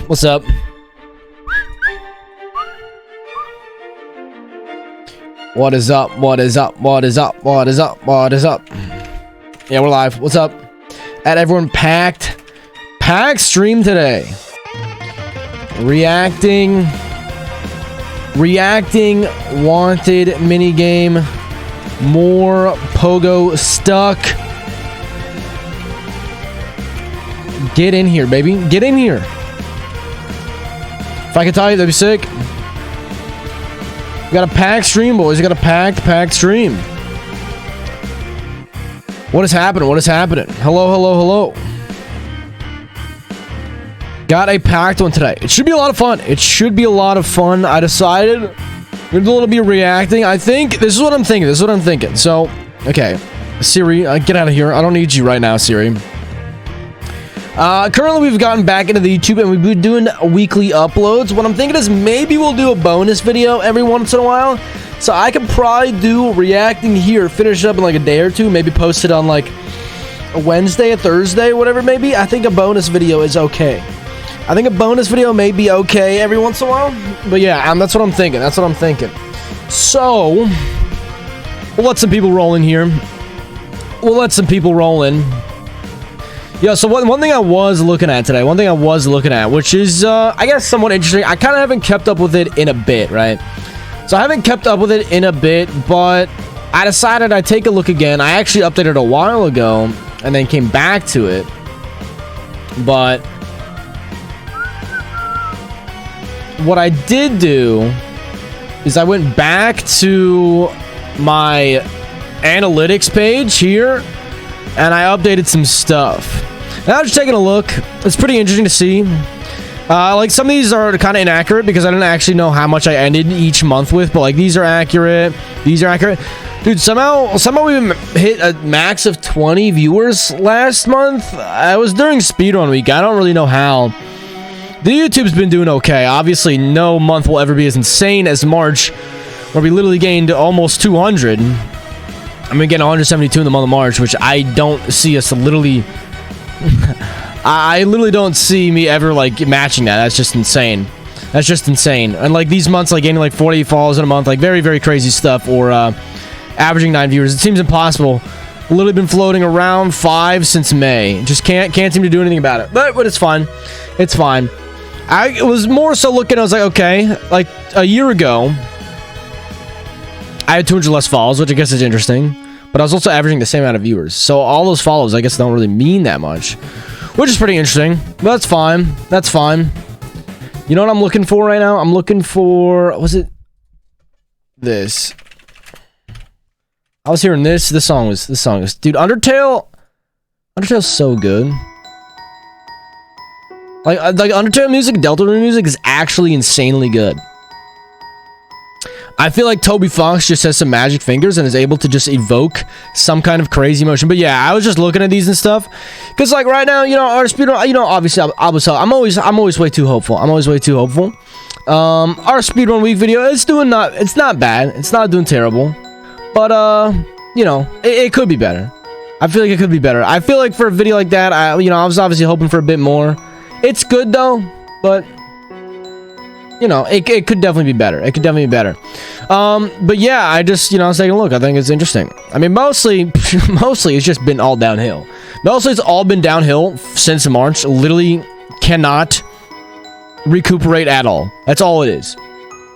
What's up? What is up? What is up? What is up? What is up? What is up? Yeah, we're live. What's up? At everyone packed stream today. Reacting wanted minigame. More Pogo stuck. Get in here, baby. Get in here. If I could tell you, that'd be sick. We got a packed stream, boys. We got a packed stream. What is happening? What is happening? Hello. Got a packed one today. It should be a lot of fun. I decided we're gonna do a little bit of reacting. I think this is what I'm thinking. So, okay, Siri, get out of here. I don't need you right now, Siri. Currently we've gotten back into the YouTube and we've been doing weekly uploads. What I'm thinking is maybe we'll do a bonus video every once in a while. So I could probably do reacting here, finish it up in like a day or two, maybe post it on like a Wednesday, a Thursday, whatever it may be. I think a bonus video is okay. I think a bonus video may be okay every once in a while. But yeah, that's what I'm thinking. So, we'll let some people roll in here. Yeah, so one thing I was looking at today, which is, I guess, somewhat interesting. I kind of haven't kept up with it in a bit, right? So I haven't kept up with it in a bit, but I decided I'd take a look again. I actually updated a while ago and then came back to it. But what I did do is I went back to my analytics page here and I updated some stuff. Now I'm just taking a look. It's pretty interesting to see. Like some of these are kind of inaccurate because I didn't actually know how much I ended each month with, but like these are accurate. Dude, somehow we hit a max of 20 viewers last month. I was during speedrun week. I don't really know how. The YouTube's been doing okay. Obviously, no month will ever be as insane as March, where we literally gained almost 200. I'm gonna get 172 in the month of March, which I don't see us literally. I literally don't see me ever like matching that. That's just insane. And like these months, like gaining like 40 follows in a month, like very, very crazy stuff, or averaging 9 viewers. It seems impossible. Literally been floating around 5 since May. Just can't seem to do anything about it. But it's fine. It's fine. I was more so looking. I was like, okay, like a year ago, I had 200 less follows, which I guess is interesting. But I was also averaging the same amount of viewers. So all those follows, I guess, don't really mean that much. Which is pretty interesting. But that's fine. You know what I'm looking for right now? I'm looking for... Was it... this? I was hearing this. This song was... Dude, Undertale... Undertale's so good. Like Undertale music, Deltarune music is actually insanely good. I feel like Toby Fox just has some magic fingers and is able to just evoke some kind of crazy emotion. But yeah, I was just looking at these and stuff, because like right now, you know, our speedrun, you know, obviously I'm always way too hopeful. Our speedrun week video it's not bad. It's not doing terrible, but you know, it could be better. I feel like it could be better. I feel like for a video like that, I was obviously hoping for a bit more. It's good though, but you know, it could definitely be better. But yeah, I just, I was taking a look. I think it's interesting. I mean, mostly it's just been all downhill. Mostly it's all been downhill since March. Literally cannot recuperate at all. That's all it is.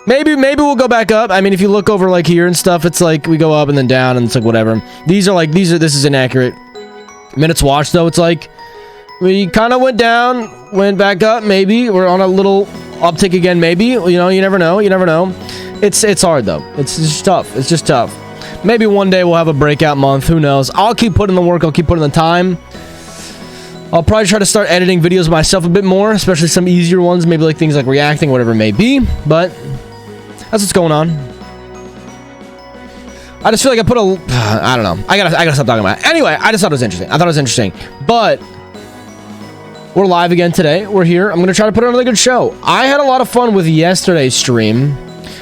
Maybe we'll go back up. I mean, if you look over like here and stuff, it's like we go up and then down and it's like whatever. This is inaccurate. Minutes watched though, it's like we kind of went down, went back up, maybe. We're on a little uptick again, maybe. You never know. It's hard though. It's just tough. Maybe one day we'll have a breakout month. Who knows? I'll keep putting the work. I'll keep putting the time. I'll probably try to start editing videos myself a bit more, especially some easier ones, maybe like things like reacting, whatever it may be. But that's what's going on. I just feel like I don't know. I gotta stop talking about it. Anyway, I just thought it was interesting. But we're live again today. We're here. I'm gonna try to put on another good show. I had a lot of fun with yesterday's stream.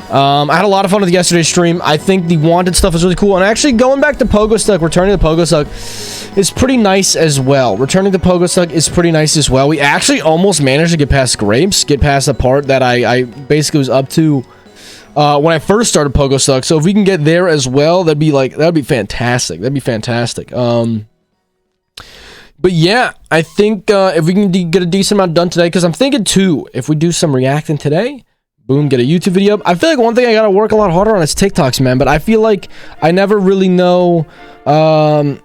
I had a lot of fun with yesterday's stream. I think the Wanted stuff is really cool. And actually going back to Pogostuck, returning to Pogostuck is pretty nice as well. Returning to Pogostuck is pretty nice as well. We actually almost managed to get past Grapes, get past the part that I basically was up to when I first started Pogostuck. So if we can get there as well, that'd be fantastic. That'd be fantastic. But yeah, I think if we can get a decent amount done today, because I'm thinking too, if we do some reacting today, boom, get a YouTube video up. I feel like one thing I gotta work a lot harder on is TikToks, man. But I feel like I never really know the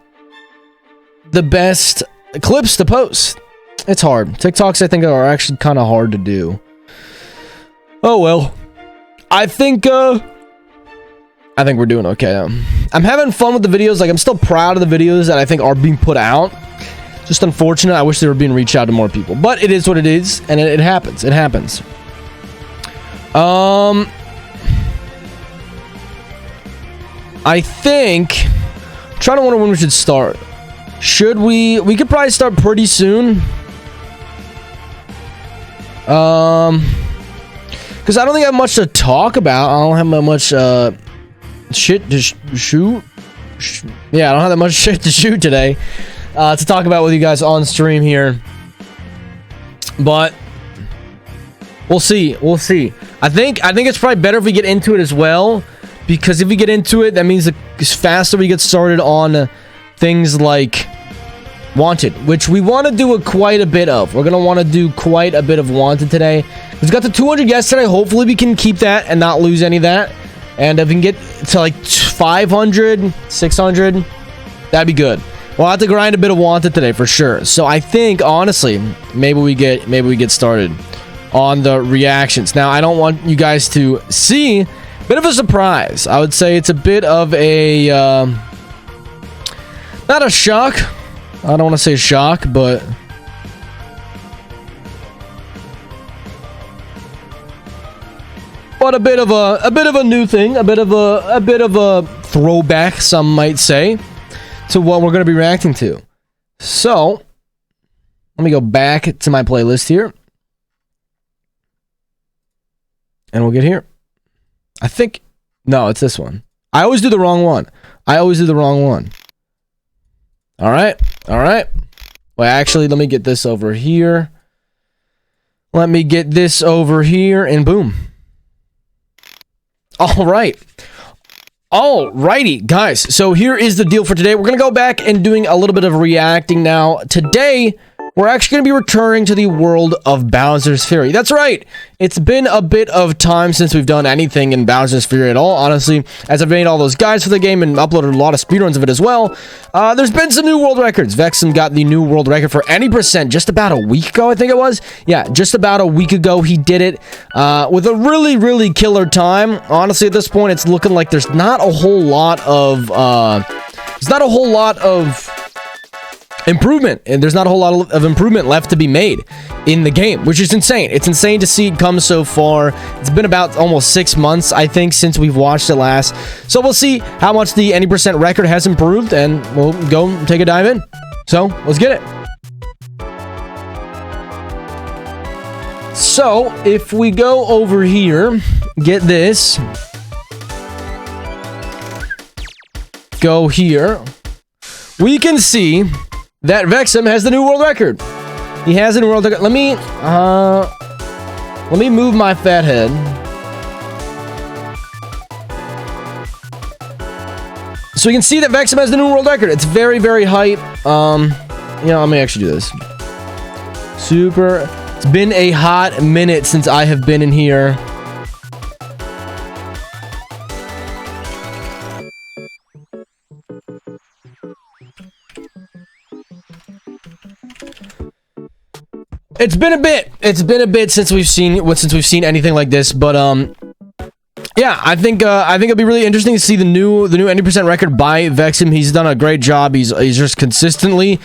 best clips to post. It's hard. TikToks, I think, are actually kind of hard to do. Oh well. I think we're doing okay. I'm having fun with the videos. Like, I'm still proud of the videos that I think are being put out. Just unfortunate. I wish they were being reached out to more people. But it is what it is, and it happens. It happens. I think... I'm trying to wonder when we should start. Should we... We could probably start pretty soon. Because I don't think I have much to talk about. I don't have much shit to shoot. Yeah, I don't have that much shit to shoot today to talk about with you guys on stream here. But we'll see. We'll see. I think it's probably better if we get into it as well, because if we get into it, that means the faster we get started on things like Wanted, which we want to do quite a bit of. We're going to want to do quite a bit of Wanted today. We got to 200 yesterday. Hopefully we can keep that and not lose any of that. And if we can get to like 500, 600, that'd be good. We'll have to grind a bit of Wanted today for sure. So I think, honestly, maybe we get started on the reactions. Now, I don't want you guys to see a bit of a surprise. I would say it's a bit of a not a shock. I don't want to say shock, but a bit of a new thing, a bit of a throwback, some might say, to what we're going to be reacting to. So, let me go back to my playlist here. And we'll get here. I think, no, it's this one. I always do the wrong one. All right. Well, actually, let me get this over here. And boom. Alrighty, guys. So here is the deal for today. We're going to go back and doing a little bit of reacting now. Today, we're actually going to be returning to the world of Bowser's Fury. That's right. It's been a bit of time since we've done anything in Bowser's Fury at all, honestly, as I've made all those guides for the game and uploaded a lot of speedruns of it as well. There's been some new world records. Vexum got the new world record for any percent just about a week ago, I think it was. Yeah, just about a week ago he did it with a really, really killer time. Honestly, at this point, it's looking like there's not a whole lot of improvement, and there's not a whole lot of improvement left to be made in the game, which is insane. It's insane to see it come so far. It's been about almost 6 months, I think, since we've watched it last. So we'll see how much the any percent record has improved, and we'll go take a dive in. So let's get it. So if we go over here, get this, go here, we can see that Vexum has the new world record. He has a new world record. Let me move my fat head. So we can see that Vexum has the new world record. It's very, very hype. Let me actually do this. Super. It's been a hot minute since I have been in here. It's been a bit. Since we've seen anything like this, but yeah, I think it'll be really interesting to see the new 90% record by Vexum. He's done a great job. He's just consistently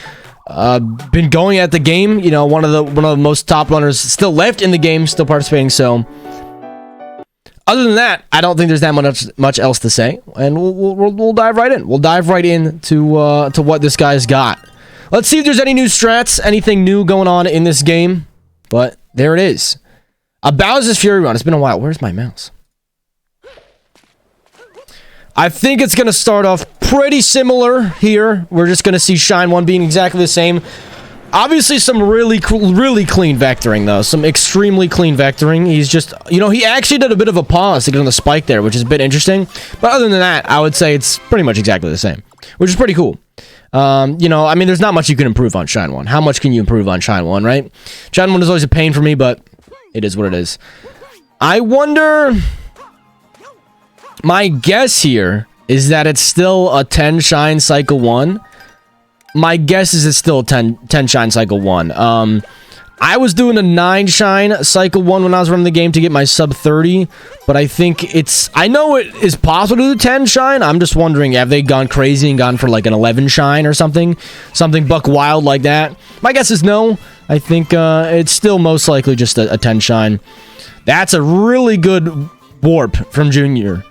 been going at the game. You know, one of the most top runners still left in the game, still participating. So, other than that, I don't think there's that much else to say, and we'll dive right in. We'll dive right in to what this guy's got. Let's see if there's any new strats, anything new going on in this game. But there it is. A Bowser's Fury run. It's been a while. Where's my mouse? I think it's going to start off pretty similar here. We're just going to see Shine 1 being exactly the same. Obviously, some really clean vectoring, though. Some extremely clean vectoring. He's just, you know, he actually did a bit of a pause to get on the spike there, which is a bit interesting. But other than that, I would say it's pretty much exactly the same, which is pretty cool. You know, I mean, there's not much you can improve on Shine 1. How much can you improve on Shine 1, right? Shine 1 is always a pain for me, but it is what it is. I wonder... My guess here is that it's still a 10 Shine Cycle 1. My guess is it's still a 10 Shine Cycle 1. I was doing a 9 Shine Cycle 1 when I was running the game to get my sub 30, but I think it's... I know it is possible to do 10 Shine. I'm just wondering, have they gone crazy and gone for like an 11 Shine or something? Something buck wild like that? My guess is no. I think it's still most likely just a 10 Shine. That's a really good warp from Junior.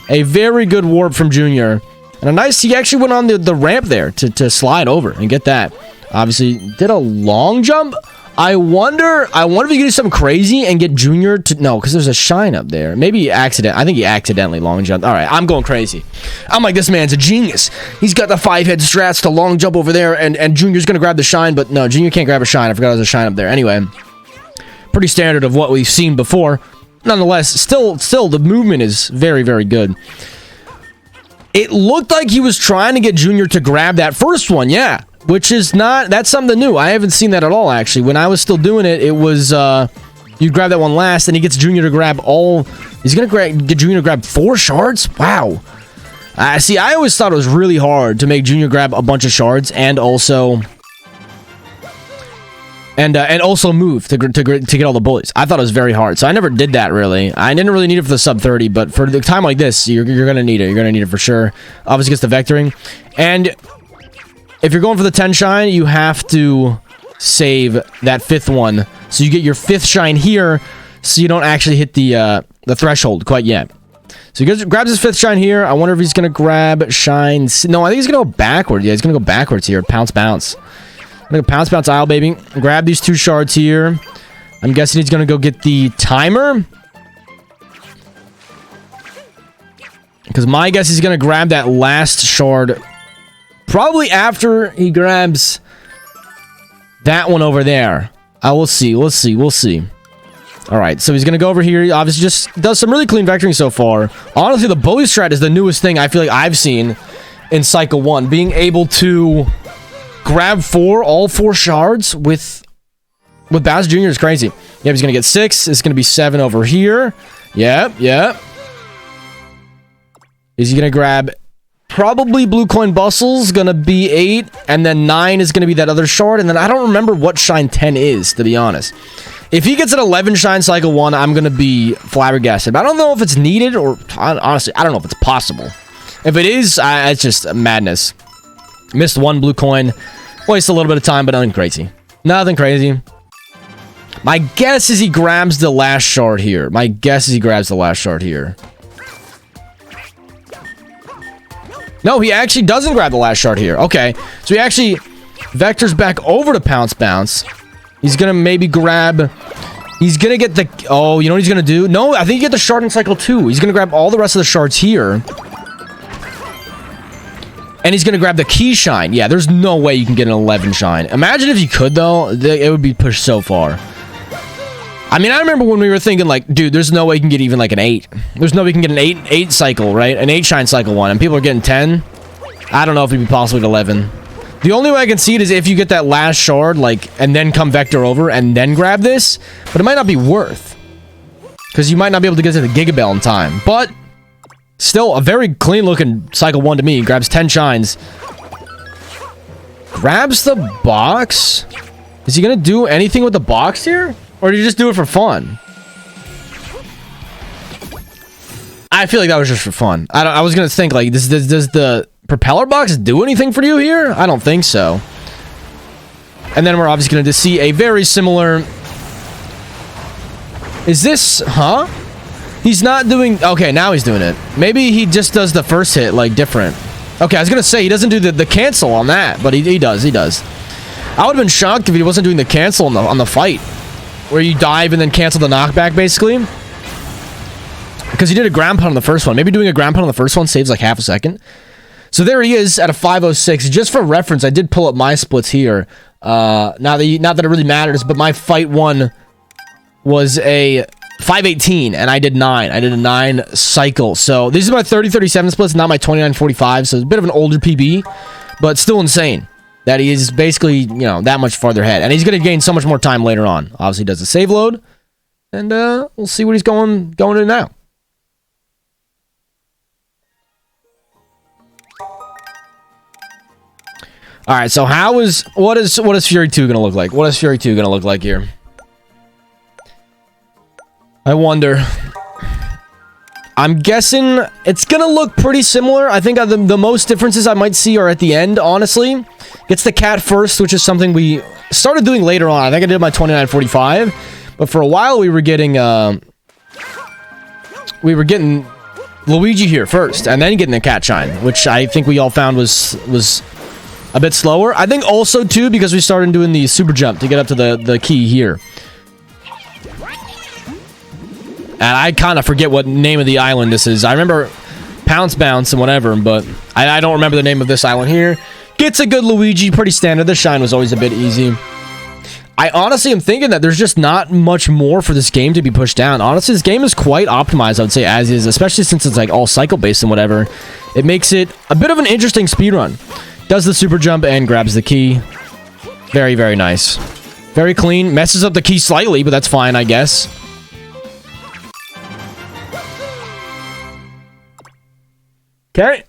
A very good warp from Junior. And a nice... He actually went on the ramp there to slide over and get that. Obviously, did a long jump. I wonder if he could do something crazy and get Junior to... No, because there's a Shine up there. Maybe I think he accidentally long jumped. All right, I'm going crazy. I'm like, this man's a genius. He's got the 5-head strats to long jump over there, and Junior's going to grab the Shine, but no, Junior can't grab a Shine. I forgot there's a Shine up there. Anyway, pretty standard of what we've seen before. Nonetheless, still, the movement is very, very good. It looked like he was trying to get Junior to grab that first one, yeah. Which is not... That's something new. I haven't seen that at all, actually. When I was still doing it, it was... you grab that one last, and he gets Junior to grab all... He's going to get Junior to grab 4 shards? Wow. See, I always thought it was really hard to make Junior grab a bunch of shards, and also... And also move to get all the bullies. I thought it was very hard, so I never did that, really. I didn't really need it for the sub 30, but for the time like this, you're going to need it. You're going to need it for sure. Obviously, gets the vectoring. And if you're going for the 10 Shine, you have to save that 5th one. So you get your 5th Shine here, so you don't actually hit the threshold quite yet. So he grabs his 5th Shine here. I wonder if he's going to grab Shine... No, I think he's going to go backwards. Yeah, he's going to go backwards here. Pounce, bounce. I'm going to pounce, bounce, aisle, baby. Grab these 2 shards here. I'm guessing he's going to go get the timer. Because my guess is he's going to grab that last shard. Probably after he grabs that one over there. We'll see. We'll see. Alright, so he's going to go over here. He obviously just does some really clean vectoring so far. Honestly, the bully strat is the newest thing I feel like I've seen in Cycle 1. Being able to... grab all 4 shards with Bowser Jr. is crazy. Yep, he's gonna get 6. It's gonna be 7 over here. Yep. Is he gonna grab probably Blue Coin Bustles? Gonna be 8, and then 9 is gonna be that other shard, and then I don't remember what Shine 10 is, to be honest. If he gets an 11 Shine Cycle 1, I'm gonna be flabbergasted. But I don't know if it's needed, or honestly, I don't know if it's possible. If it is, it's just madness. Missed 1 blue coin. Waste a little bit of time, but nothing crazy. Nothing crazy. My guess is he grabs the last shard here. No, he actually doesn't grab the last shard here. Okay. So he actually vectors back over to Pounce Bounce. He's going to maybe grab... He's going to get the... Oh, you know what he's going to do? No, I think you get the shard in Cycle 2. He's going to grab all the rest of the shards here. And he's going to grab the key Shine. Yeah, there's no way you can get an 11 Shine. Imagine if you could, though. It would be pushed so far. I mean, I remember when we were thinking, like, dude, there's no way you can get even, like, an 8. There's no way you can get an 8 cycle, right? An 8 Shine Cycle 1. And people are getting 10. I don't know if it'd be possible at 11. The only way I can see it is if you get that last shard, like, and then come vector over and then grab this. But it might not be worth. Because you might not be able to get to the Giga Bell in time. But... still, a very clean-looking Cycle 1 to me. Grabs 10 Shines. Grabs the box? Is he going to do anything with the box here? Or did he just do it for fun? I feel like that was just for fun. I was going to think, like, does the propeller box do anything for you here? I don't think so. And then we're obviously going to see a very similar... Is this... Huh? He's not doing... Okay, now he's doing it. Maybe he just does the first hit, like, different. Okay, I was going to say, he doesn't do the cancel on that, but he does. I would have been shocked if he wasn't doing the cancel on the fight. Where you dive and then cancel the knockback, basically. because he did a ground pound on the first one. Maybe doing a ground pound on the first one saves like half a second. So there he is at a 506. Just for reference, I did pull up my splits here. Not that it really matters, but my fight one was a 518, and I did 9. I did a 9 cycle. So these are my 30-37 splits, not my 29-45. So it's a bit of an older PB, but still insane that he is basically, you know, that much farther ahead. And he's going to gain so much more time later on. Obviously, he does the save load, and we'll see what he's going to now. All right, so what is Fury 2 going to look like? What is Fury 2 going to look like here? I wonder. I'm guessing it's going to look pretty similar. I think the most differences I might see are at the end, honestly. Gets the cat first, which is something we started doing later on. I think I did my 29-45. But for a while, we were getting Luigi here first, and then getting the cat shine, which I think we all found was a bit slower. I think also, too, because we started doing the super jump to get up to the key here. And I kind of forget what name of the island this is. I remember Pounce Bounce and whatever, but I don't remember the name of this island here. Gets a good Luigi, pretty standard. The shine was always a bit easy. I honestly am thinking that there's just not much more for this game to be pushed down. Honestly, this game is quite optimized, I would say, as is, especially since it's like all cycle-based and whatever. It makes it a bit of an interesting speedrun. Does the super jump and grabs the key. Very, very nice. Very clean. Messes up the key slightly, but that's fine, I guess. Okay.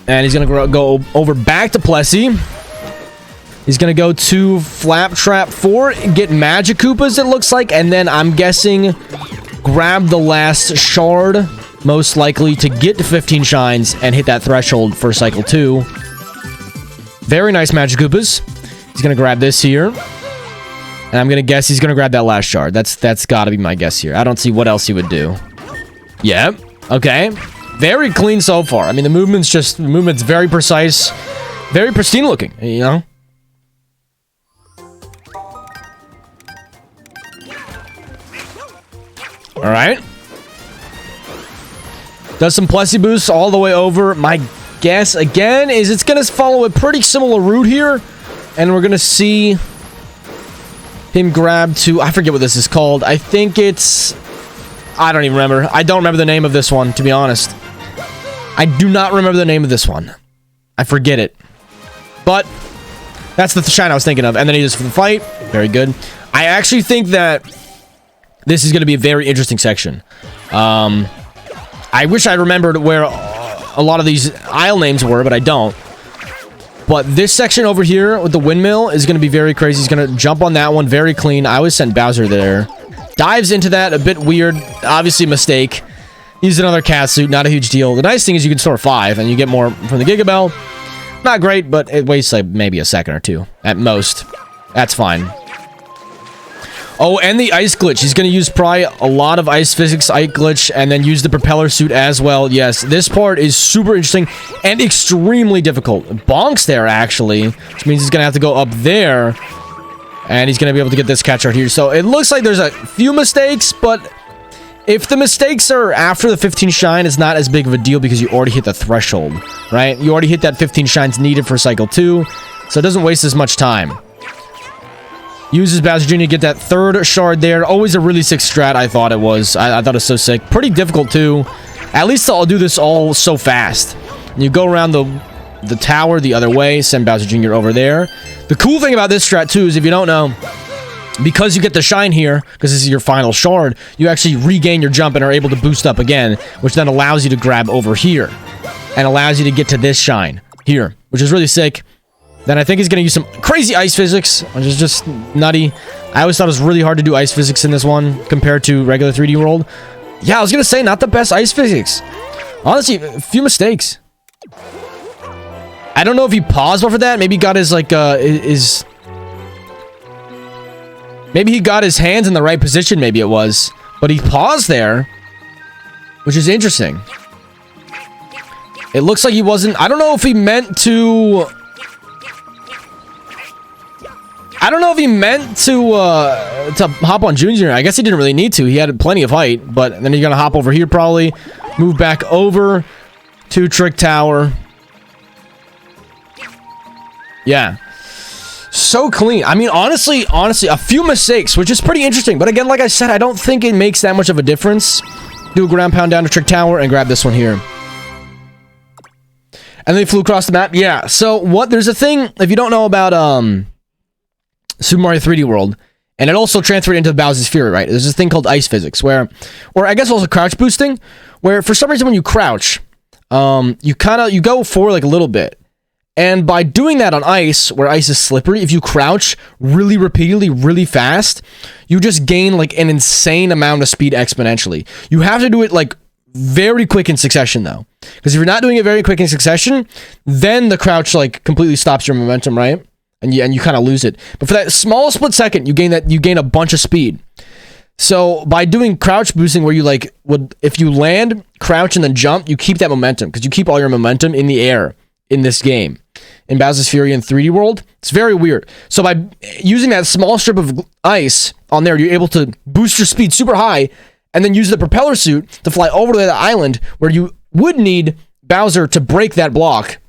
And he's going to go over back to Plessie. He's going to go to Flaptrap 4, get Magic Koopas, it looks like, and then I'm guessing grab the last shard, most likely, to get to 15 shines and hit that threshold for Cycle 2. Very nice Magic Koopas. He's going to grab this here. And I'm going to guess he's going to grab that last shard. That's got to be my guess here. I don't see what else he would do. Yep. Okay. Very clean so far. I mean, the movement's very precise. Very pristine looking, you know? All right. Does some Plessie boosts all the way over. My guess, again, is it's going to follow a pretty similar route here. And we're going to see him grab to... I forget what this is called. I think it's... I don't even remember. I don't remember the name of this one, to be honest. I do not remember the name of this one. I forget it. But that's the shine I was thinking of. And then he does for the fight. Very good. I actually think that this is going to be a very interesting section. I wish I remembered where a lot of these aisle names were, but I don't. But this section over here with the windmill is going to be very crazy. He's going to jump on that one. Very clean. I always sent Bowser there. Dives into that. A bit weird. Obviously a mistake. Use another cat suit. Not a huge deal. The nice thing is you can store 5 and you get more from the Giga Bell. Not great, but it wastes like maybe a second or 2 at most. That's fine. Oh, and the ice glitch. He's going to use probably a lot of ice physics, ice glitch, and then use the propeller suit as well. Yes, this part is super interesting and extremely difficult. Bonks there, actually, which means he's going to have to go up there, and he's going to be able to get this catch right here. So it looks like there's a few mistakes, but if the mistakes are after the 15 shine, it's not as big of a deal because you already hit the threshold, right? You already hit that 15 shines needed for Cycle 2, so it doesn't waste as much time. Uses Bowser Jr. to get that third shard there. Always a really sick strat, I thought it was. I thought it was so sick. Pretty difficult, too. At least I'll do this all so fast. You go around the tower the other way, send Bowser Jr. over there. The cool thing about this strat, too, is if you don't know, because you get the shine here, because this is your final shard, you actually regain your jump and are able to boost up again, which then allows you to grab over here and allows you to get to this shine here, which is really sick. Then I think he's going to use some crazy ice physics, which is just nutty. I always thought it was really hard to do ice physics in this one compared to regular 3D World. Yeah, I was going to say, not the best ice physics. Honestly, a few mistakes. I don't know if he paused for that. Maybe he got his, like, maybe he got his hands in the right position, maybe it was. But he paused there, which is interesting. It looks like he wasn't... I don't know if he meant to... I don't know if he meant to hop on Junior. I guess he didn't really need to. He had plenty of height, but then he's gonna hop over here probably, move back over to Trick Tower. Yeah. So clean. I mean, honestly, a few mistakes, which is pretty interesting. But again, like I said, I don't think it makes that much of a difference. Do a ground pound down to Trick Tower and grab this one here. And they flew across the map. Yeah, so there's a thing, if you don't know about Super Mario 3D World, and it also transferred into Bowser's Fury, right? There's this thing called ice physics, or I guess also crouch boosting, where for some reason when you crouch, you go forward like a little bit. And by doing that on ice, where ice is slippery, if you crouch really repeatedly, really fast, you just gain like an insane amount of speed exponentially. You have to do it like very quick in succession though. Because if you're not doing it very quick in succession, then the crouch like completely stops your momentum, right? And you kind of lose it. But for that small split second, you gain a bunch of speed. So by doing crouch boosting where you if you land, crouch, and then jump, you keep that momentum because you keep all your momentum in the air in this game. In Bowser's Fury and 3D World, it's very weird. So by using that small strip of ice on there, you're able to boost your speed super high and then use the propeller suit to fly over to the island where you would need Bowser to break that block,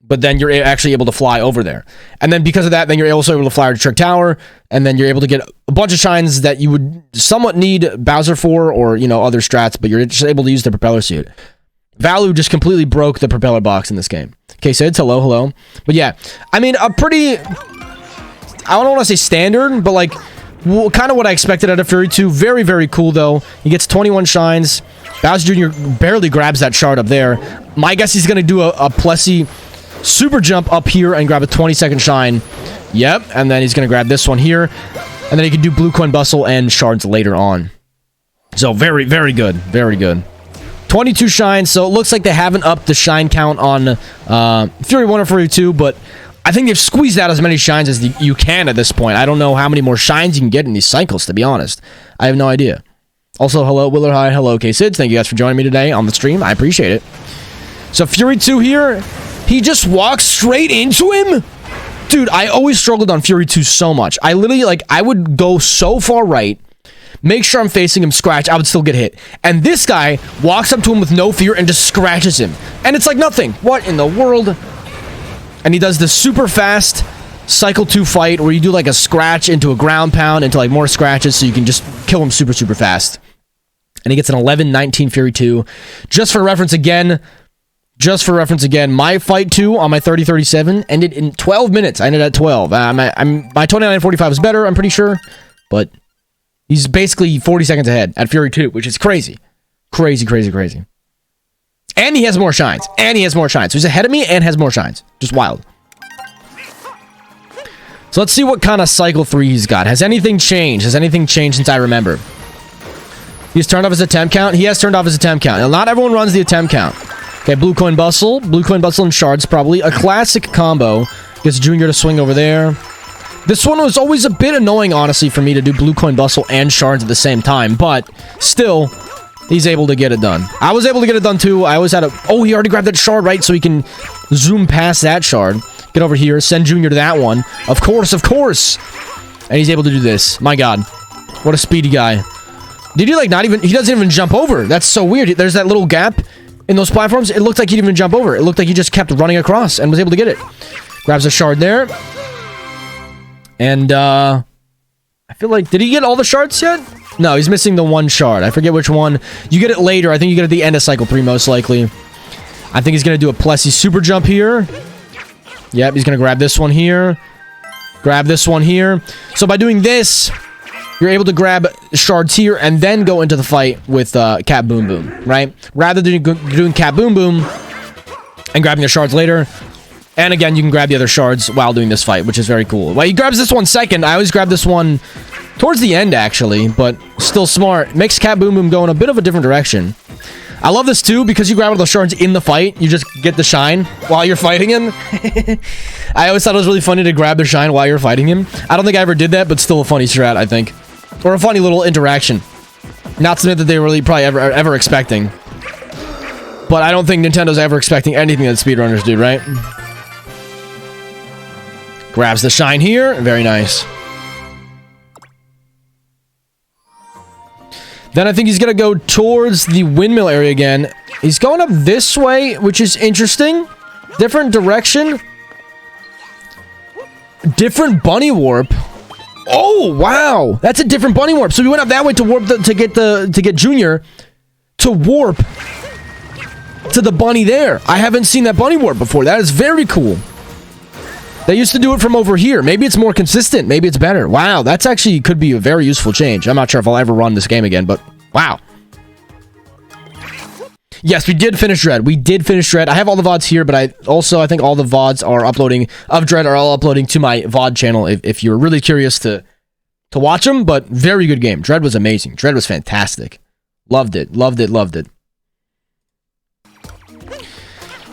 but then you're actually able to fly over there. And then because of that, then you're also able to fly to Trick Tower, and then you're able to get a bunch of shines that you would somewhat need Bowser for, or, other strats, but you're just able to use the propeller suit. Valu just completely broke the propeller box in this game. Okay, Sids, hello. But yeah, I mean, I don't want to say standard, but kind of what I expected out of Fury 2. Very, very cool, though. He gets 21 shines. Bowser Jr. barely grabs that shard up there. My guess he's going to do a Plessy super jump up here and grab a 20-second shine. Yep, and then he's going to grab this one here. And then he can do Blue Coin Bustle and shards later on. So very, very good. Very good. 22 shines, so it looks like they haven't upped the shine count on Fury 1 or Fury 2, but I think they've squeezed out as many shines as you can at this point. I don't know how many more shines you can get in these cycles, to be honest. I have no idea. Also, hello, Willard High, hello, K-Sids. Thank you guys for joining me today on the stream. I appreciate it. So Fury 2 here, he just walks straight into him? Dude, I always struggled on Fury 2 so much. I literally, I would go so far right, make sure I'm facing him, scratch, I would still get hit. And this guy walks up to him with no fear and just scratches him. And it's like nothing. What in the world? And he does this super fast Cycle 2 fight where you do a scratch into a ground pound into more scratches so you can just kill him super, super fast. And he gets an 11-19 Fury 2. Just for reference again, my Fight 2 on my 30-37 ended in 12 minutes. I ended at 12. My 29-45 is better, I'm pretty sure. But he's basically 40 seconds ahead at Fury 2, which is crazy. Crazy. And he has more shines. So he's ahead of me and has more shines. Just wild. So let's see what kind of Cycle 3 he's got. Has anything changed? Since I remember? He's turned off his attempt count? He has turned off his attempt count. Now, not everyone runs the attempt count. Okay, Blue Coin Bustle. Blue Coin Bustle and Shards, probably. A classic combo. Gets Junior to swing over there. This one was always a bit annoying, honestly, for me to do Blue Coin Bustle and Shards at the same time, but still, he's able to get it done. I was able to get it done, too. I always had oh, he already grabbed that shard, right? So he can zoom past that shard. Get over here, send Junior to that one. Of course. And he's able to do this. My God. What a speedy guy. Did he, he doesn't even jump over. That's so weird. There's that little gap in those platforms. It looked like he didn't even jump over. It looked like he just kept running across and was able to get it. Grabs a shard there. And, I feel like... Did he get all the shards yet? No, he's missing the one shard. I forget which one. You get it later. I think you get it at the end of Cycle 3, most likely. I think he's going to do a Plessy super jump here. Yep, he's going to grab this one here. Grab this one here. So by doing this, you're able to grab shards here and then go into the fight with Cat Boom Boom, right? Rather than doing Cat Boom Boom and grabbing the shards later. And again, you can grab the other shards while doing this fight, which is very cool. Well, he grabs this one second. I always grab this one towards the end, actually, but still smart. Makes Cat Boom Boom go in a bit of a different direction. I love this, too, because you grab all the shards in the fight. You just get the shine while you're fighting him. I always thought it was really funny to grab the shine while you're fighting him. I don't think I ever did that, but still a funny strat, I think. Or a funny little interaction. Not something that they were really probably ever expecting. But I don't think Nintendo's ever expecting anything that speedrunners do, right? Grabs the shine here. Very nice. Then I think he's going to go towards the windmill area again. He's going up this way, which is interesting. Different direction. Different bunny warp. Oh, wow. That's a different bunny warp. So we went up that way to warp to get Junior to warp to the bunny there. I haven't seen that bunny warp before. That is very cool. They used to do it from over here. Maybe it's more consistent. Maybe it's better. Wow, that's actually could be a very useful change. I'm not sure if I'll ever run this game again, but wow. Yes, we did finish Dread. We did finish Dread. I have all the VODs here, but I think all the VODs are uploading of Dread are all uploading to my VOD channel if you're really curious to watch them, but very good game. Dread was amazing. Dread was fantastic. Loved it. Loved it. Loved it.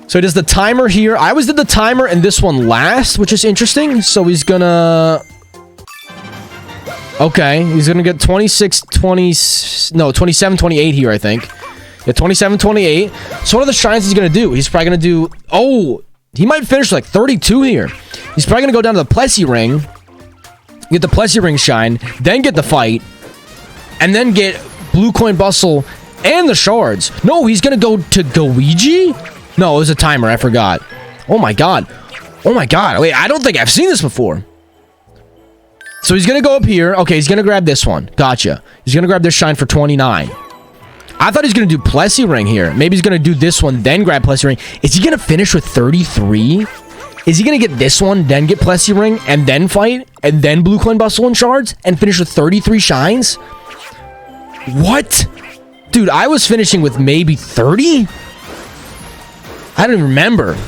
So it is the timer here. I always did the timer and this one last, which is interesting. So he's gonna... Okay, he's gonna get 26, 20... No, 27, 28 here, I think. Yeah, 27, 28. So what are the shines he's gonna do? He's probably gonna do... Oh, he might finish like 32 here. He's probably gonna go down to the Plessy Ring. Get the Plessy Ring shine. Then get the fight. And then get Blue Coin Bustle and the shards. No, he's gonna go to Goiji? No, it was a timer. I forgot. Oh my god. Oh my god. Wait, I don't think I've seen this before. So he's gonna go up here. Okay, he's gonna grab this one. Gotcha. He's gonna grab this shine for 29. I thought he's gonna do Plessy Ring here. Maybe he's gonna do this one, then grab Plessy Ring. Is he gonna finish with 33? Is he gonna get this one, then get Plessy Ring, and then fight, and then Blue Coin Bustle and shards, and finish with 33 shines? What? Dude, I was finishing with maybe 30? I don't even remember.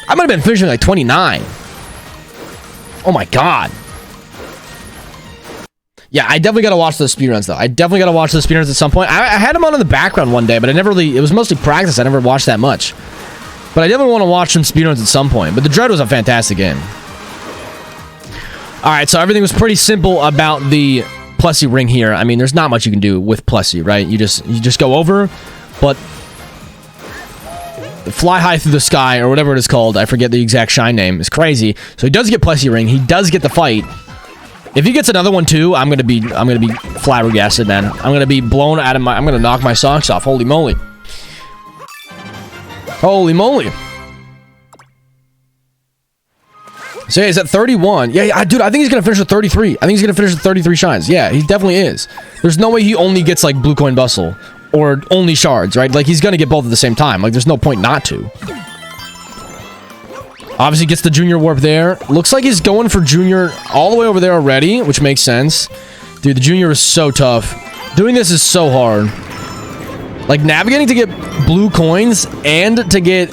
I might have been finishing like 29. Oh my god. Yeah, I definitely gotta watch those speedruns though. I definitely gotta watch those speedruns at some point. I had them on in the background one day, but I never really... It was mostly practice. I never watched that much. But I definitely want to watch some speedruns at some point. But the Dread was a fantastic game. Alright, so everything was pretty simple about the Plessy Ring here. I mean, there's not much you can do with Plessy, right? You just go over, but... Fly high through the sky, or whatever it is called. I forget the exact shine name. It's crazy. So he does get Plessy Ring. He does get the fight. If he gets another one too, I'm gonna be flabbergasted, man. I'm gonna be blown out of my... I'm gonna knock my socks off. Holy moly. Holy moly. So yeah, he's at 31. Yeah, dude, I think he's gonna finish with 33. I think he's gonna finish with 33 shines. Yeah, he definitely is. There's no way he only gets like Blue Coin Bustle. Or only shards, right? Like, he's gonna get both at the same time. Like, there's no point not to. Obviously, gets the Junior Warp there. Looks like he's going for Junior all the way over there already, which makes sense. Dude, the Junior is so tough. Doing this is so hard. Like, navigating to get blue coins and to get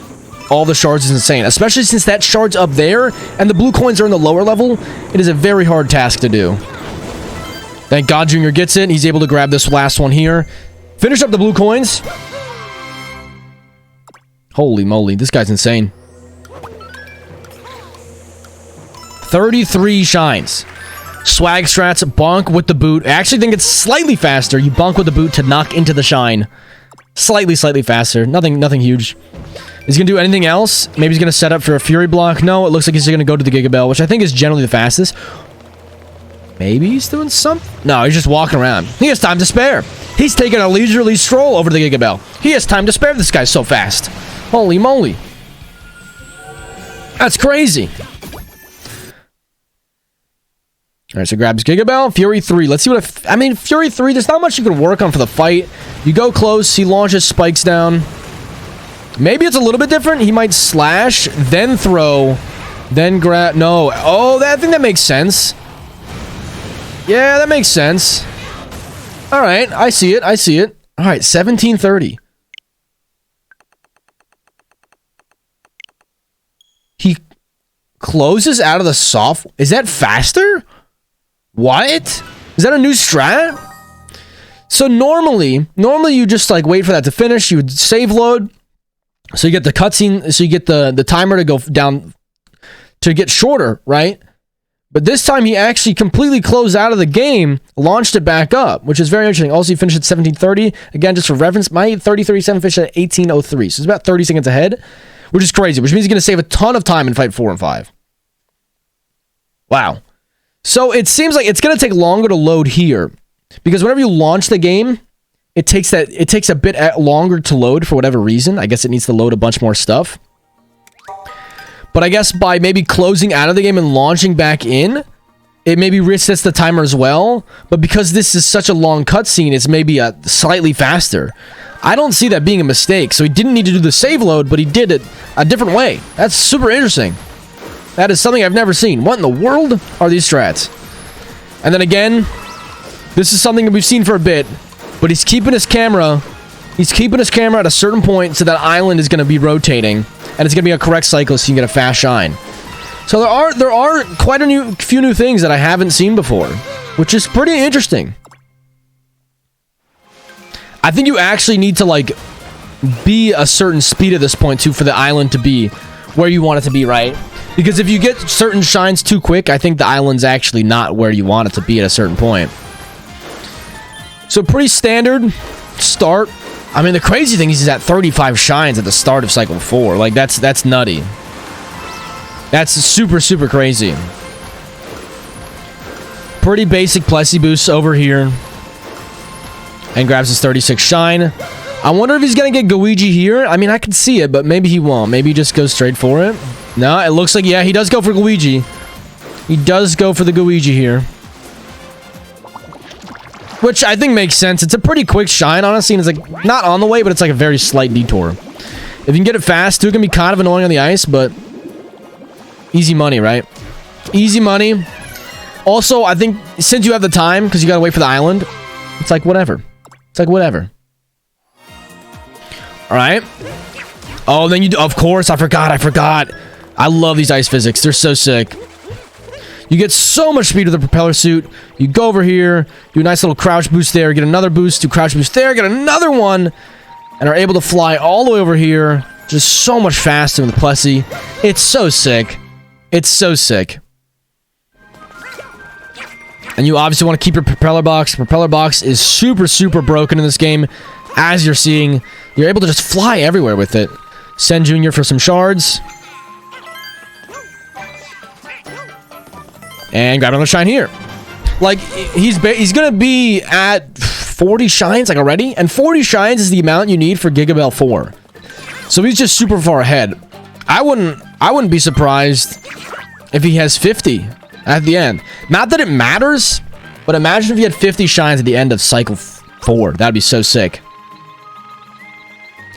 all the shards is insane. Especially since that shard's up there and the blue coins are in the lower level. It is a very hard task to do. Thank God Junior gets it. He's able to grab this last one here. Finish up the blue coins. Holy moly, this guy's insane. 33 shines. Swag strats, bonk with the boot. I actually think it's slightly faster. You bonk with the boot to knock into the shine. Slightly faster. Nothing huge. Is he gonna do anything else? Maybe he's gonna set up for a Fury block. No, it looks like he's gonna go to the Giga Bell, which I think is generally the fastest. Maybe he's doing something? No, he's just walking around. He has time to spare. He's taking a leisurely stroll over the Giga Bell. He has time to spare. This guy's so fast. Holy moly. That's crazy. Alright, so grabs Giga Bell. Fury 3. Let's see what... I mean, Fury 3, there's not much you can work on for the fight. You go close. He launches spikes down. Maybe it's a little bit different. He might slash, then throw, then grab... No. Oh, I think that makes sense. Yeah, that makes sense. Alright, I see it. I see it. Alright, 1730. He closes out of the soft... Is that faster? What? Is that a new strat? So normally you just like wait for that to finish. You would save load. So you get the cutscene. So you get the timer to go down to get shorter, right? But this time he actually completely closed out of the game, launched it back up, which is very interesting. Also, he finished at 1730. Again, just for reference, my 3037 finished at 1803. So it's about 30 seconds ahead, which is crazy, which means he's going to save a ton of time in Fight 4 and 5. Wow. So it seems like it's going to take longer to load here. Because whenever you launch the game, it takes a bit longer to load for whatever reason. I guess it needs to load a bunch more stuff. But I guess by maybe closing out of the game and launching back in, it maybe resets the timer as well. But because this is such a long cutscene, it's maybe slightly faster. I don't see that being a mistake. So he didn't need to do the save load, but he did it a different way. That's super interesting. That is something I've never seen. What in the world are these strats? And then again, this is something that we've seen for a bit. But he's keeping his camera. He's keeping his camera at a certain point so that island is going to be rotating. And it's going to be a correct cycle so you can get a fast shine. So there are quite a few new things that I haven't seen before, which is pretty interesting. I think you actually need to like be a certain speed at this point too for the island to be where you want it to be, right? Because if you get certain shines too quick, I think the island's actually not where you want it to be at a certain point. So pretty standard start. I mean, the crazy thing is he's at 35 shines at the start of Cycle 4. Like, that's nutty. That's super, super crazy. Pretty basic Plessy boosts over here. And grabs his 36 shine. I wonder if he's going to get Luigi here. I mean, I can see it, but maybe he won't. Maybe he just goes straight for it. No, it looks like, yeah, he does go for Luigi. He does go for the Luigi here. Which I think makes sense. It's a pretty quick shine, honestly. And it's like, not on the way, but it's like a very slight detour. If you can get it fast, too, it can be kind of annoying on the ice, but easy money, right? Easy money. Also, I think since you have the time, because you gotta wait for the island, it's like whatever. It's like whatever. Alright. Oh, then you... Of course, I forgot. I love these ice physics. They're so sick. You get so much speed with the propeller suit. You go over here, do a nice little crouch boost there, get another boost, do crouch boost there, get another one, and are able to fly all the way over here. Just so much faster with the Plessy. It's so sick. It's so sick. And you obviously want to keep your propeller box. The propeller box is super, super broken in this game. As you're seeing, you're able to just fly everywhere with it. Send Junior for some shards. And grab another shine here. Like, he's gonna be at 40 shines, like, already. And 40 shines is the amount you need for Gigabell 4. So he's just super far ahead. I wouldn't be surprised if he has 50 at the end. Not that it matters, but imagine if he had 50 shines at the end of Cycle 4. That'd be so sick.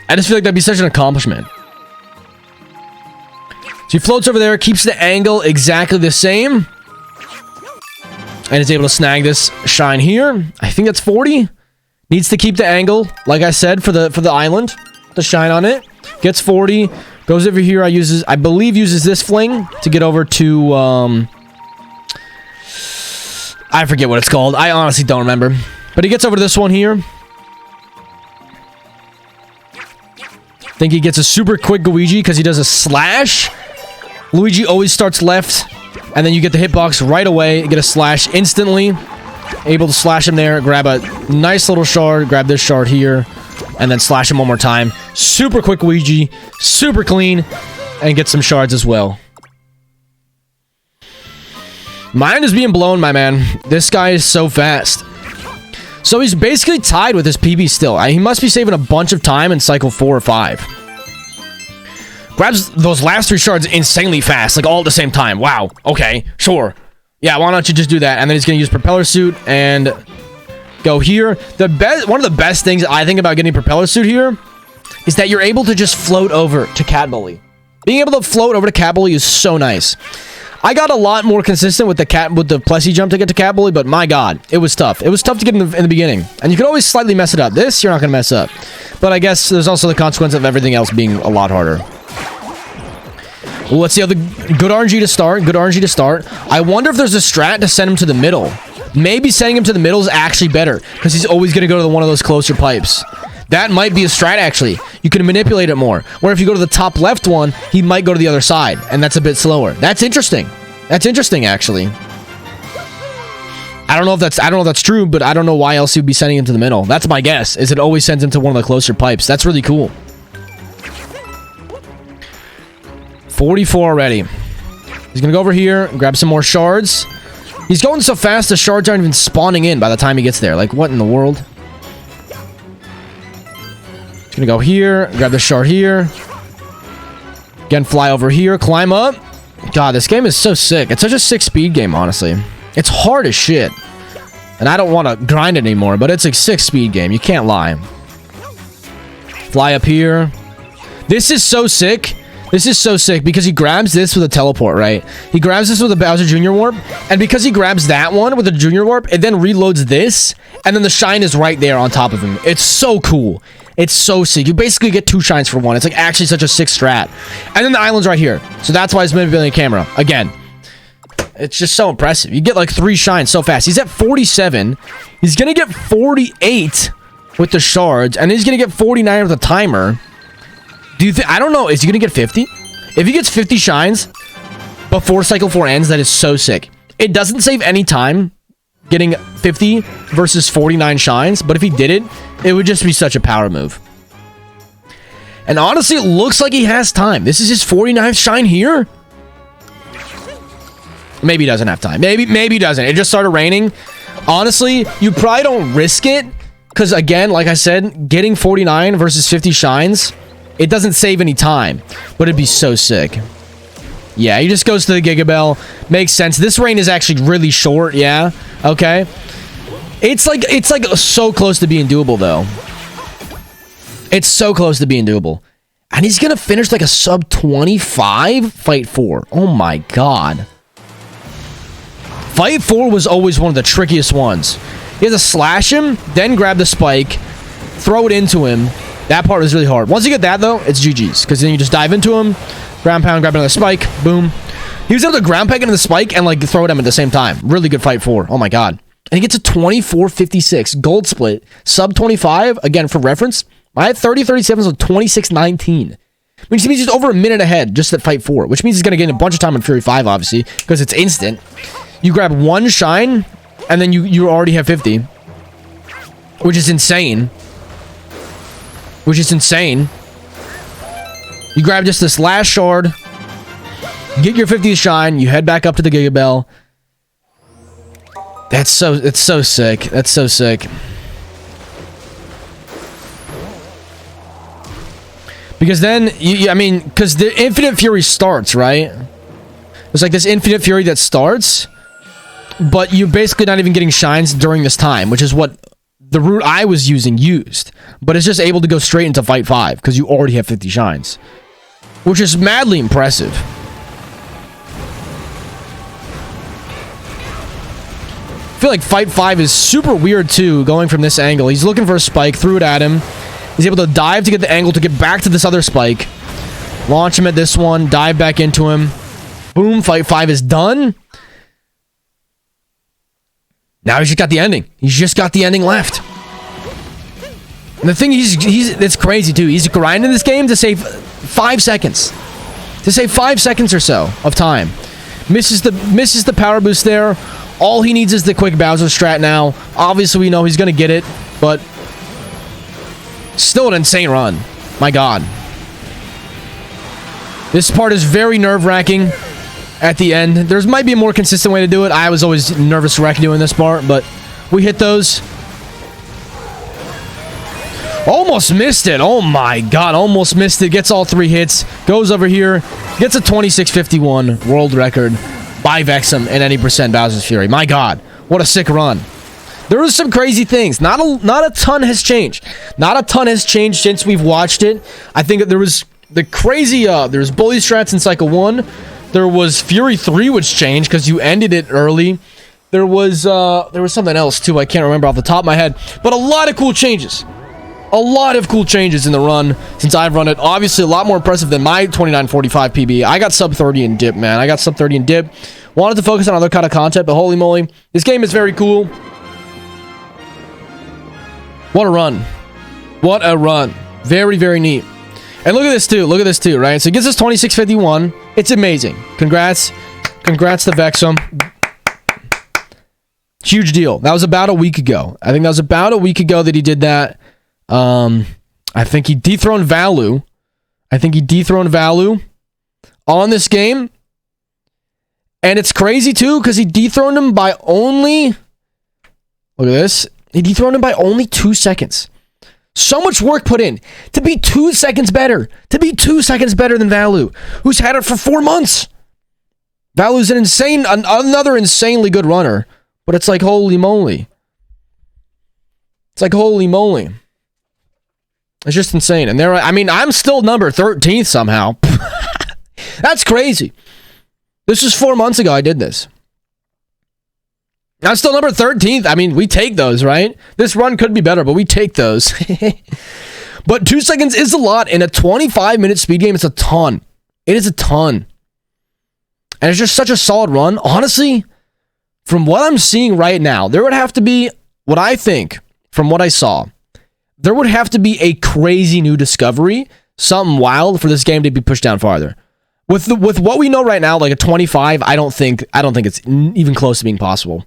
I just feel like that'd be such an accomplishment. So he floats over there, keeps the angle exactly the same. And is able to snag this shine here. I think that's 40. Needs to keep the angle, like I said, for the island. The shine on it. Gets 40. Goes over here. I believe uses this fling to get over to I forget what it's called. I honestly don't remember. But he gets over to this one here. I think he gets a super quick Luigi because he does a slash. Luigi always starts left. And then you get the hitbox right away. Get a slash instantly. Able to slash him there. Grab a nice little shard. Grab this shard here. And then slash him one more time. Super quick Luigi. Super clean. And get some shards as well. Mind is being blown, my man. This guy is so fast. So he's basically tied with his PB still. He must be saving a bunch of time in Cycle 4 or 5. Grabs those last 3 shards insanely fast, like all at the same time. Wow. Okay, sure. Yeah, why don't you just do that? And then he's going to use Propeller Suit and go here. One of the best things I think about getting Propeller Suit here is that you're able to just float over to Cat Bully. Being able to float over to Cat Bully is so nice. I got a lot more consistent with the Plessy jump to get to Cat Bully, but my god, it was tough. It was tough to get in the beginning. And you can always slightly mess it up. This, you're not going to mess up. But I guess there's also the consequence of everything else being a lot harder. Well, let's see how the good RNG to start. Good RNG to start. I wonder if there's a strat to send him to the middle. Maybe sending him to the middle is actually better because he's always going to go to one of those closer pipes. That might be a strat, actually. You can manipulate it more. Where if you go to the top left one, he might go to the other side, and that's a bit slower. That's interesting. That's interesting, actually. I don't know if that's true, but I don't know why else he would be sending him to the middle. That's my guess, is it always sends him to one of the closer pipes. That's really cool. 44 already. He's gonna go over here and grab some more shards. He's going so fast, the shards aren't even spawning in by the time he gets there. Like, what in the world? He's gonna go here, grab the shard here. Again, fly over here, climb up. God, this game is so sick. It's such a sick speed game, honestly. It's hard as shit. And I don't want to grind it anymore, but it's a sick speed game. You can't lie. Fly up here. This is so sick. This is so sick because he grabs this with a teleport, right? He grabs this with a Bowser Jr. Warp, and because he grabs that one with a Junior Warp, it then reloads this, and then the shine is right there on top of him. It's so cool. It's so sick. You basically get 2 shines for 1. It's like actually such a sick strat. And then the island's right here. So that's why it's manipulating the camera. Again, it's just so impressive. You get like 3 shines so fast. He's at 47. He's going to get 48 with the shards, and then he's going to get 49 with the timer. Do you think? I don't know. Is he gonna get 50? If he gets 50 shines before Cycle 4 ends, that is so sick. It doesn't save any time getting 50 versus 49 shines, but if he did it, it would just be such a power move. And honestly, it looks like he has time. This is his 49th shine here. Maybe he doesn't have time. Maybe he doesn't. It just started raining. Honestly, you probably don't risk it because, again, like I said, getting 49 versus 50 shines, it doesn't save any time, but it'd be so sick. Yeah, he just goes to the Giga Bell. Makes sense. This rain is actually really short, yeah. Okay. It's like so close to being doable, though. It's so close to being doable. And he's going to finish like a sub 25 Fight 4. Oh my god. Fight 4 was always one of the trickiest ones. He has to slash him, then grab the spike, throw it into him. That part was really hard. Once you get that, though, it's GG's. Because then you just dive into him, ground pound, grab another spike, boom. He was able to ground peg into the spike and, like, throw it at him at the same time. Really good Fight 4. Oh, my God. And he gets a 24-56 gold split. Sub 25, again, for reference, I had 30-37, so 26-19. Which means he's over a minute ahead just at Fight 4. Which means he's going to gain a bunch of time in Fury 5, obviously, because it's instant. You grab 1 shine, and then you already have 50. Which is insane. Which is insane. You grab just this last shard, get your 50th shine, you head back up to the Giga Bell. It's so sick. That's so sick. Because then, I mean, because the Infinite Fury starts, right? There's like this Infinite Fury that starts, but you're basically not even getting shines during this time, which is what the route I was used, but it's just able to go straight into Fight 5 because you already have 50 shines, which is madly impressive. I feel like Fight 5 is super weird too, going from this angle. He's looking for a spike, threw it at him. He's able to dive to get the angle to get back to this other spike. Launch him at this one, dive back into him. Boom, Fight 5 is done. Now he's just got the ending. He's just got the ending left. And the thing it's crazy too. He's grinding this game to save 5 seconds. To save 5 seconds or so of time. Misses the power boost there. All he needs is the quick Bowser strat now. Obviously we know he's gonna get it, but still an insane run. My god. This part is very nerve-wracking. At the end, there might be a more consistent way to do it. I was always nervous wreck doing this part, but we hit those. Almost missed it. Oh my god, almost missed it. Gets all 3 hits. Goes over here. Gets a 26-51 world record by Vexum in any percent Bowser's Fury. My god, what a sick run. There was some crazy things. Not a ton has changed. Not a ton has changed since we've watched it. I think there was the crazy, there was bully strats in Cycle 1. There was Fury 3, which changed because you ended it early. There was something else too. I can't remember off the top of my head. But a lot of cool changes. A lot of cool changes in the run since I've run it. Obviously, a lot more impressive than my 29.45 PB. I got sub 30 in dip, man. I got sub 30 in dip. Wanted to focus on other kind of content, but holy moly, this game is very cool. What a run. What a run. Very, very neat. And look at this too. Look at this too, right? So it gives us 26-51. It's amazing. Congrats. Congrats to Vexum. Huge deal. That was about a week ago. I think that was about a week ago that he did that. I think he dethroned Valu. On this game. And it's crazy too, because he dethroned him by only... Look at this. He dethroned him by only 2 seconds. So much work put in to be 2 seconds better. To be 2 seconds better than Valu, who's had it for 4 months. Valu's another insanely good runner. But it's like, holy moly. It's like, holy moly. It's just insane. And I'm still number 13th somehow. That's crazy. This was 4 months ago I did this. I'm still number 13th. I mean, we take those, right? This run could be better, but we take those. But 2 seconds is a lot. In a 25-minute speed game, it's a ton. It is a ton. And it's just such a solid run. Honestly, from what I'm seeing right now, there would have to be, what I think, from what I saw, there would have to be a crazy new discovery, something wild for this game to be pushed down farther. With what we know right now, like a 25, I don't think it's even close to being possible.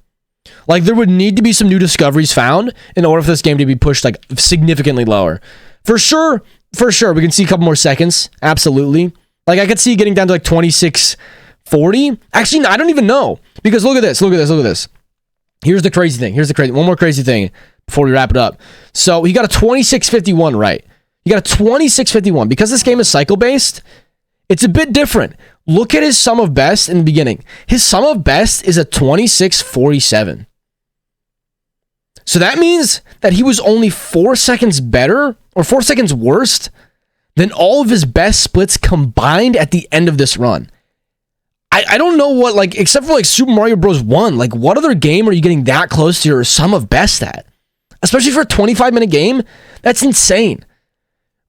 Like, there would need to be some new discoveries found in order for this game to be pushed like significantly lower. For sure, we can see a couple more seconds. Absolutely. Like, I could see getting down to like 26:40. Actually, no, I don't even know, because look at this. Here's the crazy thing. One more crazy thing before we wrap it up. So he got a 26:51, right? He got a 26:51 because this game is cycle based. It's a bit different. Look at his sum of best in the beginning. His sum of best is a 26:47. So that means that he was only 4 seconds better or 4 seconds worse than all of his best splits combined at the end of this run. I don't know what, like, except for like Super Mario Bros. 1, like, what other game are you getting that close to your sum of best at? Especially for a 25-minute game? That's insane.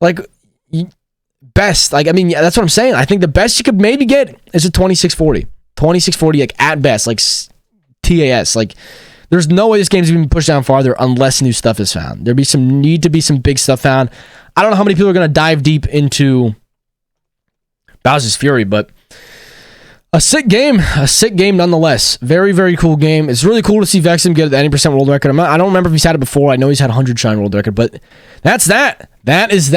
Like, best. Like, I mean, yeah, that's what I'm saying. I think the best you could maybe get is a 26:40. 26:40, like, at best, like, TAS. Like, there's no way this game's even pushed down farther unless new stuff is found. Need to be some big stuff found. I don't know how many people are going to dive deep into Bowser's Fury, but a sick game nonetheless. Very, very cool game. It's really cool to see Vexim get the 90% world record. I don't remember if he's had it before. I know he's had 100 shine world record, but that's that. That is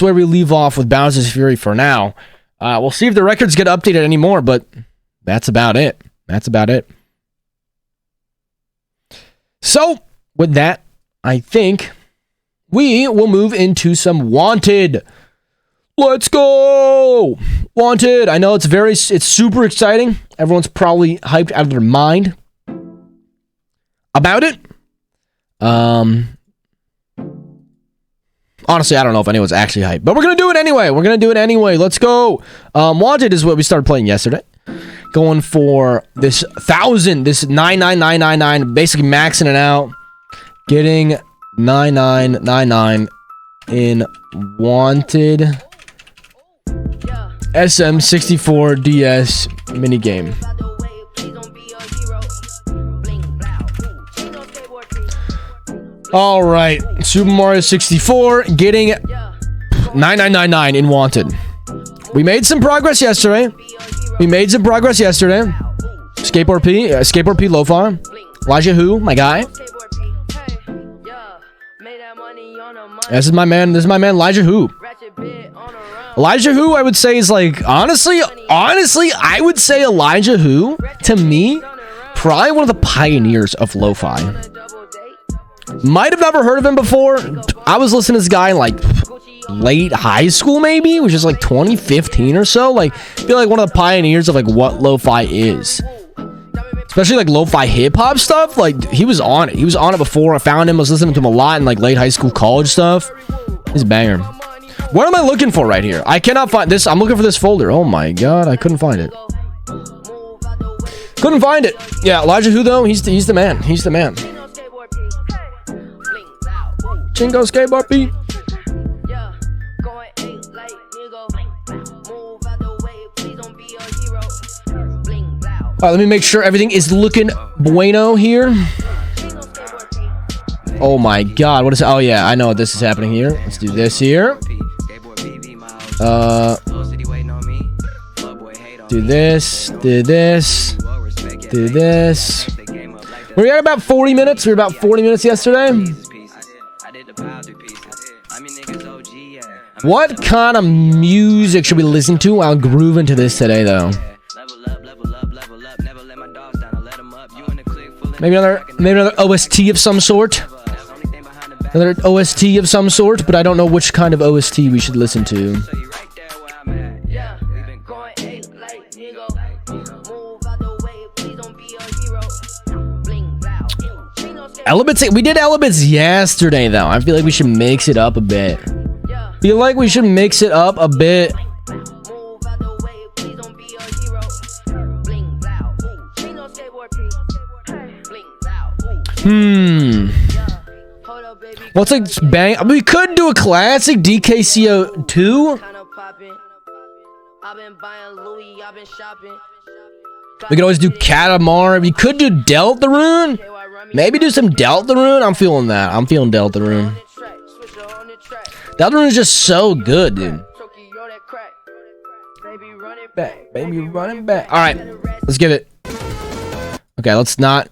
where we leave off with Bowser's Fury for now. We'll see if the records get updated anymore, but that's about it. So, with that, I think we will move into some Wanted. Let's go! Wanted. I know it's super exciting. Everyone's probably hyped out of their mind about it. Honestly, I don't know if anyone's actually hyped, but we're gonna do it anyway. Let's go. Wanted is what we started playing yesterday. Going for this 1,000, this 99999, basically maxing it out, getting 9999 in Wanted SM64DS minigame. All right, Super Mario 64 getting 9999 in Wanted. We made some progress yesterday. Skateboard P, Lo-Fi, Elijah Who, my guy. This is my man Elijah Who. Elijah Who, I would say, is like, honestly, I would say Elijah Who, to me, probably one of the pioneers of lo-fi. Might have never heard of him before. I was listening to this guy in like late high school, maybe, which is like 2015 or so. Like, I feel like one of the pioneers of like what lo-fi is. Especially like lo-fi hip-hop stuff. Like, he was on it before. I found him, I was listening to him a lot in like late high school, college stuff. He's a banger. What am I looking for right here? I cannot find this. I'm looking for this folder. Oh my god, I couldn't find it. Yeah, Elijah Who, though, he's the man. Chingo skateboard beat. Alright, let me make sure everything is looking bueno here. Oh my god, what is... Oh yeah, I know what this is happening here. Let's do this here. Do this. We're at about 40 minutes. We were about 40 minutes yesterday. What kind of music should we listen to while grooving to this today, though? Maybe another OST of some sort. Another OST of some sort, but I don't know which kind of OST we should listen to. Elements, we did Elements yesterday though. I feel like we should mix it up a bit. What's a bang? I mean, we could do a classic DKCO2. We could always do Katamari. We could do Deltarune. Maybe do some Deltarune. I'm feeling that. I'm feeling Deltarune. Deltarune is just so good, dude. Baby, running back. All right, let's give it. Okay, let's not.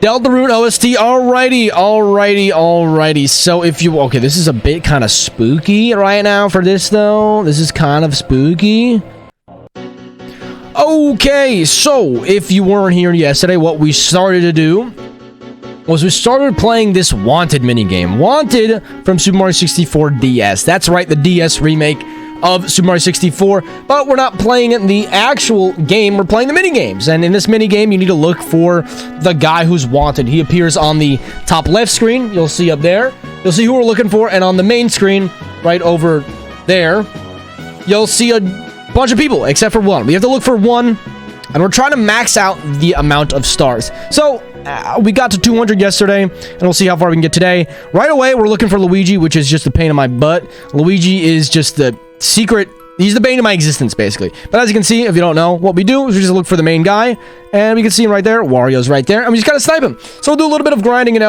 Deltarune OST. Alrighty. So if you okay, this is a bit kind of spooky right now for this though. This is kind of spooky. Okay, so if you weren't here yesterday, what we started to do was we started playing this Wanted minigame. Wanted from Super Mario 64 DS. That's right, the DS remake of Super Mario 64, but we're not playing it in the actual game, we're playing the minigames. And in this minigame, you need to look for the guy who's wanted. He appears on the top left screen, you'll see up there. You'll see who we're looking for, and on the main screen, right over there, you'll see a bunch of people, except for one. We have to look for one, and we're trying to max out the amount of stars. So, we got to 200 yesterday, and we'll see how far we can get today. Right away, we're looking for Luigi, which is just a pain in my butt. Luigi is just the secret. He's the bane of my existence, basically. But as you can see, if you don't know, what we do is we just look for the main guy, and we can see him right there. Wario's right there, and we just gotta snipe him. So we'll do a little bit of grinding in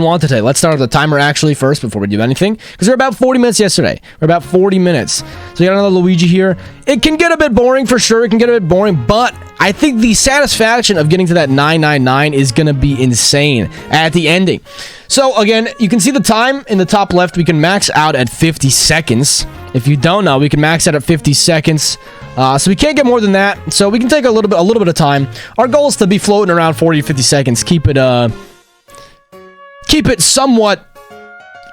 Wanted today. Let's start with the timer actually first before we do anything, because we're about 40 minutes yesterday. We're about 40 minutes. So we got another Luigi here. It can get a bit boring for sure. It can get a bit boring, but I think the satisfaction of getting to that 999 is going to be insane at the ending. So again, you can see the time in the top left. We can max out at 50 seconds. If you don't know, we can max out at 50 seconds. So we can't get more than that. So we can take a little bit of time. Our goal is to be floating around 40 to 50 seconds. Keep it somewhat,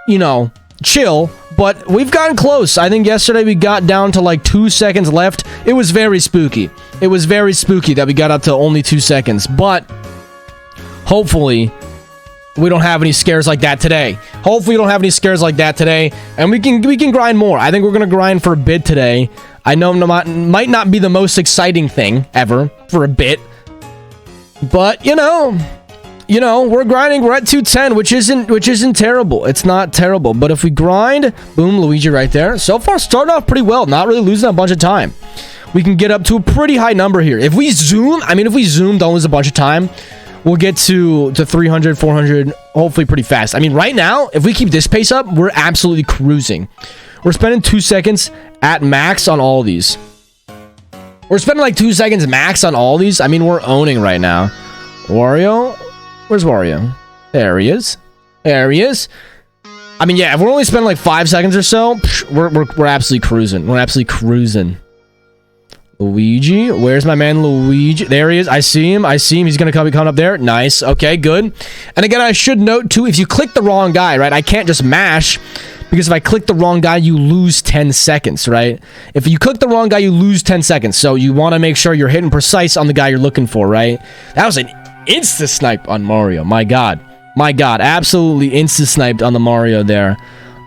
you know, chill, but we've gotten close. I think yesterday we got down to like 2 seconds left. It was very spooky. It was very spooky that we got up to only 2 seconds, but hopefully we don't have any scares like that today. Hopefully we don't have any scares like that today, and we can grind more. I think we're going to grind for a bit today. I know it might not be the most exciting thing ever for a bit, but you know, we're grinding. We're at 210, which isn't terrible. It's not terrible. But if we grind, boom, Luigi right there. So far, starting off pretty well. Not really losing a bunch of time. We can get up to a pretty high number here. If we zoom, don't lose a bunch of time, we'll get to 300, 400, hopefully pretty fast. I mean, right now, if we keep this pace up, we're absolutely cruising. We're spending 2 seconds at max on all these. We're spending like 2 seconds max on all these. I mean, we're owning right now. Wario? Where's Wario? There he is. There he is. I mean, yeah, if we're only spending like 5 seconds or so, we're absolutely cruising. We're absolutely cruising. Luigi, where's my man Luigi? There he is. I see him. He's gonna come up there. Nice. Okay, good. And again, I should note too, if you click the wrong guy, right? I can't just mash, because if I click the wrong guy, you lose 10 seconds, right? If you click the wrong guy, you lose 10 seconds. So you want to make sure you're hitting precise on the guy you're looking for, right? That was an insta snipe on Mario. My god, absolutely insta sniped on the Mario there.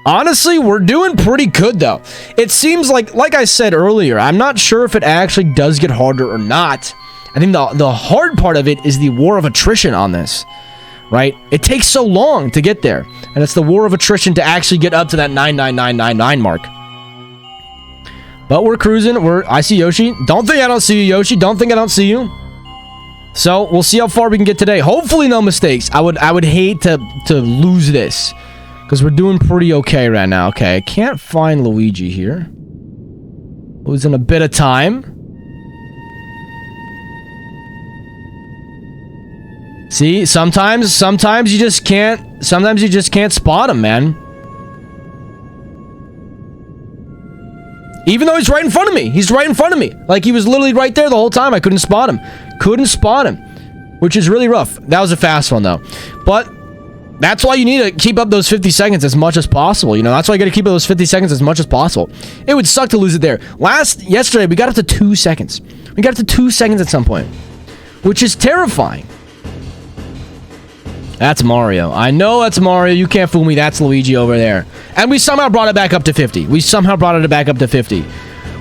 Honestly, we're doing pretty good though. It seems like I said earlier, I'm not sure if it actually does get harder or not. I think the hard part of it is the war of attrition on this, right? It takes so long to get there, and it's the war of attrition to actually get up to that 99999 mark. But we're cruising. I see Yoshi. Don't think I don't see you, Yoshi. Don't think I don't see you. So we'll see how far we can get today. Hopefully no mistakes. I would hate to lose this, because we're doing pretty okay right now. Okay, I can't find Luigi here. Losing a bit of time. See, sometimes you just can't. Sometimes you just can't spot him, man. Even though he's right in front of me. He's right in front of me. Like, he was literally right there the whole time. I couldn't spot him. Couldn't spot him. Which is really rough. That was a fast one, though. But that's why you need to keep up those 50 seconds as much as possible. You know, that's why you got to keep up those 50 seconds as much as possible. It would suck to lose it there. Yesterday, we got up to 2 seconds. We got up to 2 seconds at some point. Which is terrifying. That's Mario. I know that's Mario. You can't fool me. That's Luigi over there. And we somehow brought it back up to 50. We somehow brought it back up to 50.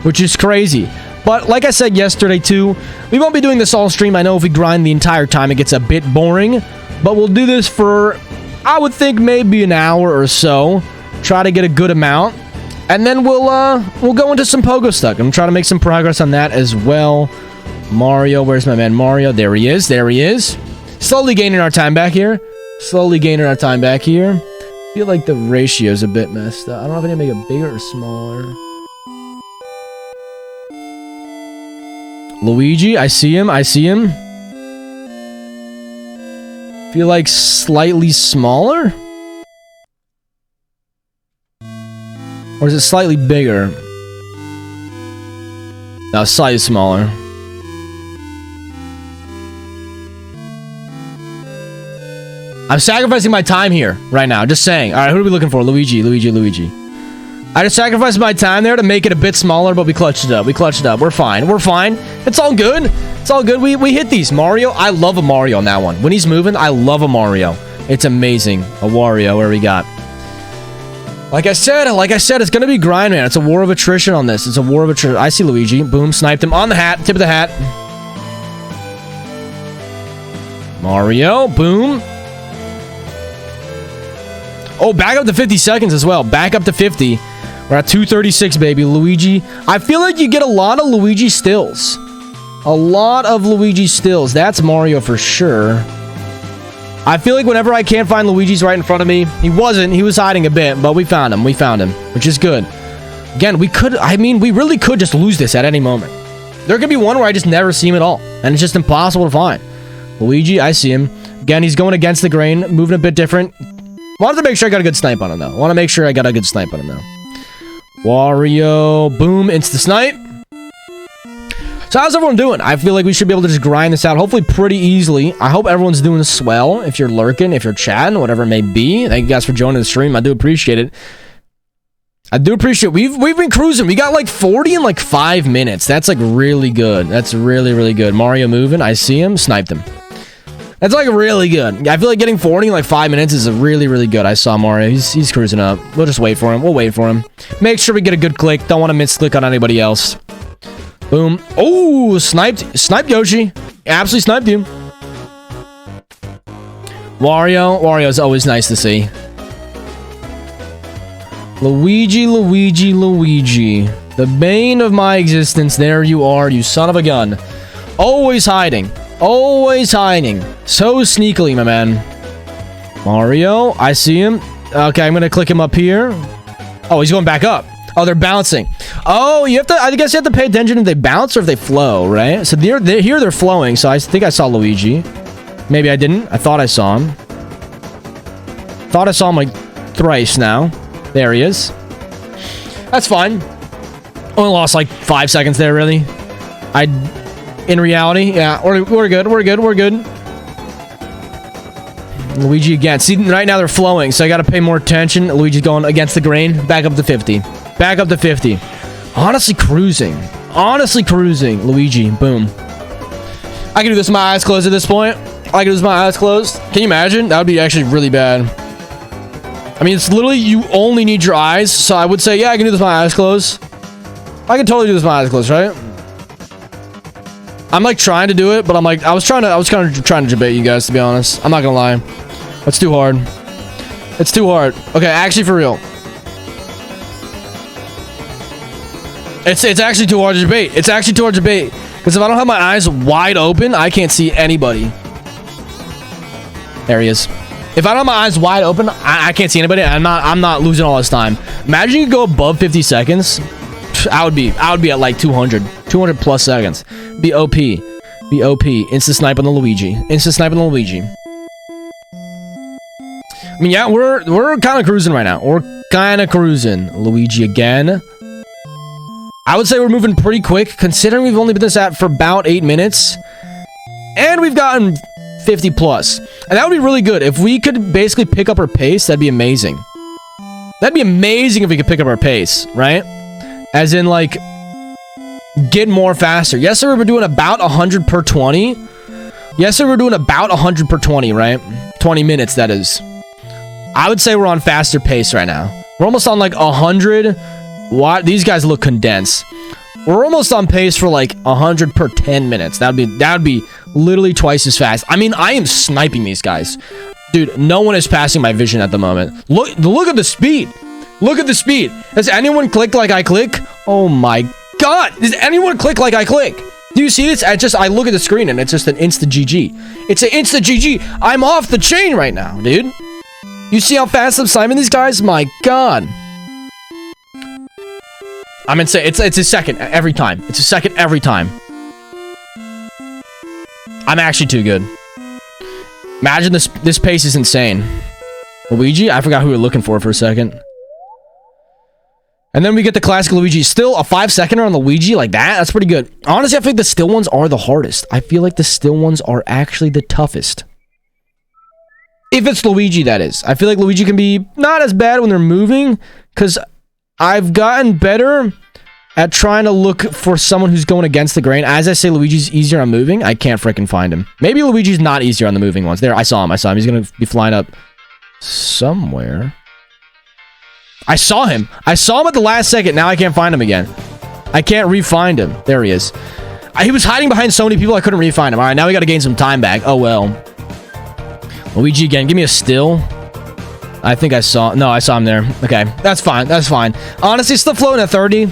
Which is crazy. But like I said yesterday too, we won't be doing this all stream. I know if we grind the entire time, it gets a bit boring. But we'll do this for, I would think, maybe an hour or so. Try to get a good amount. And then we'll go into some Pogo Stuck. I'm trying to make some progress on that as well. Mario, where's my man Mario? There he is. There he is. Slowly gaining our time back here. Slowly gaining our time back here. I feel like the ratio's a bit messed up. I don't know if I need to make it bigger or smaller. Luigi, I see him. I see him. Feel like slightly smaller? Or is it slightly bigger? No, slightly smaller. I'm sacrificing my time here right now. Just saying. All right, who are we looking for? Luigi. I just sacrificed my time there to make it a bit smaller, but we clutched it up. We're fine. It's all good. It's all good. We hit these. Mario, I love a Mario on that one. When he's moving, I love a Mario. It's amazing. A Wario, where we got. Like I said, it's gonna be grind, man. It's a war of attrition on this. It's a war of attrition. I see Luigi. Boom, sniped him on the hat. Tip of the hat. Mario, boom. Oh, back up to 50 seconds as well. Back up to 50. We're at 236, baby. Luigi. I feel like you get a lot of Luigi stills. A lot of Luigi stills. That's Mario for sure. I feel like whenever I can't find Luigi's right in front of me, he wasn't. He was hiding a bit, but we found him. We found him, which is good. Again, we really could just lose this at any moment. There could be one where I just never see him at all, and it's just impossible to find. Luigi, I see him. Again, he's going against the grain, moving a bit different. Wanted to make sure I got a good snipe on him, though. Wario, boom, insta snipe. So how's everyone doing? I feel like we should be able to just grind this out, hopefully pretty easily. I hope everyone's doing swell. If you're lurking, if you're chatting, whatever it may be. Thank you guys for joining the stream. I do appreciate it. We've been cruising. We got like 40 in like 5 minutes. That's like really good. That's really, really good. Mario moving. I see him. Sniped him. That's like really good. I feel like getting 40 in like 5 minutes is really, really good. I saw Mario. He's cruising up. We'll just wait for him. We'll wait for him. Make sure we get a good click. Don't want to miss-click on anybody else. Boom. Oh, sniped. Sniped Yoshi. Absolutely sniped you. Wario's always nice to see. Luigi. The bane of my existence. There you are, you son of a gun. Always hiding. So sneakily, my man. Mario, I see him. Okay, I'm gonna click him up here. Oh, he's going back up. Oh, they're bouncing. Oh, I guess you have to pay attention if they bounce or if they flow, right? So they're flowing, so I think I saw Luigi. Maybe I didn't. I thought I saw him. Thought I saw him like thrice now. There he is. That's fine. Only lost like 5 seconds there, really. In reality, yeah, we're good. Luigi again. See, right now they're flowing, so I gotta pay more attention. Luigi's going against the grain. Back up to 50. Honestly cruising. Luigi, boom. I can do this with my eyes closed at this point. Can you imagine? That would be actually really bad. I mean, it's literally, you only need your eyes, so I would say, yeah, I can do this with my eyes closed. I can totally do this with my eyes closed, right? I'm like trying to do it, but I'm like, I was kind of trying to debate you guys, to be honest. I'm not gonna lie. It's too hard. Okay, actually, for real. It's actually too hard to debate. Because if I don't have my eyes wide open, I can't see anybody. There he is. If I don't have my eyes wide open, I can't see anybody. I'm not losing all this time. Imagine you go above 50 seconds. I would be at like 200 plus seconds. Be OP. Insta snipe on the Luigi. I mean, yeah, we're kind of cruising right now. Luigi again. I would say we're moving pretty quick, considering we've only been this at for about 8 minutes. And we've gotten 50 plus. And that would be really good. If we could basically pick up our pace, that'd be amazing. That'd be amazing if we could pick up our pace, right? As in, like, get more faster. Yesterday we were doing about 100 per 20. Yesterday we were doing about 100 per 20, right? 20 minutes, that is. I would say we're on faster pace right now. We're almost on, like, 100. What? These guys look condensed. We're almost on pace for like 100 per 10 minutes. That would be literally twice as fast. I mean, I am sniping these guys. Dude, no one is passing my vision at the moment. Look at the speed. Look at the speed. Has anyone clicked like I click? Oh my god. Does anyone click like I click? Do you see this? I look at the screen and it's just an insta GG. It's an insta GG. I'm off the chain right now, dude. You see how fast I'm sniping these guys? My god. I'm insane. It's a second every time. It's a second every time. I'm actually too good. Imagine this pace is insane. Luigi? I forgot who we were looking for a second. And then we get the classic Luigi. Still a 5-seconder on Luigi like that? That's pretty good. Honestly, I think the still ones are the hardest. I feel like the still ones are actually the toughest. If it's Luigi, that is. I feel like Luigi can be not as bad when they're moving, because I've gotten better at trying to look for someone who's going against the grain. As I say, Luigi's easier on moving. I can't freaking find him. Maybe Luigi's not easier on the moving ones. There, I saw him. He's going to be flying up somewhere. I saw him at the last second. Now I can't find him again. I can't re-find him. There he is. He was hiding behind so many people I couldn't re-find him. All right, now we got to gain some time back. Oh, well. Luigi again. Give me a still. I think I saw him there. Okay, that's fine. That's fine. Honestly, still floating at 30.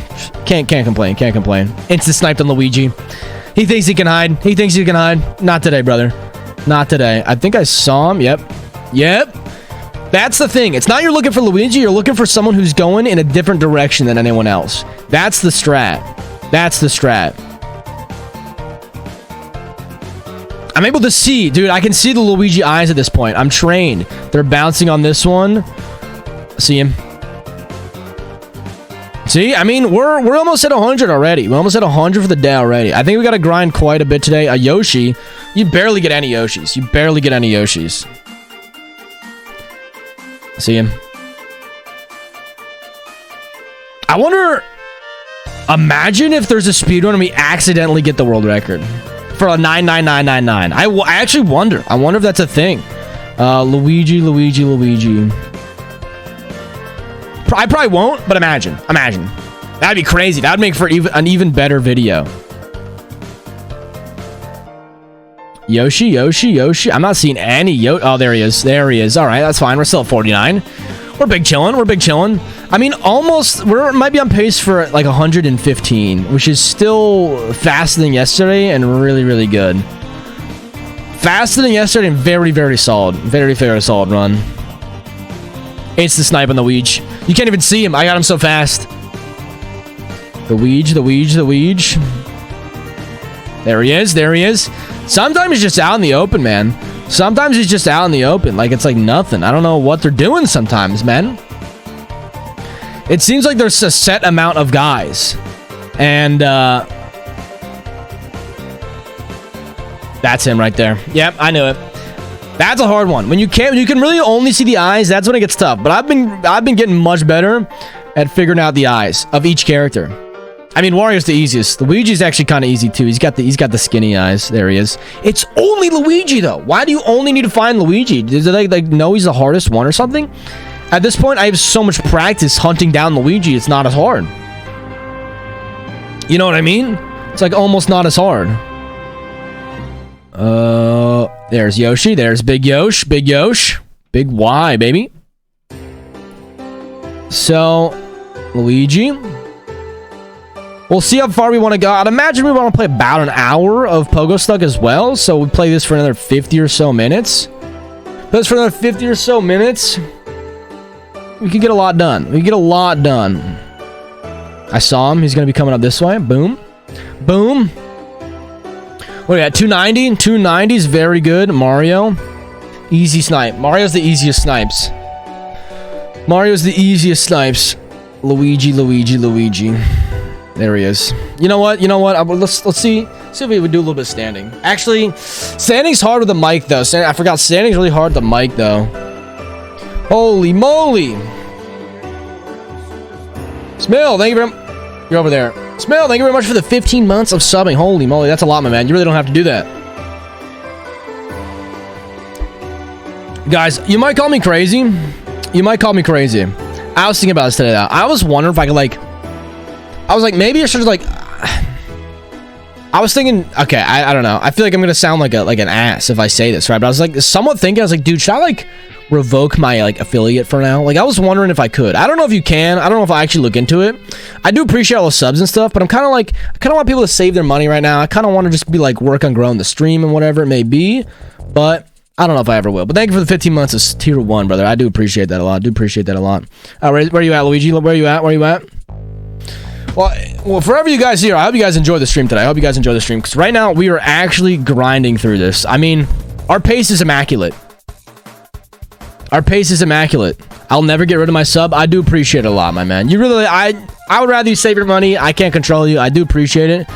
Can't complain. Can't complain. Instant sniped on Luigi. He thinks he can hide. He thinks he can hide. Not today, brother. Not today. I think I saw him. Yep. That's the thing. It's not you're looking for Luigi. You're looking for someone who's going in a different direction than anyone else. That's the strat. That's the strat. I'm able to see, dude. I can see the Luigi eyes at this point. I'm trained. They're bouncing on this one. See him. See, I mean, we're almost at 100 already. We're almost at 100 for the day already. I think we got to grind quite a bit today. A Yoshi. You barely get any Yoshis. You barely get any Yoshis. See him. I wonder. Imagine if there's a speedrun and we accidentally get the world record. For a 99999. I actually wonder. I wonder if that's a thing. Luigi. I probably won't, but imagine. That'd be crazy. That'd make for an even better video. Yoshi. I'm not seeing any Yoshi. Oh, there he is. All right, that's fine. We're still at 49. We're big chilling. I mean, almost, might be on pace for like 115, which is still faster than yesterday and really, really good. Faster than yesterday and very, very solid. Very, very solid run. Instant snipe on the Luigi. You can't even see him. I got him so fast. The Luigi. There he is. Sometimes he's just out in the open, man. Sometimes he's just out in the open. Like, it's like nothing. I don't know what they're doing sometimes, man. It seems like there's a set amount of guys. And, that's him right there. Yep, I knew it. That's a hard one. When you can really only see the eyes, that's when it gets tough. But I've been getting much better at figuring out the eyes of each character. I mean, Wario's the easiest. Luigi's actually kind of easy too. He's got the skinny eyes. There he is. It's only Luigi though. Why do you only need to find Luigi? Do they like know he's the hardest one or something? At this point, I have so much practice hunting down Luigi. It's not as hard. You know what I mean? It's like almost not as hard. There's Yoshi. There's Big Yosh. Big Y, baby. So, Luigi. We'll see how far we want to go. I'd imagine we want to play about an hour of Pogo Stuck as well. So we play this for another 50 or so minutes. We can get a lot done. I saw him. He's going to be coming up this way. Boom. What do we got? 290? 290 is very good. Mario. Easy snipe. Mario's the easiest snipes. Luigi. There he is. You know what? Let's see if we would do a little bit of standing. Actually, standing's hard with the mic though. I forgot standing's really hard with the mic though. Holy moly! Smill, thank you very much. You're over there. Smill, thank you very much for the 15 months of subbing. Holy moly, that's a lot, my man. You really don't have to do that. Guys, you might call me crazy. You might call me crazy. I was thinking about this today though. I was wondering if I could like... I was like, maybe I should like... I was thinking... Okay, I don't know. I feel like I'm gonna sound like an ass if I say this, right? But I was like, somewhat thinking, I was like, dude, should I like... revoke my like affiliate for now? Like I was wondering if I could. I don't know if you can. I don't know if I actually look into it. I do appreciate all the subs and stuff, but I'm kind of like, I kind of want people to save their money right now. I kind of want to just be like work on growing the stream and whatever it may be, but I don't know if I ever will. But thank you for the 15 months of tier 1, brother. I do appreciate that a lot. Where are you at, Luigi? Where are you at? Well, for every you guys here, I hope you guys enjoy the stream today. I hope you guys enjoy the stream because right now we are actually grinding through this. I mean, our pace is immaculate. Our pace is immaculate. I'll never get rid of my sub. I do appreciate it a lot, my man. You really, I would rather you save your money. I can't control you. I do appreciate it.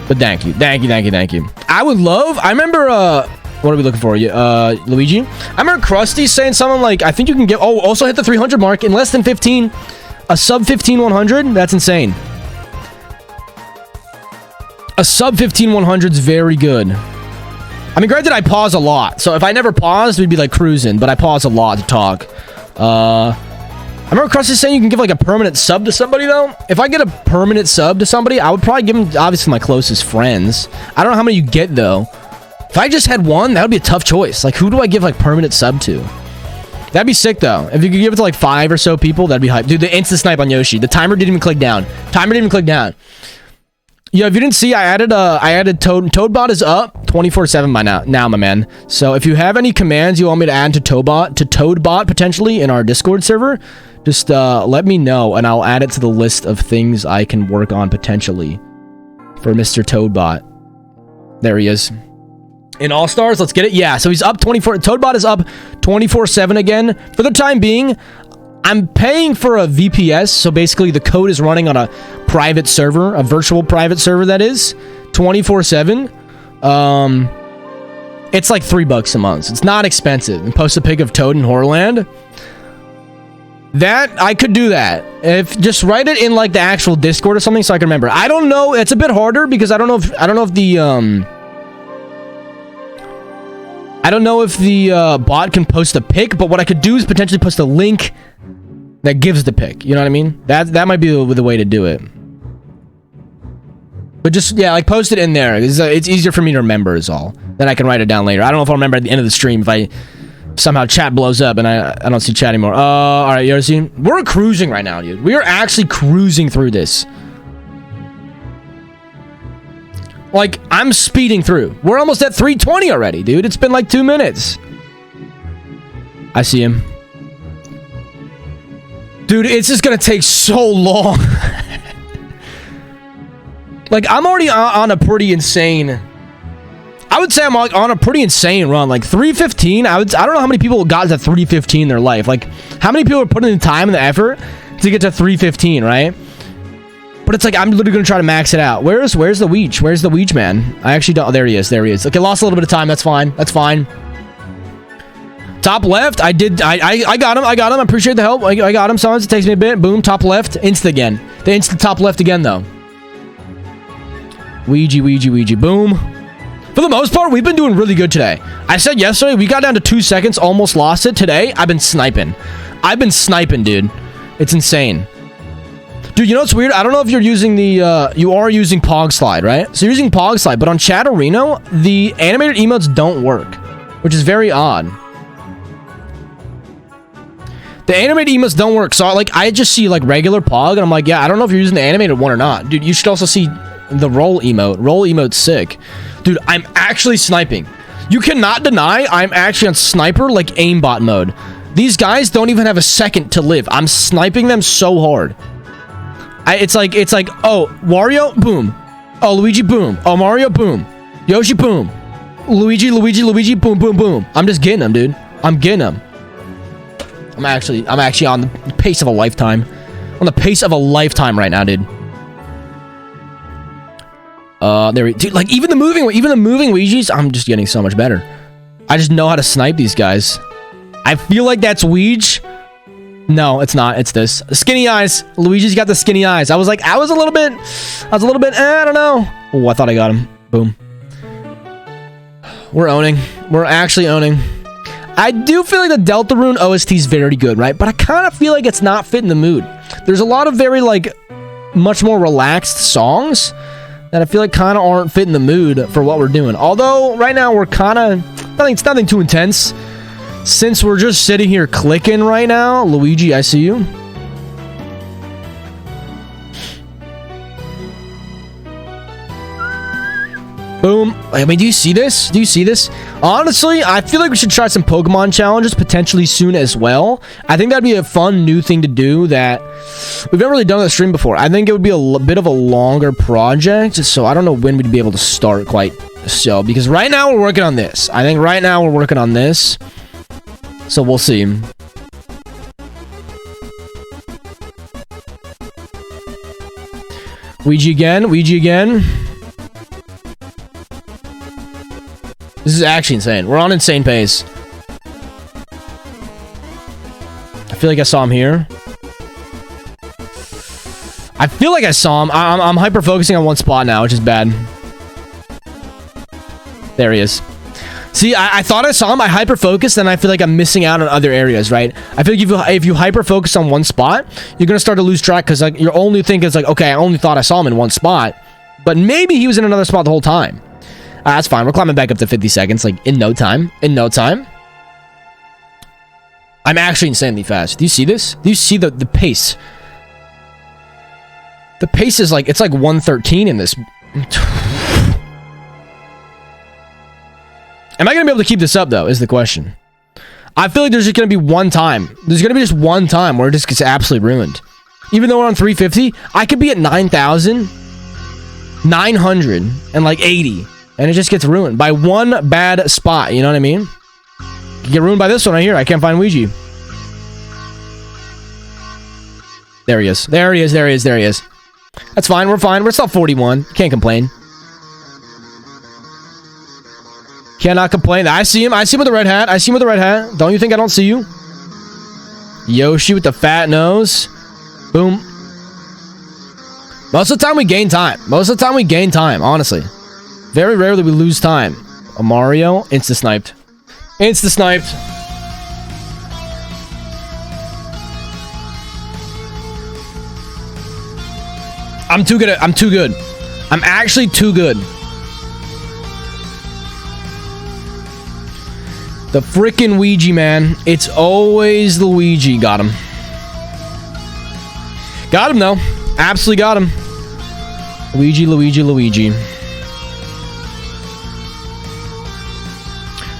But thank you. I would love, I remember, what are we looking for? Luigi? I remember Krusty saying something like, I think you can get, also hit the 300 mark in less than 15, a sub 15-100. That's insane. A sub 15-100 is very good. I mean, granted, I pause a lot. So if I never paused, we'd be like cruising. But I pause a lot to talk. I remember Krusty saying you can give like a permanent sub to somebody, though. If I get a permanent sub to somebody, I would probably give them, obviously, my closest friends. I don't know how many you get, though. If I just had one, that would be a tough choice. Like, who do I give like permanent sub to? That'd be sick, though. If you could give it to like 5 or so people, that'd be hype. Dude, the insta snipe on Yoshi. The timer didn't even click down. Yeah, if you didn't see, I added Toadbot is up 24/7 by now, my man. So if you have any commands you want me to add to Toadbot potentially in our Discord server, just let me know and I'll add it to the list of things I can work on potentially for Mr. Toadbot. There he is. In All Stars, let's get it. Yeah, so he's up 24. Toadbot is up 24/7 again. For the time being, I'm paying for a VPS, so basically the code is running on a private server, a virtual private server that is, 24/7. It's like $3 a month. So it's not expensive. And post a pic of Toad in Horrorland. That, I could do that. If just write it in like the actual Discord or something so I can remember. I don't know, it's a bit harder because I don't know if the bot can post a pic, but what I could do is potentially post a link that gives the pic. You know what I mean? That might be the way to do it. But just, yeah, like post it in there. It's easier for me to remember is all. Then I can write it down later. I don't know if I'll remember at the end of the stream if somehow chat blows up and I don't see chat anymore. Alright, you ever seen? We're cruising right now, dude. We are actually cruising through this. Like, I'm speeding through. We're almost at 320 already, dude. It's been like 2 minutes. I see him. Dude, it's just gonna take so long. Like, I'm already on a pretty insane... I would say I'm on a pretty insane run. Like, 315, I don't know how many people got to 315 in their life. Like, how many people are putting in the time and the effort to get to 315, right? But it's like, I'm literally gonna try to max it out. Where's the Weech? Where's the Weech, man? I actually don't... There he is. Okay, lost a little bit of time. That's fine. Top left, I got him. I appreciate the help. I got him. Sometimes it takes me a bit. Boom, top left. Insta again. The insta top left again, though. Ouija. Boom. For the most part, we've been doing really good today. I said yesterday, we got down to 2 seconds, almost lost it. Today, I've been sniping, dude. It's insane. Dude, you know what's weird? I don't know if you're using the, you are using Pog Slide, right? So you're using Pog Slide, but on Chatterino, the animated emotes don't work, which is very odd. The animated emotes don't work, so I just see like regular Pog, and I'm like, yeah, I don't know if you're using the animated one or not. Dude, you should also see the roll emote. Roll emote's sick. Dude, I'm actually sniping. You cannot deny I'm actually on sniper, like aimbot mode. These guys don't even have a second to live. I'm sniping them so hard. It's like, oh, Wario, boom. Oh, Luigi, boom. Oh, Mario, boom. Yoshi, boom. Luigi, boom, boom, boom. I'm just getting them, dude. I'm getting them. I'm actually on the pace of a lifetime. On the pace of a lifetime right now, dude. There we dude, like even the moving Ouija's, I'm just getting so much better. I just know how to snipe these guys. I feel like that's Ouija. No, it's not. It's this. Skinny eyes. Luigi's got the skinny eyes. I was a little bit, I don't know. Oh, I thought I got him. Boom. We're owning. We're actually owning. I do feel like the Deltarune OST is very good, right? But I kind of feel like it's not fitting the mood. There's a lot of very, like, much more relaxed songs that I feel like kind of aren't fitting the mood for what we're doing. Although, right now, we're kind of... It's nothing too intense. Since we're just sitting here clicking right now, Luigi, I see you. Boom. I mean, do you see this? Do you see this? Honestly, I feel like we should try some Pokemon challenges potentially soon as well. I think that'd be a fun new thing to do that we've never really done on the stream before. I think it would be a bit of a longer project, so I don't know when we'd be able to start quite so, because right now we're working on this. I think right now we're working on this, so we'll see. Ouija again, Ouija again. This is actually insane. We're on insane pace. I feel like I saw him here. I feel like I saw him. I'm hyper-focusing on one spot now, which is bad. There he is. See, I thought I saw him. I hyper-focused, and I feel like I'm missing out on other areas, right? I feel like if you hyper-focus on one spot, you're going to start to lose track, because like, your only thing is like, okay, I only thought I saw him in one spot, but maybe he was in another spot the whole time. That's fine. We're climbing back up to 50 seconds, like, in no time. In no time. I'm actually insanely fast. Do you see this? Do you see the pace? The pace is like, it's like 113 in this. Am I going to be able to keep this up, though, is the question. I feel like there's just going to be one time. There's going to be just one time where it just gets absolutely ruined. Even though we're on 350, I could be at 9,980. And it just gets ruined by one bad spot. You know what I mean? You get ruined by this one right here. I can't find Ouija. There he is. There he is. There he is. There he is. That's fine. We're fine. We're still 41. Can't complain. Cannot complain. I see him. I see him with the red hat. I see him with the red hat. Don't you think I don't see you? Yoshi with the fat nose. Boom. Most of the time we gain time. Most of the time we gain time, honestly. Very rarely we lose time. A Mario, insta-sniped. Insta-sniped. I'm too good at, I'm too good. I'm actually too good. The frickin' Ouija, man. It's always Luigi. Got him. Got him, though. Absolutely got him. Luigi, Luigi, Luigi.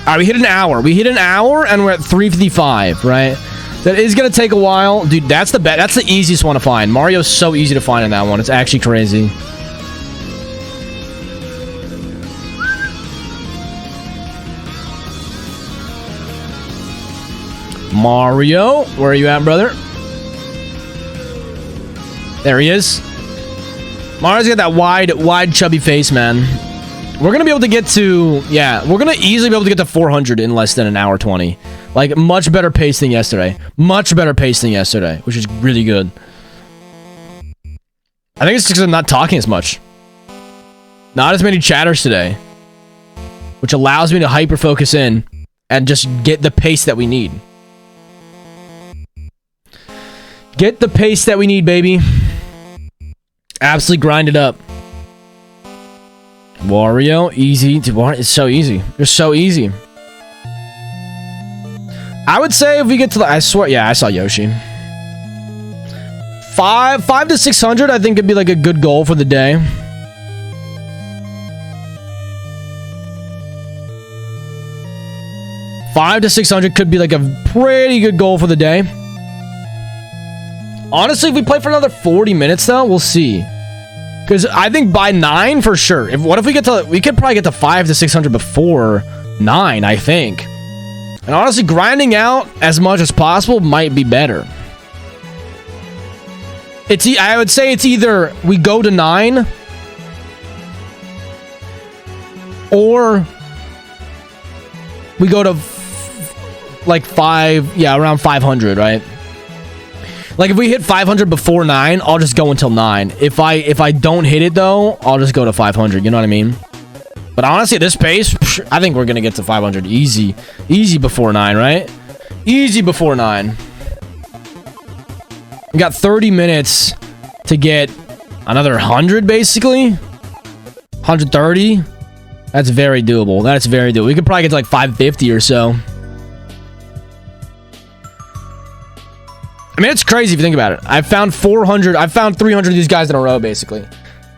All right, we hit an hour. We hit an hour, and we're at 355, right? That is going to take a while. Dude, that's the That's the easiest one to find. Mario's so easy to find in that one. It's actually crazy. Mario, where are you at, brother? There he is. Mario's got that wide, chubby face, man. We're going to be able to get to... Yeah, we're going to easily be able to get to 400 in less than an hour 20. Like, much better pace than yesterday. Much better pace than yesterday, which is really good. I think it's because I'm not talking as much. Not as many chatters today. Which allows me to hyper-focus in and just get the pace that we need. Get the pace that we need, baby. Absolutely grind it up. Wario, easy. It's so easy. They're so easy. I would say if we get to the... I swear... Yeah, I saw Yoshi. 5 to 600, I think, could be like a good goal for the day. $500 to $600 could be like a pretty good goal for the day. Honestly, if we play for another 40 minutes, though, we'll see. Because I think by 9 for sure. What if we get to... We could probably get to 500 to 600 before 9, I think. And honestly, grinding out as much as possible might be better. I would say it's either we go to 9 Or we go to like around 500, right? Like if we hit 500 before 9, I'll just go until 9. If I don't hit it though, I'll just go to 500. You know what I mean? But honestly, at this pace, I think we're gonna get to 500 easy before 9, right? Easy before 9. We got 30 minutes to get another 100, basically. 130. That's very doable. That's very doable. We could probably get to like 550 or so. I mean, it's crazy if you think about it. I found 400. I found 300 of these guys in a row, basically.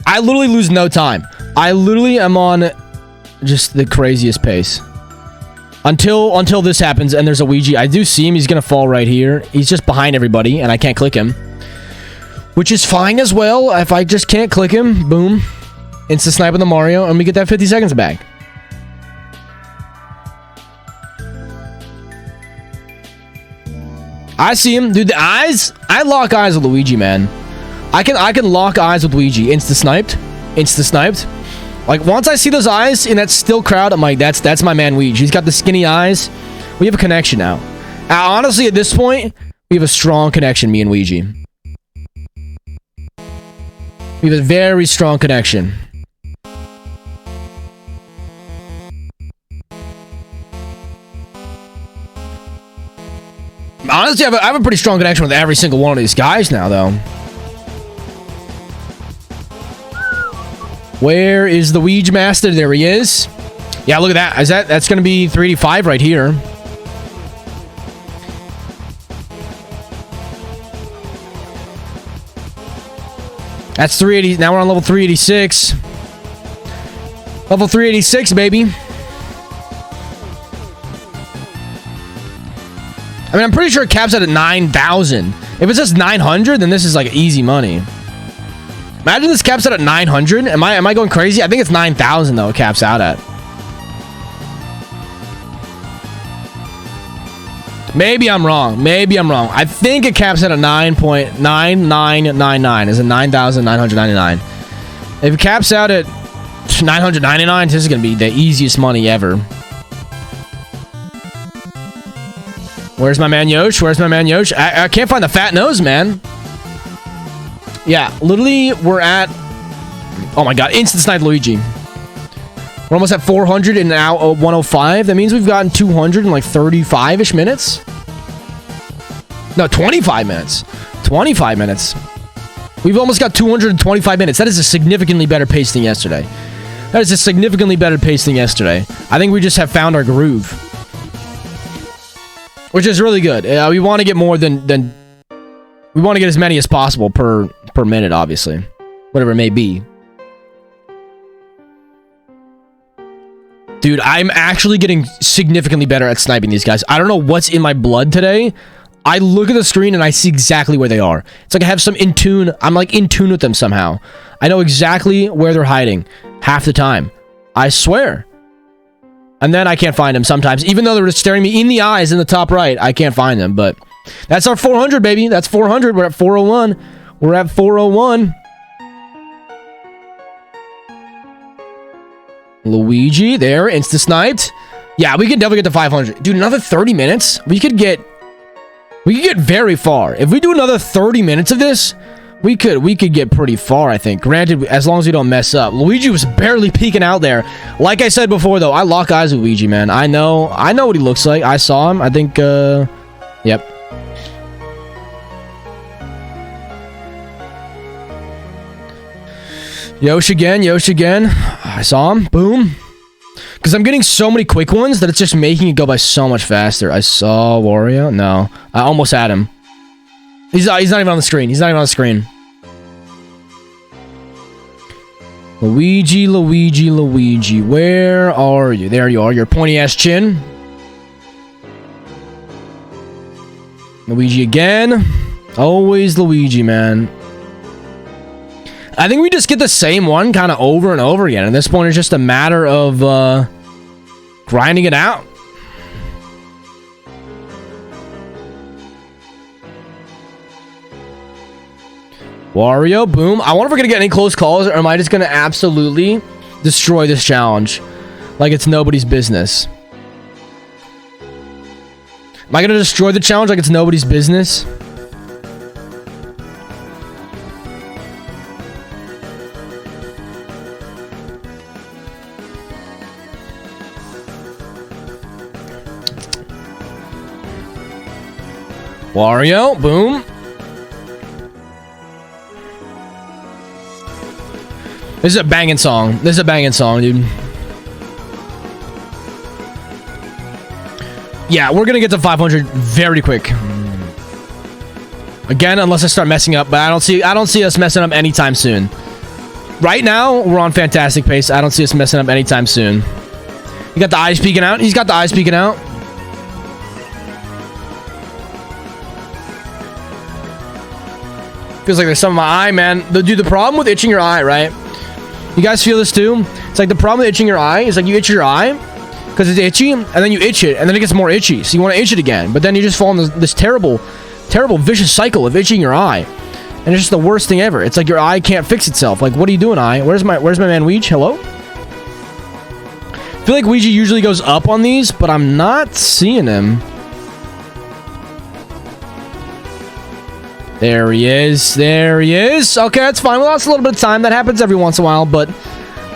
I literally lose no time. I literally am on just the craziest pace. Until this happens and there's a Ouija. I do see him. He's going to fall right here. He's just behind everybody and I can't click him. Which is fine as well. If I just can't click him, boom. Insta snipe on the Mario and we get that 50 seconds back. I see him. Dude, the eyes. I lock eyes with Luigi, man. I can lock eyes with Luigi. Insta sniped. Insta sniped. Like, once I see those eyes in that still crowd, I'm like, that's my man Luigi. He's got the skinny eyes. We have a connection now. Honestly, at this point, we have a strong connection, me and Luigi. We have a very strong connection. Honestly, I have a pretty strong connection with every single one of these guys now, though. Where is the Ouija Master? There he is. Yeah, look at that. That's going to be 385 right here. That's 380. Now we're on level 386. Level 386, baby. I mean, I'm pretty sure it caps out at 9,000. If it says 900, then this is like easy money. Imagine this caps out at 900. Am I going crazy? I think it's 9,000 though. It caps out at. Maybe I'm wrong. Maybe I'm wrong. I think it caps out at 9.9999. Is it 9,999? If it caps out at 999, this is gonna be the easiest money ever. Where's my man Yosh? Where's my man Yosh? I can't find the fat nose, man. Yeah, literally, we're at... Oh my god, instant snipe Luigi. We're almost at 400 and now 105. That means we've gotten 200 in like 35-ish minutes. No, 25 minutes. 25 minutes. We've almost got 225 minutes. That is a significantly better pace than yesterday. That is a significantly better pace than yesterday. I think we just have found our groove. Which is really good. We want to get more than we want to get as many as possible per minute, obviously. Whatever it may be. Dude, I'm actually getting significantly better at sniping these guys. I don't know what's in my blood today. I look at the screen and I see exactly where they are. It's like I have some in tune. I'm like in tune with them somehow. I know exactly where they're hiding half the time. I swear. And then I can't find them sometimes. Even though they're just staring me in the eyes in the top right, I can't find them. But that's our 400, baby. That's 400. We're at 401. We're at 401. Luigi, there. Insta-sniped. Yeah, we can definitely get to 500. Dude, another 30 minutes? We could get very far. If we do another 30 minutes of this, we could get pretty far, I think. Granted, as long as we don't mess up. Luigi was barely peeking out there. Like I said before, though, I lock eyes with Luigi, man. I know what he looks like. I saw him. I think, yep. Yosh again. I saw him. Boom. Because I'm getting so many quick ones that it's just making it go by so much faster. I saw Wario. No. I almost had him. He's not even on the screen. He's not even on the screen. Luigi. Where are you? There you are. Your pointy-ass chin. Luigi again. Always Luigi, man. I think we just get the same one kind of over and over again. At this point, it's just a matter of grinding it out. Wario, boom. I wonder if we're going to get any close calls, or am I just going to absolutely destroy this challenge? like it's nobody's business. Am I gonna destroy the challenge like it's nobody's business? Wario, boom. This is a banging song. This is a banging song, dude. Yeah, we're gonna get to 500 very quick. Again, unless I start messing up, but I don't see us messing up anytime soon. Right now, we're on fantastic pace. I don't see us messing up anytime soon. He got the eyes peeking out. He's got the eyes peeking out. Feels like there's some in my eye, man. Dude, the problem with itching your eye, right? You guys feel this too? It's like the problem with itching your eye is like you itch your eye because it's itchy, and then you itch it, and then it gets more itchy. So you want to itch it again, but then you just fall in this terrible, terrible vicious cycle of itching your eye, and it's just the worst thing ever. It's like your eye can't fix itself. Like, what are you doing, eye? Where's my man Ouija? Hello? I feel like Ouija usually goes up on these, but I'm not seeing him. There he is. There he is. Okay, that's fine. We lost a little bit of time. That happens every once in a while, but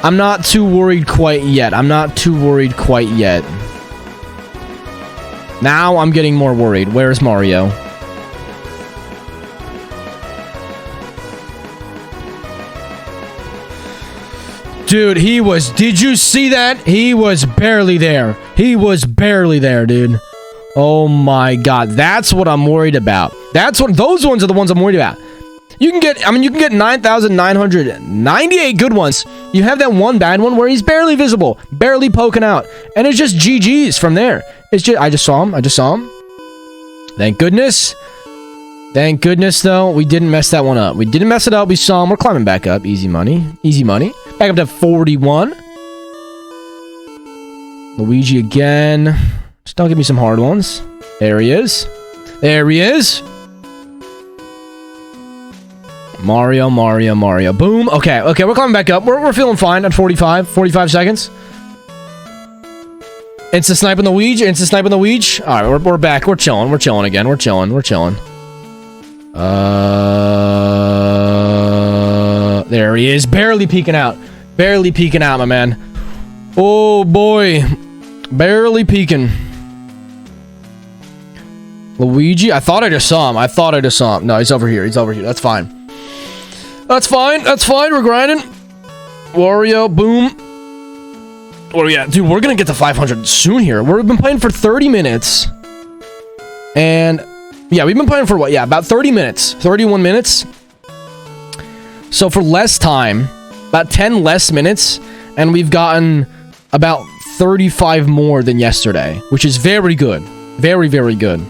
I'm not too worried quite yet. I'm not too worried quite yet. Now I'm getting more worried. Where's Mario? Dude, he was... Did you see that? He was barely there. He was barely there, dude. Oh my god, that's what I'm worried about. That's what those ones are the ones I'm worried about. You can get, I mean, you can get 9,998 good ones. You have that one bad one where he's barely visible, barely poking out, and it's just GG's from there. It's just, I just saw him. Thank goodness. Thank goodness, though, we didn't mess that one up. We didn't mess it up. We saw him. We're climbing back up. Easy money. Easy money. Back up to 41. Luigi again. Just don't give me some hard ones. There he is. There he is. Mario. Boom. Okay, we're coming back up. We're feeling fine at 45 seconds. Insta sniping the Ouija. Alright, we're back. We're chilling again. We're chilling. There he is. Barely peeking out, my man. Oh, boy. Barely peeking. Luigi? I thought I just saw him. No, he's over here. That's fine. We're grinding. Wario, boom. Where are we at? Dude, we're gonna get to 500 soon here. We've been playing for 30 minutes. And, yeah, we've been playing for what? Yeah, about 30 minutes. 31 minutes. So for less time, about 10 less minutes, and we've gotten about 35 more than yesterday, which is very good. Very, very good.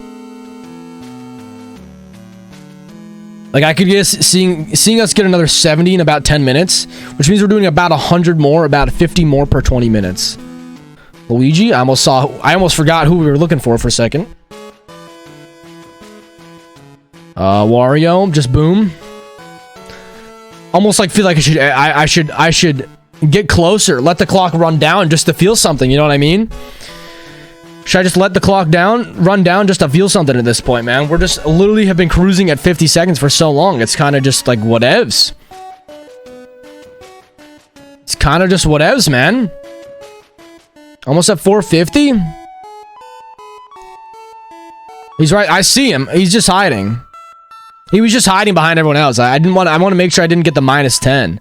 Like, I could guess seeing us get another 70 in about 10 minutes, which means we're doing about 100 more, about 50 more per 20 minutes. Luigi, I almost forgot who we were looking for a second. Wario, just boom. Almost like feel like I should get closer, let the clock run down just to feel something, you know what I mean? Should I just let the clock run down just to feel something at this point, man? We're just literally have been cruising at 50 seconds for so long. It's kind of just like whatevs. It's kind of just whatevs, man. Almost at 450. He's right. I see him. He's just hiding. He was just hiding behind everyone else. I want to make sure I didn't get the minus 10.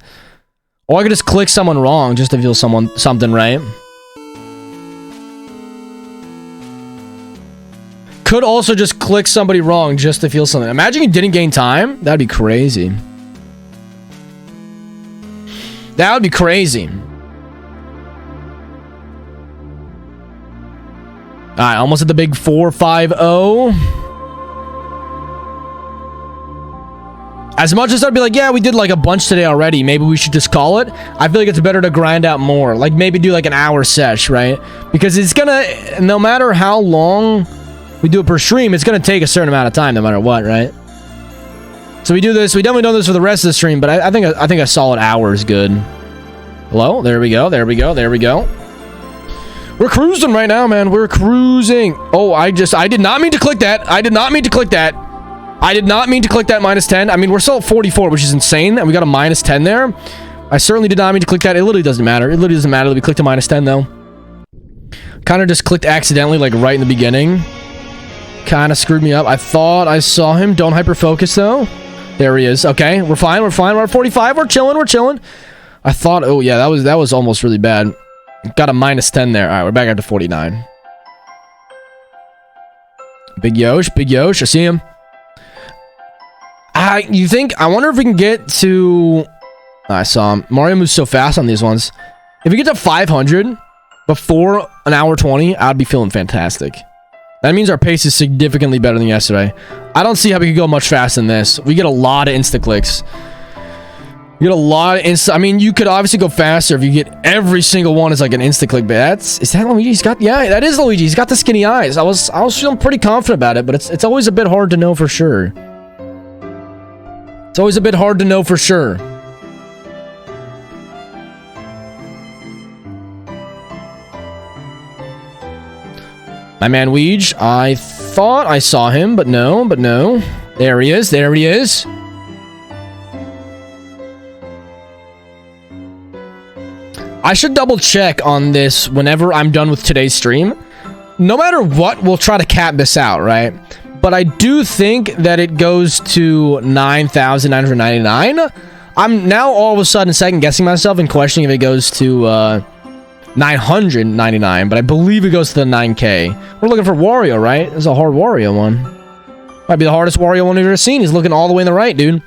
Or I could just click someone wrong just to feel something right. Could also just click somebody wrong just to feel something. Imagine you didn't gain time. That'd be crazy. That would be crazy. Alright, almost at the big 450. As much as I'd be like, yeah, we did like a bunch today already. Maybe we should just call it. I feel like it's better to grind out more. Like maybe do like an hour sesh, right? Because it's gonna, no matter how long we do it per stream, it's gonna take a certain amount of time no matter what, right? So we do this. We definitely do this for the rest of the stream, but I think a solid hour is good. Hello? There we go. We're cruising right now, man. We're cruising. Oh, I did not mean to click that. I did not mean to click that. I did not mean to click that -10. I mean, we're still at 44, which is insane. And we got a -10 there. I certainly did not mean to click that. It literally doesn't matter. It literally doesn't matter that we clicked a -10, though. Kind of just clicked accidentally, like, right in the beginning. Kind of screwed me up. I thought I saw him. Don't hyper-focus, though. There he is. Okay, we're fine. We're fine. We're at 45. We're chilling. We're chilling. I thought... Oh, yeah, that was almost really bad. Got a -10 there. All right, we're back up to 49. Big Yosh. Big Yosh. I see him. You think... I wonder if we can get to... I saw him. Mario moves so fast on these ones. If we get to 500 before an hour 20, I'd be feeling fantastic. That means our pace is significantly better than yesterday. I don't see how we could go much faster than this. We get a lot of insta-clicks. You get a lot of insta... I mean, you could obviously go faster if you get every single one as like an insta-click, but that's... Is that Luigi? He's got... Yeah, that is Luigi. He's got the skinny eyes. I was feeling pretty confident about it, but it's always a bit hard to know for sure. It's always a bit hard to know for sure. My man Weege, I thought I saw him, but no. There he is, there he is. I should double check on this whenever I'm done with today's stream. No matter what, we'll try to cap this out, right? But I do think that it goes to 9,999. I'm now all of a sudden second guessing myself and questioning if it goes to 999, but I believe it goes to the 9K. We're looking for Wario, right? This is a hard Wario one. Might be the hardest Wario one we've ever seen. He's looking all the way in the right, dude.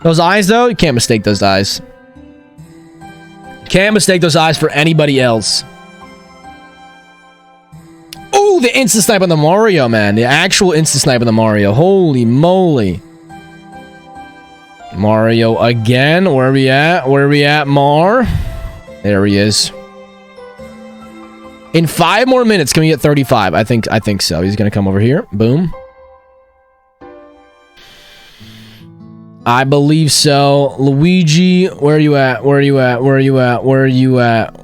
Those eyes, though, you can't mistake those eyes. Can't mistake those eyes for anybody else. Oh, the instant snipe on the Mario, man. The actual instant snipe on the Mario. Holy moly. Mario again. Where are we at? Where are we at, Mar? There he is. In 5 more minutes, can we get 35? I think so. He's gonna come over here. Boom. I believe so. Luigi, where are you at? Where are you at? Where are you at? Where are you at?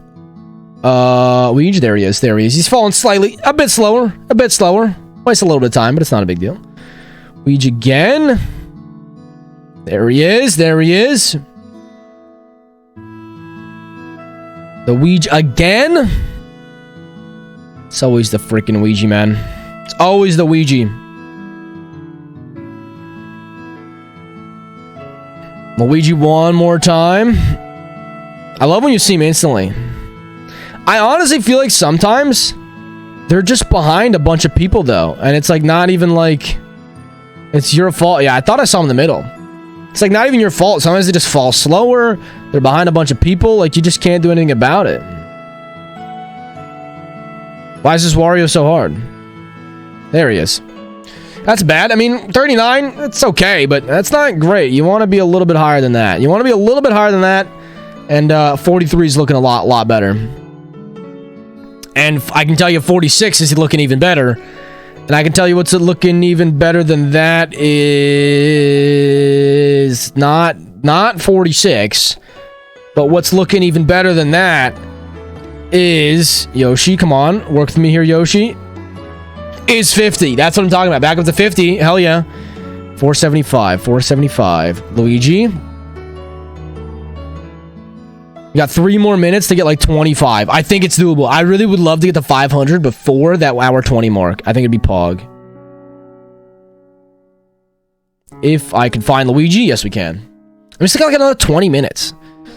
Luigi, there he is. There he is. He's falling slightly. A bit slower. A bit slower. Wastes a little bit of time, but it's not a big deal. Luigi again. There he is. There he is. Luigi again. It's always the freaking Ouija, man. It's always the Ouija. Luigi one more time. I love when you see him instantly. I honestly feel like sometimes they're just behind a bunch of people, though. And it's like not even like it's your fault. Yeah, I thought I saw him in the middle. It's like not even your fault. Sometimes they just fall slower. They're behind a bunch of people. Like you just can't do anything about it. Why is this Wario so hard? There he is. That's bad. I mean, 39, it's okay, but that's not great. You want to be a little bit higher than that. You want to be a little bit higher than that, and 43 is looking a lot better. And I can tell you 46 is looking even better. And I can tell you what's looking even better than that is not 46, but what's looking even better than that is Yoshi. Come on, work with me here, Yoshi. Is 50. That's what I'm talking about. Back up to 50. Hell yeah. 475. 475. Luigi. We got 3 more minutes to get like 25. I think it's doable. I really would love to get to 500 before that hour 20 mark. I think it'd be Pog. If I can find Luigi, yes we can. We still got like another 20 minutes.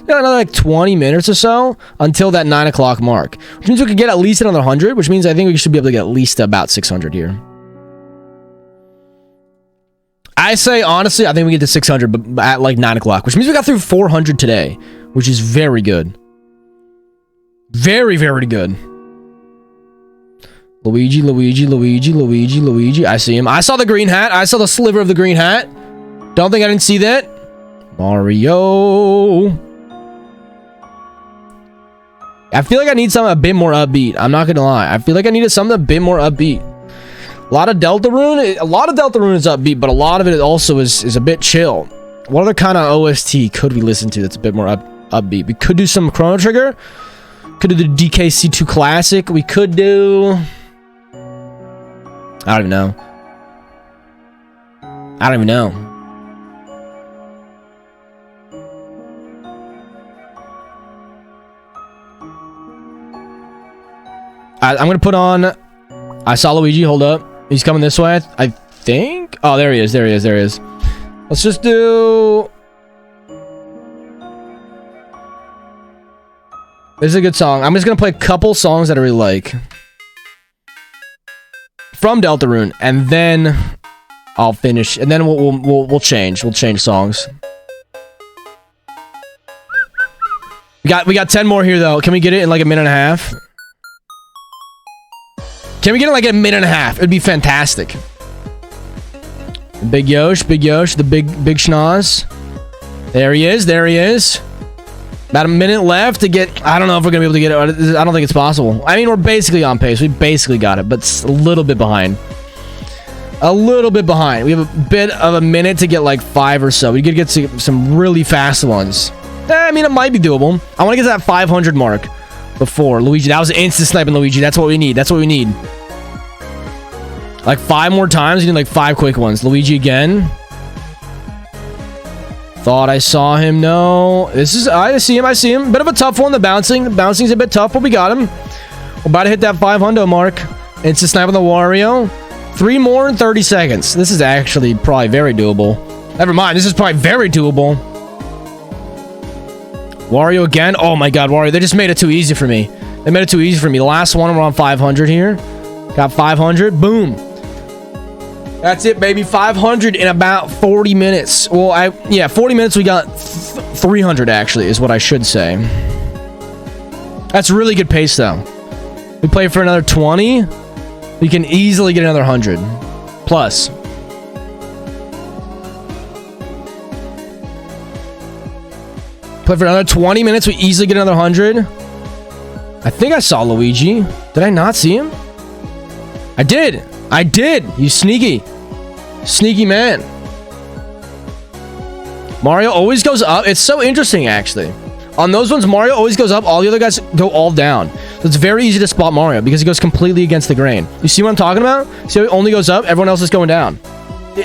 Got another like 20 minutes or so until that 9 o'clock mark, which means we could get at least another 100, which means I think we should be able to get at least about 600 here. I say honestly, I think we get to 600 but at like 9 o'clock, which means we got through 400 today, which is very good. Very good. Luigi, Luigi, Luigi, Luigi, Luigi. I see him. I saw the green hat. I saw the sliver of the green hat. Don't think I didn't see that. Mario. I feel like I need something a bit more upbeat. I'm not gonna lie. I feel like I needed something a bit more upbeat. A lot of Deltarune. A lot of Deltarune is upbeat, but a lot of it also is a bit chill. What other kind of OST could we listen to that's a bit more upbeat? We could do some Chrono Trigger. Could do the DKC2 Classic. We could do... I don't even know. I don't even know. I'm gonna put on... I saw Luigi, hold up. He's coming this way, I think. Oh, there he is, there he is, there he is. Let's just do... This is a good song. I'm just gonna play a couple songs that I really like. From Deltarune, and then I'll finish, and then we'll change. We'll change songs. We got 10 more here though. Can we get it in like a minute and a half? Can we get it like a minute and a half? It'd be fantastic. Big Yosh, the big schnoz. There he is, there he is. About a minute left to get... I don't know if we're gonna be able to get it. I don't think it's possible. I mean, we're basically on pace. We basically got it, but it's a little bit behind. A little bit behind. We have a bit of a minute to get like 5 or so. We could get some really fast ones. I mean, it might be doable. I want to get to that 500 mark before Luigi. That was instant sniping Luigi. That's what we need. That's what we need. Like 5 more times. You need like 5 quick ones. Luigi again. Thought I saw him. No. This is... I see him. I see him. Bit of a tough one. The bouncing's a bit tough, but we got him. We're about to hit that 500 mark. Instant snipe on the Wario. 3 more in 30 seconds. This is actually probably very doable. Never mind. This is probably very doable. Wario again. Oh my god, Wario. They just made it too easy for me. They made it too easy for me. The last one, we're on 500 here. Got 500. Boom. That's it, baby. 500 in about 40 minutes. Well, yeah, 40 minutes. We got 300, actually, is what I should say. That's really good pace, though. We play for another 20. We can easily get another 100. Plus. Play for another 20 minutes. We easily get another 100. I think I saw Luigi. Did I not see him? I did. I did. You sneaky. Sneaky man. Mario always goes up. It's so interesting, actually. On those ones, Mario always goes up. All the other guys go all down. So it's very easy to spot Mario because he goes completely against the grain. You see what I'm talking about? See how he only goes up? Everyone else is going down.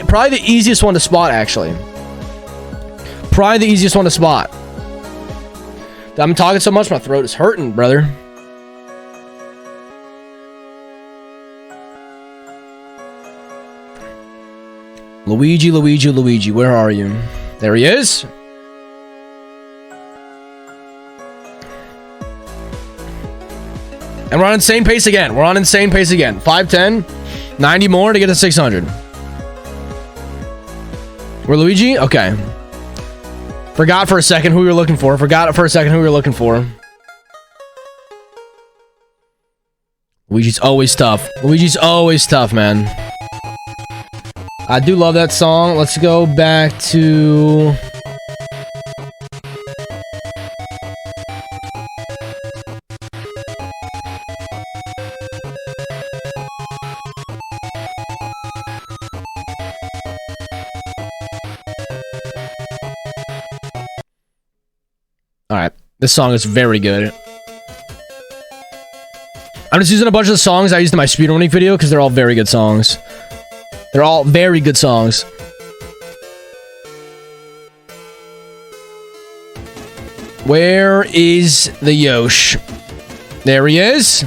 Probably the easiest one to spot, actually. Probably the easiest one to spot. I'm talking so much, my throat is hurting, brother. Luigi, Luigi, Luigi, where are you? There he is. And we're on insane pace again. We're on insane pace again. 510, 90 more to get to 600. We're Luigi? Okay. Forgot for a second who we were looking for. Luigi's always tough. Luigi's always tough, man. I do love that song. Let's go back to... Alright, this song is very good. I'm just using a bunch of the songs I used in my speedrunning video because they're all very good songs. They're all very good songs. Where is the Yosh? There he is.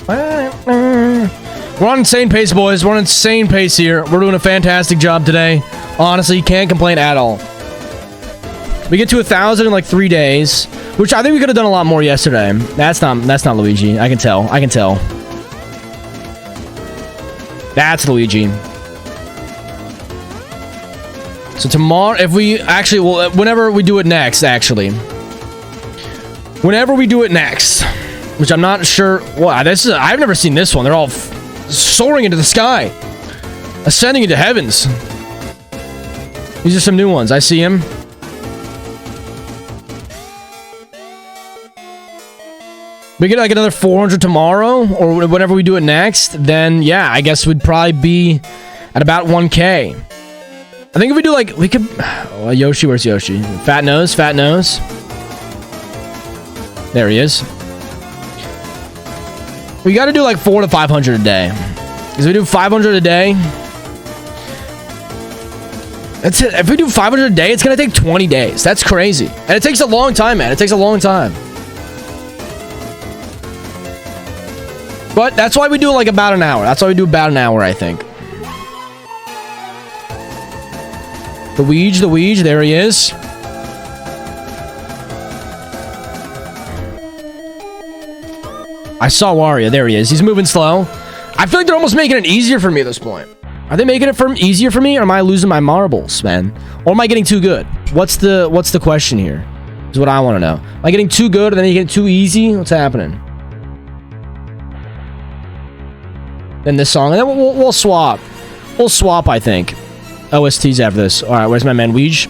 We're on insane pace, boys. We're on insane pace here. We're doing a fantastic job today. Honestly, you can't complain at all. We get to 1,000 in like 3 days, which I think we could have done a lot more yesterday. That's not Luigi. I can tell. I can tell. That's Luigi. So tomorrow, if we actually, well, whenever we do it next, actually. Whenever we do it next, which I'm not sure. Wow, this is, I've never seen this one. They're all soaring into the sky, ascending into heavens. These are some new ones. I see him. We get like another 400 tomorrow, or whenever we do it next, then yeah, I guess we'd probably be at about 1K. I think if we do like, we could... Yoshi, where's Yoshi? Fat nose, fat nose. There he is. We got to do like 400 to 500 a day. Because we do 500 a day. That's it. If we do 500 a day, it's going to take 20 days. That's crazy. And it takes a long time, man. It takes a long time. But that's why we do like about an hour. That's why we do about an hour, I think. The Weege, there he is. I saw Wario, there he is. He's moving slow. I feel like they're almost making it easier for me at this point. Are they making it easier for me, or am I losing my marbles, man? Or am I getting too good? What's the question here? Is what I want to know. Am I getting too good, and then you get too easy? What's happening? Then this song, and then we'll swap. We'll swap, I think. OSTs after this. All right, where's my man Weege?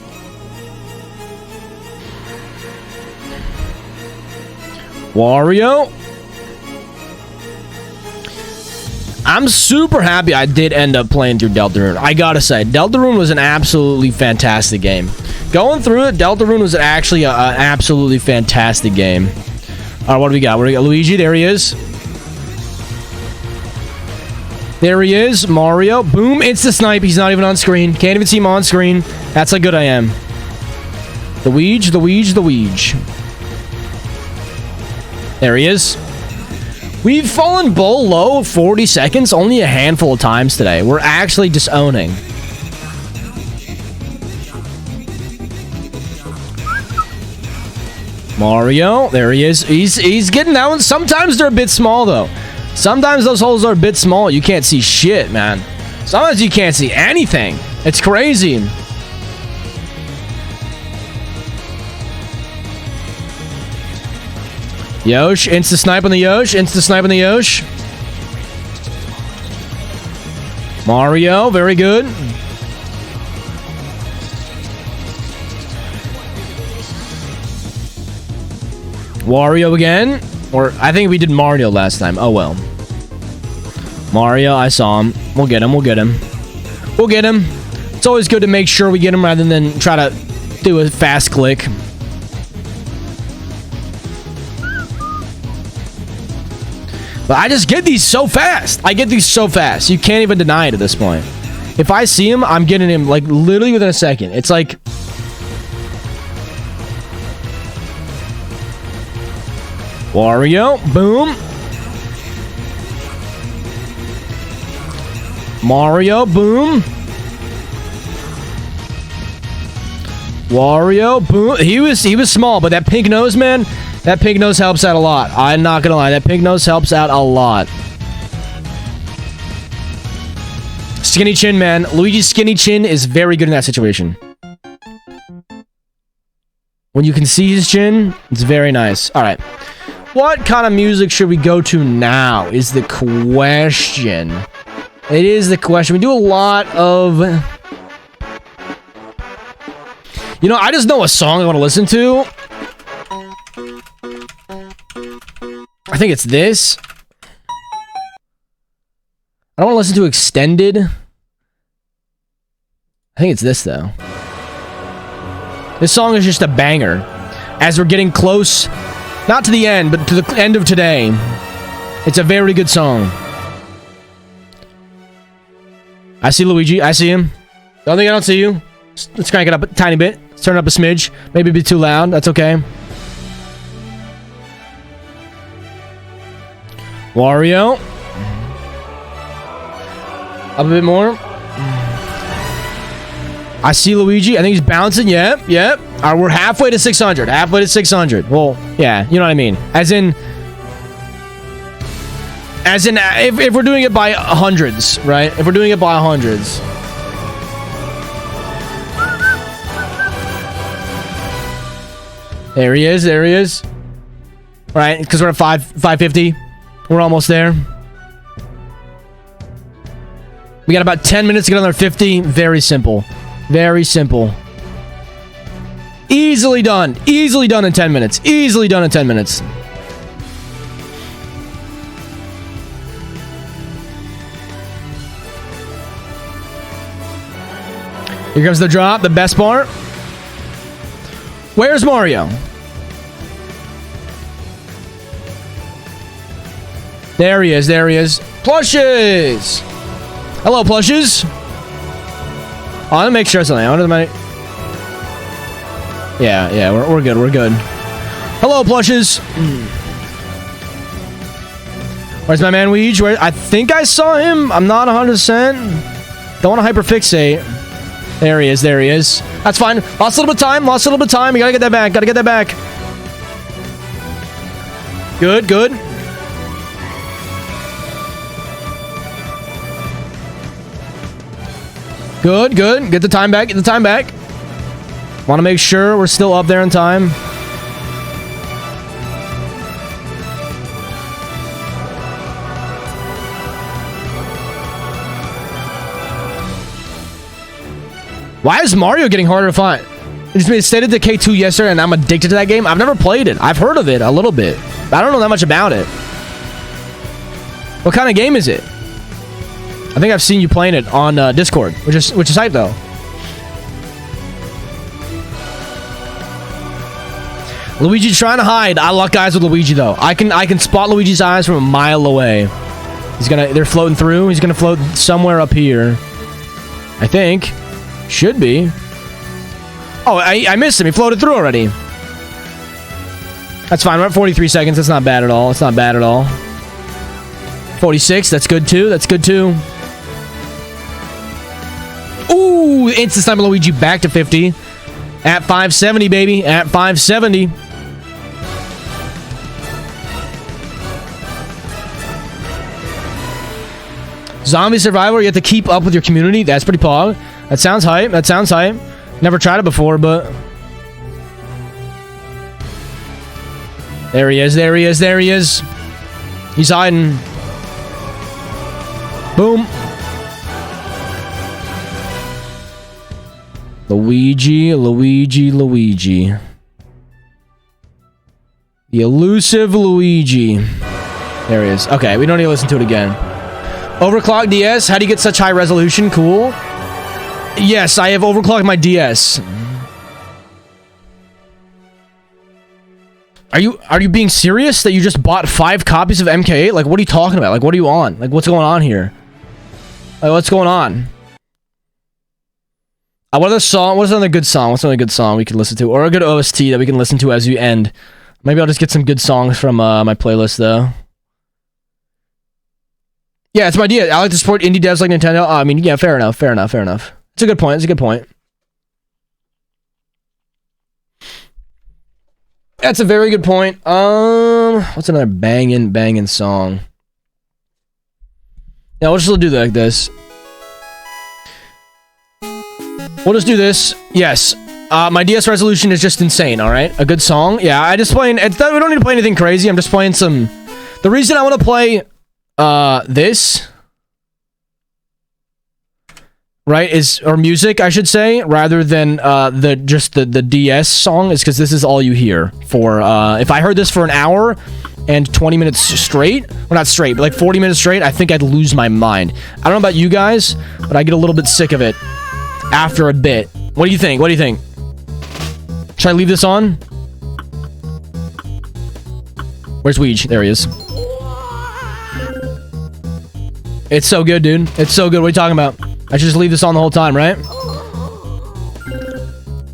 Wario. I'm super happy I did end up playing through Deltarune. I gotta say, Deltarune was an absolutely fantastic game. Going through it, Deltarune was actually an absolutely fantastic game. All right, what do we got? Luigi, there he is. There he is, Mario. Boom, insta snipe. He's not even on screen. Can't even see him on screen. That's how good I am. The Weege. There he is. We've fallen below 40 seconds only a handful of times today. We're actually disowning. Mario, there he is. He's getting that one. Sometimes they're a bit small, though. Sometimes those holes are a bit small. You can't see shit, man. Sometimes you can't see anything. It's crazy. Yosh, insta snipe on the Yosh. Insta snipe on the Yosh. Mario, very good. Wario again. Or I think we did Mario last time. Oh well. Mario, I saw him. We'll get him. We'll get him. We'll get him. It's always good to make sure we get him rather than try to do a fast click. But I just get these so fast. I get these so fast. You can't even deny it at this point. If I see him, I'm getting him like literally within a second. It's like... Wario, boom. Mario, boom. Wario, boom. He was small, but that pink nose, man, that pink nose helps out a lot. I'm not gonna lie, that pink nose helps out a lot. Skinny chin, man. Luigi's skinny chin is very good in that situation. When you can see his chin, it's very nice. All right. What kind of music should we go to now is the question. It is the question. We do a lot of... You know, I just know a song I want to listen to. I think it's this. I don't want to listen to Extended. I think it's this, though. This song is just a banger. As we're getting close... Not to the end, but to the end of today. It's a very good song. I see Luigi. I see him. Don't think I don't see you. Let's crank it up a tiny bit. Let's turn it up a smidge. Maybe a bit too loud. That's okay. Wario. Up a bit more. I see Luigi. I think he's bouncing. Yep, yep. We're halfway to 600. Halfway to 600. Well, yeah, you know what I mean. As in, if we're doing it by hundreds, right? If we're doing it by hundreds. There he is. There he is. Right, because we're at 550. We're almost there. We got about 10 minutes to get another 50. Very simple. Very simple. Easily done. Easily done in 10 minutes. Easily done in 10 minutes. Here comes the drop, the best part. Where's Mario? There he is, there he is. Plushes! Hello, plushes. Oh, let me make sure something. Yeah, we're good, we're good. Hello, plushes. Where's my man Weege? Where? I think I saw him. I'm not 100%. Don't want to hyperfixate. There he is, there he is. That's fine. Lost a little bit of time, lost a little bit of time. You gotta get that back, gotta get that back. Good, good. Good, good. Get the time back. Get the time back. Want to make sure we're still up there in time. Why is Mario getting harder to find? It stated to K2 yesterday and I'm addicted to that game. I've never played it. I've heard of it a little bit. But I don't know that much about it. What kind of game is it? I think I've seen you playing it on Discord, which is hype though. Luigi trying to hide. I lock eyes with Luigi though. I can spot Luigi's eyes from a mile away. They're floating through. He's gonna float somewhere up here. I think. Should be. Oh, I missed him. He floated through already. That's fine. We're at 43 seconds. That's not bad at all. It's not bad at all. 46. That's good too. That's good too. Ooh, instant time Luigi back to 50. At 570, baby. At 570. Zombie Survivor, you have to keep up with your community. That's pretty pog. That sounds hype. That sounds hype. Never tried it before, but... There he is. There he is. There he is. He's hiding. Boom. Luigi, Luigi, Luigi. The elusive Luigi. There he is. Okay, we don't need to listen to it again. Overclock DS. How do you get such high resolution? Cool. Yes, I have overclocked my DS. Are you being serious that you just bought 5 copies of MK8? Like, what are you talking about? Like, what are you on? Like, what's going on here? Like, what's going on? What is another good song? What's another good song we can listen to? Or a good OST that we can listen to as you end? Maybe I'll just get some good songs from my playlist, though. Yeah, it's my idea. I like to support indie devs like Nintendo. I mean, yeah, fair enough, fair enough, fair enough. It's a good point. It's a good point. That's a very good point. What's another banging song? Yeah, we'll just do that like this. We'll just do this. Yes. My DS resolution is just insane, alright? A good song. Yeah, we don't need to play anything crazy. I'm just playing some... The reason I want to play this... Right, or music, I should say, rather than the DS song, is because this is all you hear for, if I heard this for an hour and 20 minutes straight, well, not straight, but like 40 minutes straight, I think I'd lose my mind. I don't know about you guys, but I get a little bit sick of it after a bit. What do you think? What do you think? Should I leave this on? Where's Weege? There he is. It's so good, dude. It's so good. What are you talking about? I should just leave this on the whole time, right?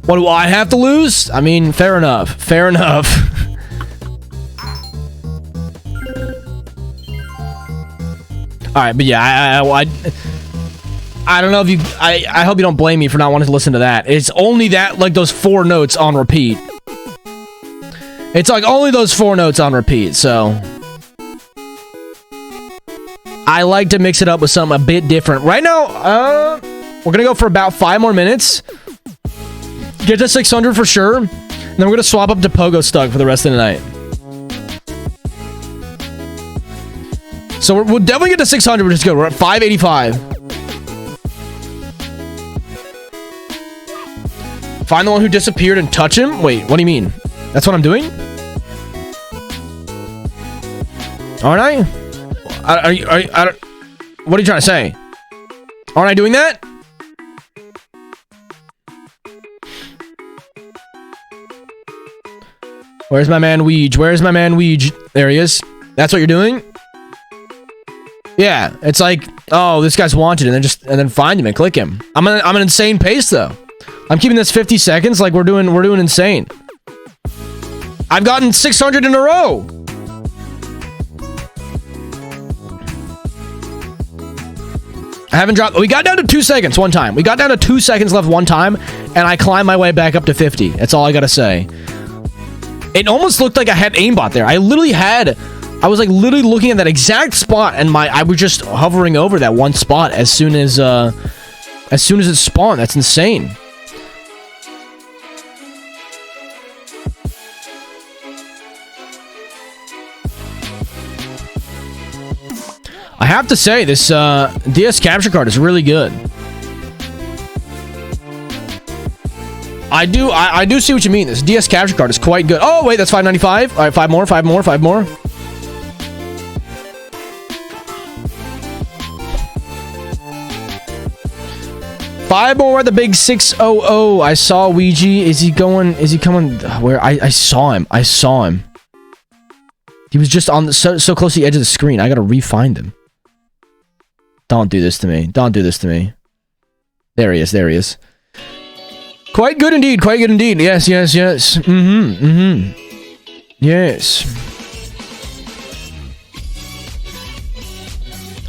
What do I have to lose? I mean, fair enough. Fair enough. Alright, but yeah, I don't know if you... I hope you don't blame me for not wanting to listen to that. It's only that, like, those 4 notes on repeat. It's like only those 4 notes on repeat, so... I like to mix it up with something a bit different. Right now, we're gonna go for about 5 more minutes. Get to 600 for sure. And then we're gonna swap up to Pogo Stuck for the rest of the night. So we'll definitely get to 600, which is good. We're at 585. Find the one who disappeared and touch him? Wait, what do you mean? That's what I'm doing? Aren't I? What are you trying to say? Aren't I doing that? Where's my man Weege? Where's my man Weege? There he is. That's what you're doing? Yeah, it's like, oh, this guy's wanted, and then find him and click him. I'm an insane pace though. I'm keeping this 50 seconds like we're doing insane. I've gotten 600 in a row. I haven't dropped. We got down to 2 seconds one time. We got down to 2 seconds left one time, and I climbed my way back up to 50. That's all I gotta say. It almost looked like I had aimbot there. I was like literally looking at that exact spot, and I was just hovering over that one spot as soon as it spawned. That's insane. I have to say, this DS capture card is really good. I do see what you mean. This DS capture card is quite good. Oh, wait, that's 595. All right, 5 more. 5 more. Five more at the big 600. I saw Ouija. Is he coming? Where? I saw him. He was just on so close to the edge of the screen. I gotta re-find him. Don't do this to me. There he is. Quite good indeed. Yes. Yes.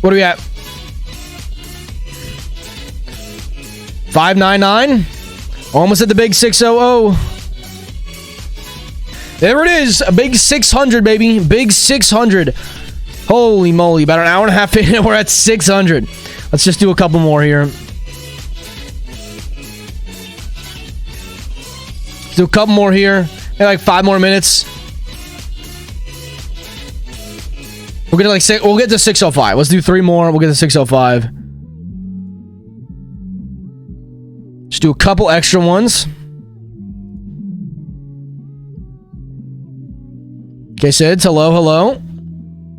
What do we at? 599. Almost at the big 600. There it is. A big 600, baby. Big 600. Holy moly. About an hour and a half in, we're at 600. Let's just do a couple more here. Let's do a couple more here. Maybe like 5 more minutes. We'll get to 605. Let's do 3 more. We'll get to 605. Just do a couple extra ones. Okay, Sids, hello.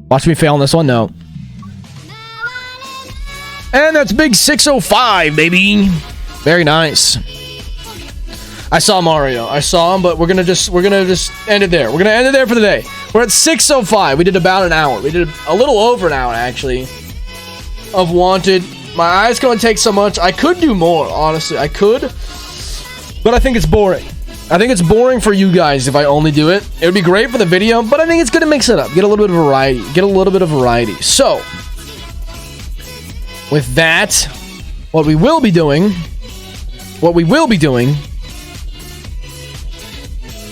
Watch me fail on this one, no. And that's big 605, baby. Very nice. I saw Mario. I saw him, but we're gonna just end it there. We're gonna end it there for the day. We're at 605. We did about an hour. We did a little over an hour, actually, of Wanted. My eyes gonna take so much. I could do more, honestly. I could, but I think it's boring. I think it's boring for you guys if I only do it. It would be great for the video, but I think it's good to mix it up. Get a little bit of variety. So, with that, what we will be doing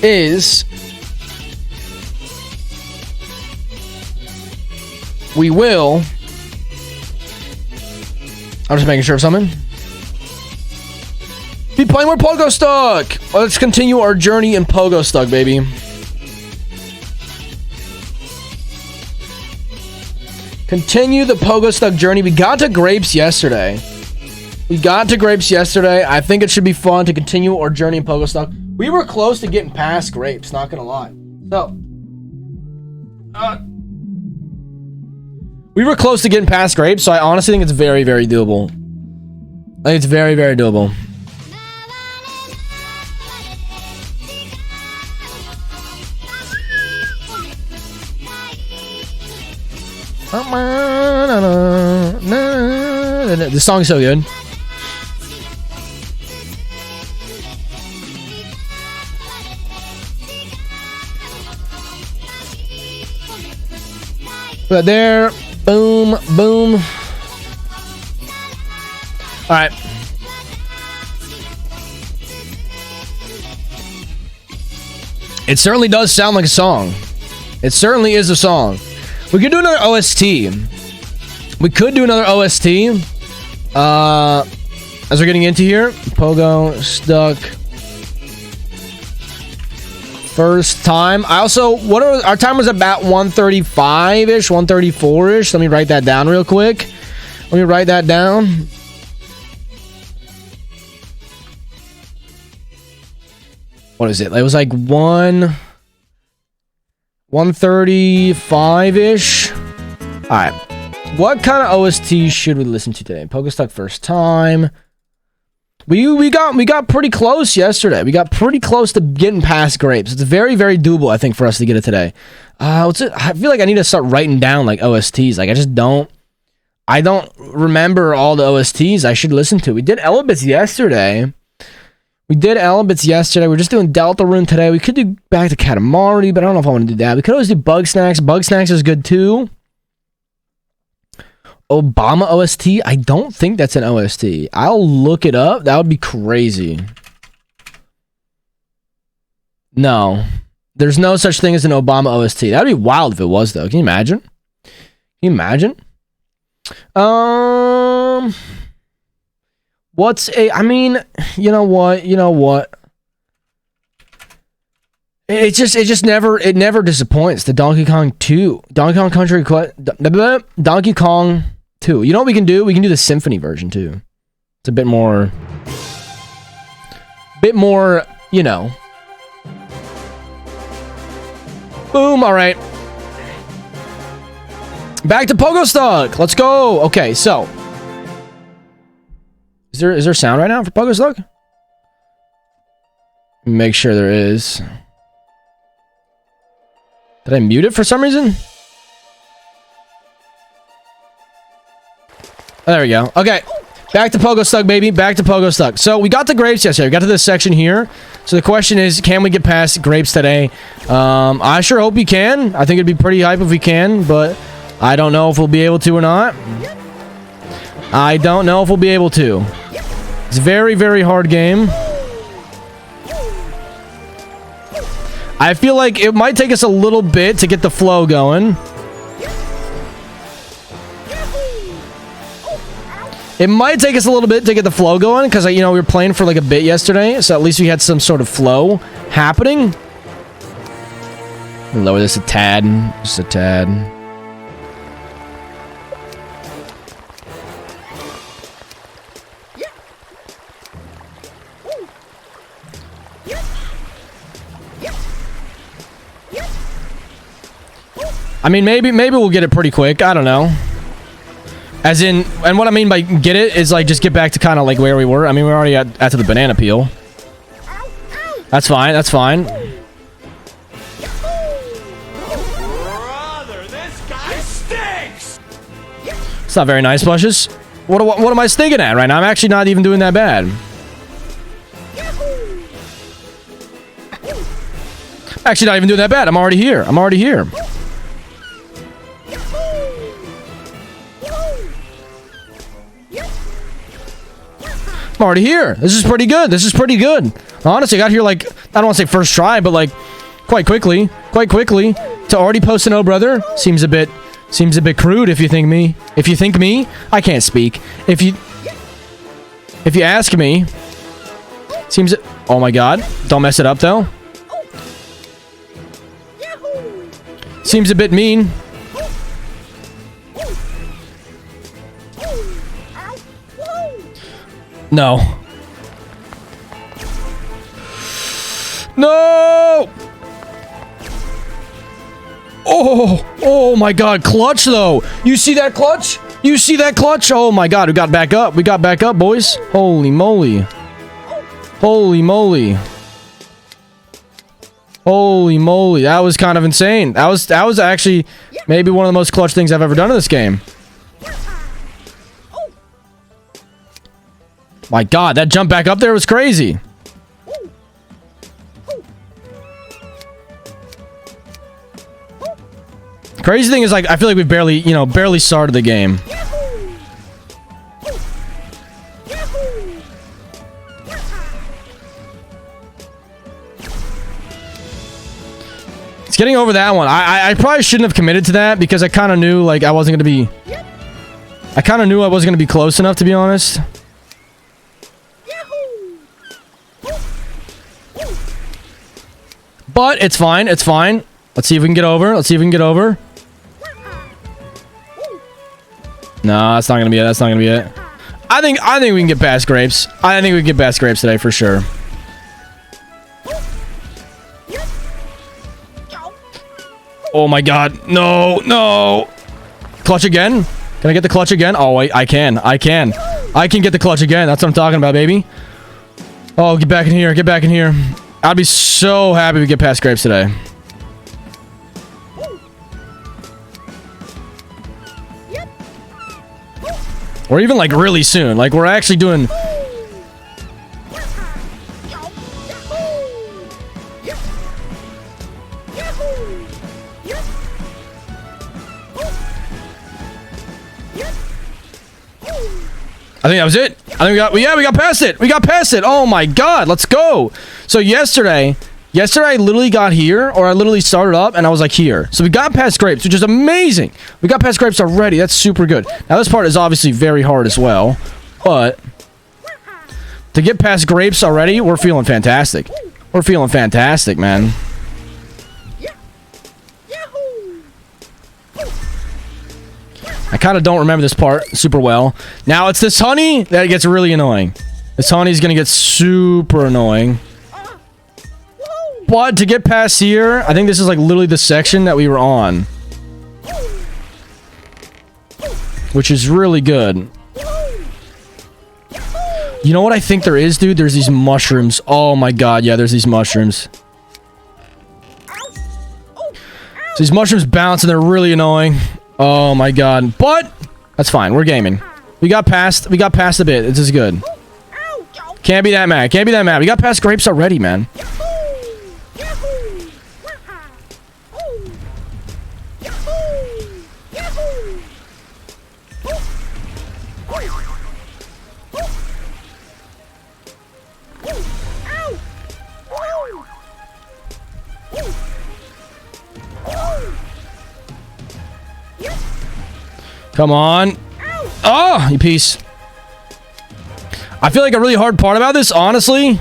is I'm just making sure of something. Be playing more Pogo Stuck. Let's continue our journey in Pogo Stuck, baby. Continue the Pogo Stuck journey. We got to Grapes yesterday. I think it should be fun to continue our journey in Pogo Stuck. We were close to getting past Grapes, not gonna lie. So, we were close to getting past Grapes, so I honestly think it's very, very doable. I think it's very, very doable. This song's so good. Right there. Boom, boom. All right. It certainly does sound like a song. It certainly is a song. We could do another OST. As we're getting into here, Pogo Stuck. First time. I also, our time was about 135-ish, 134-ish. Let me write that down real quick. What is it? It was like 135-ish. Alright. What kind of OST should we listen to today? Pogo Stuck first time. We got pretty close yesterday. We got pretty close to getting past grapes. It's very, very doable, I think, for us to get it today. What's it? I feel like I need to start writing down like OSTs. Like I don't remember all the OSTs I should listen to. We did Elebits yesterday. We're just doing Deltarune today. We could do Back to Katamari, but I don't know if I want to do that. We could always do Bugsnax. Bugsnax is good too. Obama OST? I don't think that's an OST. I'll look it up. That would be crazy. No. There's no such thing as an Obama OST. That would be wild if it was, though. Can you imagine? What's a... I mean, you know what? It just never disappoints. The Donkey Kong 2. Donkey Kong Country... Donkey Kong 2. You know what we can do? We can do the Symphony version, too. It's a bit more, you know. Boom, alright. Back to Pogostuck. Let's go. Okay, so... Is there sound right now for Pogostuck? Make sure there is. Did I mute it for some reason? Oh, there we go. Okay. Back to Pogostuck, baby. Back to Pogostuck. So, we got the grapes yesterday. We got to this section here. So, the question is, can we get past grapes today? I sure hope we can. I think it'd be pretty hype if we can, but I don't know if we'll be able to or not. I don't know if we'll be able to. It's a very, very hard game. I feel like it might take us a little bit to get the flow going. It might take us a little bit to get the flow going because, you know, we were playing for like a bit yesterday, so at least we had some sort of flow happening. Lower this a tad. Just a tad. I mean, maybe we'll get it pretty quick. I don't know. As in, and what I mean by get it is like just get back to kind of like where we were. I mean, we're already at to the banana peel. That's fine. That's fine. Brother, this guy stinks. It's not very nice, Blushes. What am I stinking at right now? I'm actually not even doing that bad. Actually, not even doing that bad. I'm already here. I'm already here. I'm already here. This is pretty good. This is pretty good. Honestly, I got here like, I don't want to say first try, but like quite quickly. Quite quickly. To already post an "Oh brother" seems a bit crude if you think me. If you think me, I can't speak. If you ask me, seems, oh my god. Don't mess it up though. Seems a bit mean. No. No! Oh my god, clutch though. You see that clutch? You see that clutch? Oh my god, we got back up. We got back up, boys. Holy moly. Holy moly. Holy moly, that was kind of insane. That was actually maybe one of the most clutch things I've ever done in this game. My god, that jump back up there was crazy. Crazy thing is, like, I feel like we've barely started the game. It's getting over that one. I probably shouldn't have committed to that because I kind of knew, like, I wasn't going to be... I kind of knew I wasn't going to be close enough, to be honest. But it's fine. It's fine. Let's see if we can get over. Let's see if we can get over. No, that's not gonna be it. That's not gonna be it. I think we can get past grapes. I think we can get past grapes today for sure. Oh my god. No, no. Clutch again? Can I get the clutch again? Oh, wait, I can. I can get the clutch again. That's what I'm talking about, baby. Oh, get back in here. Get back in here. I'd be so happy we get past grapes today. Or even like really soon. Like we're actually doing... I think that was it. I think we got past it. We got past it. Oh my god, let's go. So yesterday I literally got here, or I literally started up and I was like here. So we got past grapes, which is amazing. We got past grapes already. That's super good. Now this part is obviously very hard as well, but to get past grapes already, we're feeling fantastic. We're feeling fantastic, man. I kind of don't remember this part super well. Now it's this honey that gets really annoying. This honey's gonna get super annoying. But to get past here, I think this is like literally the section that we were on, which is really good. You know what I think there is, dude? There's these mushrooms. Oh my god, yeah, there's these mushrooms. So these mushrooms bounce and they're really annoying. Oh my god. But that's fine. We're gaming. We got past a bit. This is good. Can't be that mad. Can't be that mad. We got past grapes already, man. Come on. Oh, you piece. I feel like a really hard part about this, honestly,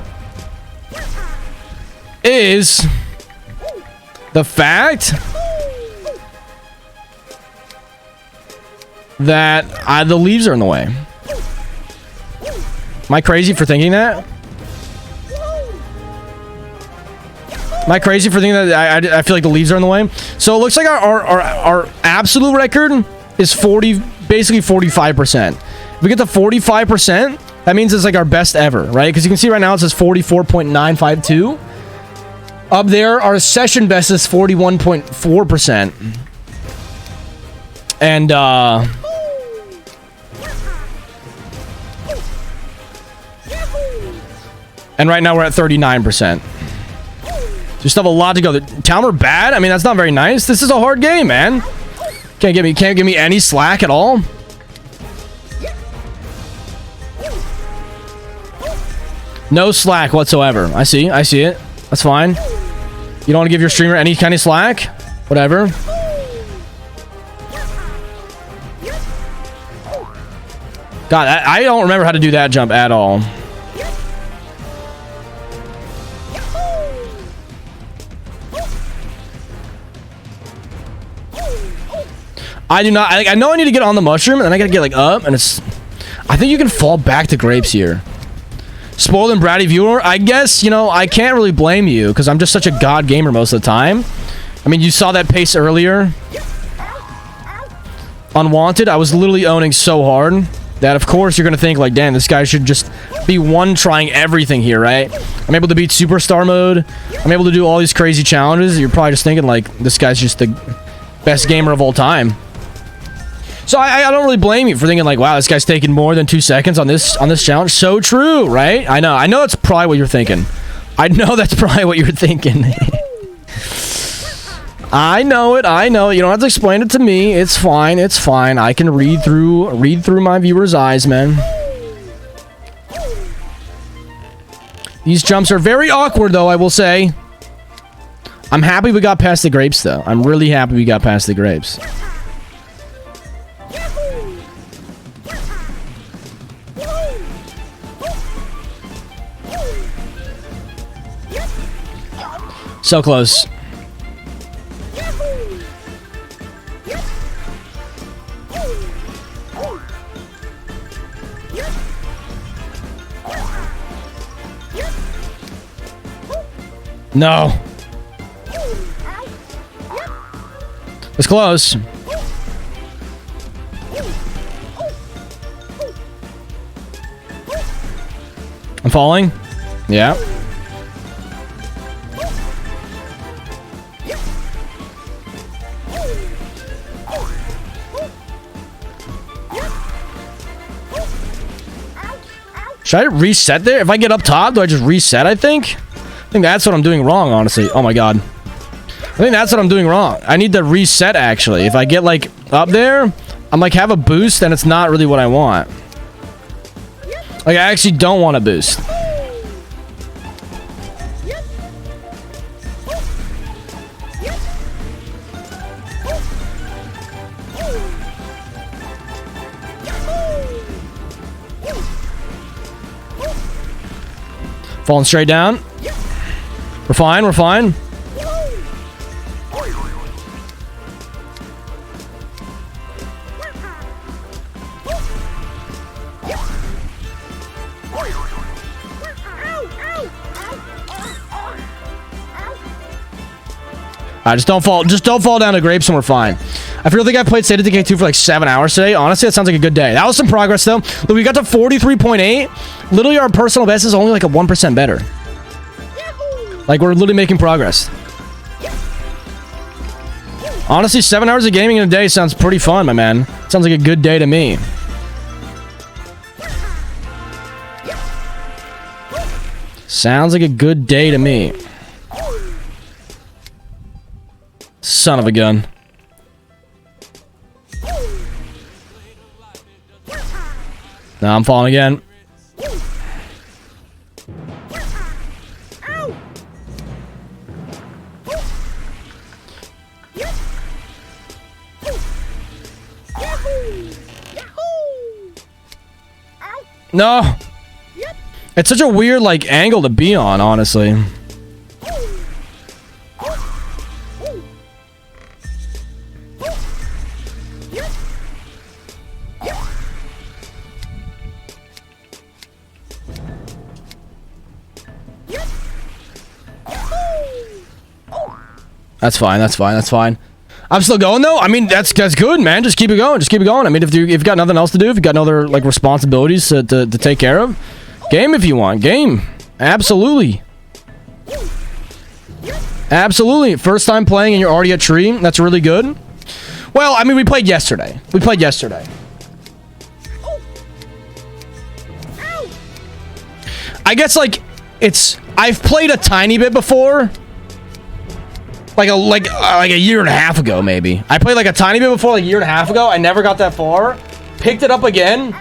is the fact that the leaves are in the way. Am I crazy for thinking that? Am I crazy for thinking that I feel like the leaves are in the way? So it looks like our absolute record is basically 45%. If we get to 45%, that means it's like our best ever, right? Because you can see right now it says 44.952. Up there, our session best is 41.4%. And right now we're at 39%. We still have a lot to go. The town we're bad. I mean, that's not very nice. This is a hard game, man. Can't give me any slack at all. No slack whatsoever. I see it. That's fine. You don't want to give your streamer any kind of slack? Whatever. God, I don't remember how to do that jump at all. I do not. I know I need to get on the mushroom, and then I gotta get like up, and it's. I think you can fall back to grapes here. Spoiled and bratty viewer, I guess, you know, I can't really blame you because I'm just such a god gamer most of the time. I mean, you saw that pace earlier. Unwanted, I was literally owning so hard that, of course, you're gonna think like, damn, this guy should just be one-trying everything here, right? I'm able to beat superstar mode. I'm able to do all these crazy challenges. You're probably just thinking like, this guy's just the best gamer of all time. So I don't really blame you for thinking like, wow, this guy's taking more than 2 seconds on this challenge. So true, right? I know that's probably what you're thinking. I know that's probably what you're thinking. I know it. You don't have to explain it to me. It's fine. It's fine. I can read through my viewers' eyes, man. These jumps are very awkward, though, I will say. I'm happy we got past the grapes, though. I'm really happy we got past the grapes. So close. No. It's close. I'm falling. Yeah. Should I reset there? If I get up top, do I just reset, I think? I think that's what I'm doing wrong, honestly. Oh my god. I think that's what I'm doing wrong. I need to reset, actually. If I get, like, up there, I'm like, have a boost, and it's not really what I want. Like, I actually don't want a boost. Falling straight down. We're fine, we're fine. Just don't fall down to grapes and we're fine. I feel like I played State of Decay 2 for like 7 hours today. Honestly, that sounds like a good day. That was some progress though. Look, we got to 43.8. Literally our personal best is only like a 1% better. Like we're literally making progress. Honestly, 7 hours of gaming in a day sounds pretty fun, my man. Sounds like a good day to me. Sounds like a good day to me. Son of a gun. Now I'm falling again. No. It's such a weird, like, angle to be on, honestly. That's fine, that's fine, that's fine. I'm still going though. I mean, that's good, man. Just keep it going. Just keep it going. I mean, if you've got nothing else to do, if you've got no other like responsibilities to take care of, game if you want. Game. Absolutely. Absolutely. First time playing and you're already at tree. That's really good. Well, I mean, we played yesterday. We played yesterday. I guess like I've played a tiny bit before. Like a year and a half ago, maybe. I played like a tiny bit before, like a year and a half ago. I never got that far. Picked it up again.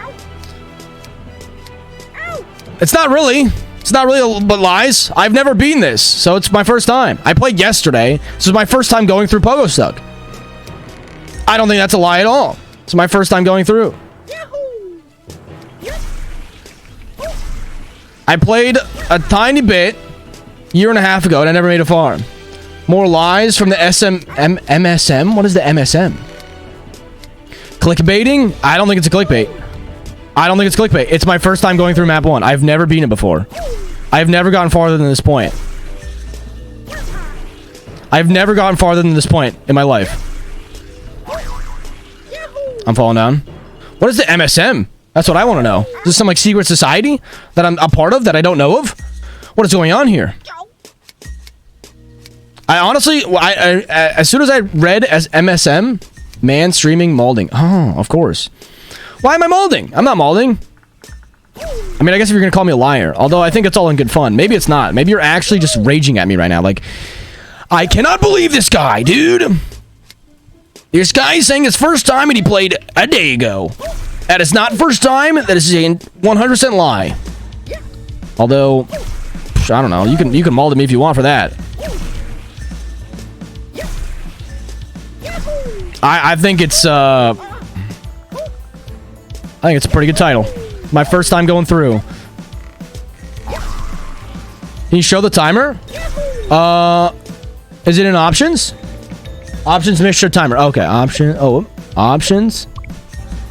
It's not really but lies. I've never beaten this, so it's my first time. I played yesterday. This is my first time going through Pogostuck. I don't think that's a lie at all. It's my first time going through. I played a tiny bit a year and a half ago, and I never made it far. More lies from the MSM? What is the MSM? Clickbaiting? I don't think it's a clickbait. I don't think it's clickbait. It's my first time going through map 1. I've never beaten it before. I've never gotten farther than this point. I've never gotten farther than this point in my life. I'm falling down. What is the MSM? That's what I want to know. Is this some like secret society that I'm a part of that I don't know of? What is going on here? I honestly, as soon as I read as MSM, man streaming molding. Oh, of course. Why am I molding? I'm not molding. I mean, I guess if you're going to call me a liar. Although I think it's all in good fun. Maybe it's not. Maybe you're actually just raging at me right now. Like, I cannot believe this guy, dude. This guy is saying his first time and he played a day ago. That is not first time. That is a 100% lie. Although, I don't know. You can mold at me if you want for that. I think it's a pretty good title. My first time going through. Can you show the timer? Is it in options? Options, mixture, timer. Okay, option. Oh, options.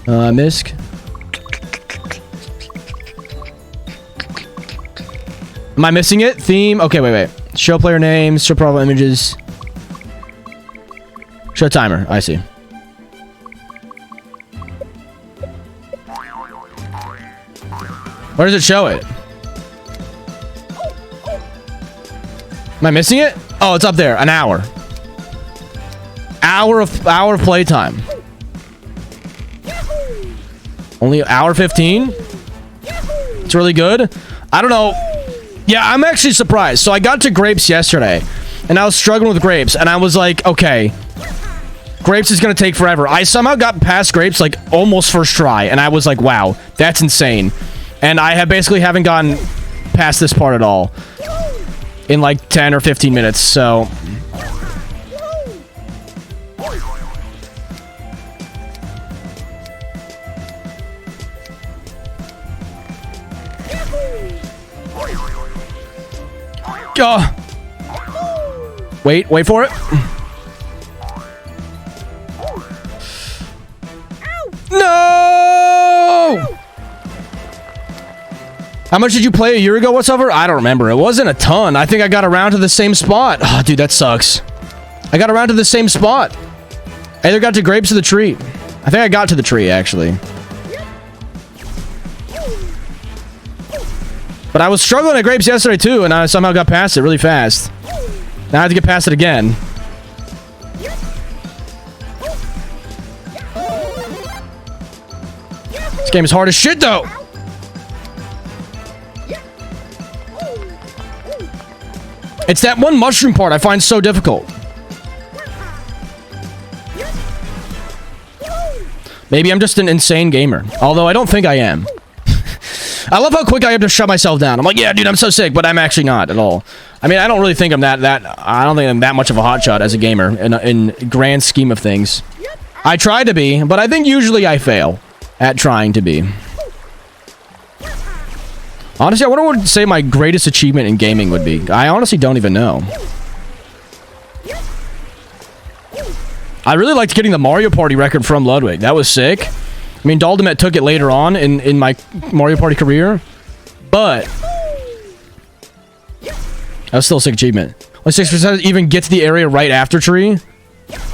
Misc. Am I missing it? Theme. Okay, wait. Show player names. Show profile images. Show timer. I see. Where does it show it? Am I missing it? Oh, it's up there. An hour. Hour of playtime. Only hour 15? It's really good. I don't know. Yeah, I'm actually surprised. So I got to grapes yesterday, and I was struggling with grapes, and I was like, okay, grapes is going to take forever. I somehow got past grapes, like, almost first try, and I was like, wow, that's insane. And I have basically haven't gotten past this part at all in, like, 10 or 15 minutes, so... Wait for it. No! How much did you play a year ago? What's over? I don't remember. It wasn't a ton. I think I got around to the same spot. Oh, dude, that sucks. I got around to the same spot. I either got to grapes or the tree. I think I got to the tree, actually. But I was struggling at grapes yesterday, too, and I somehow got past it really fast. Now I have to get past it again. This game is hard as shit, though. It's that one mushroom part I find so difficult. Maybe I'm just an insane gamer. Although I don't think I am. I love how quick I am to shut myself down. I'm like, yeah, dude, I'm so sick, but I'm actually not at all. I mean, I don't really think I'm I don't think I'm that much of a hotshot as a gamer in grand scheme of things. I try to be, but I think usually I fail at trying to be. Honestly, I wonder what say my greatest achievement in gaming would be. I honestly don't even know. I really liked getting the Mario Party record from Ludwig. That was sick. I mean, Daldamet took it later on in my Mario Party career, but that was still a sick achievement. Like 6% even get to the area right after tree.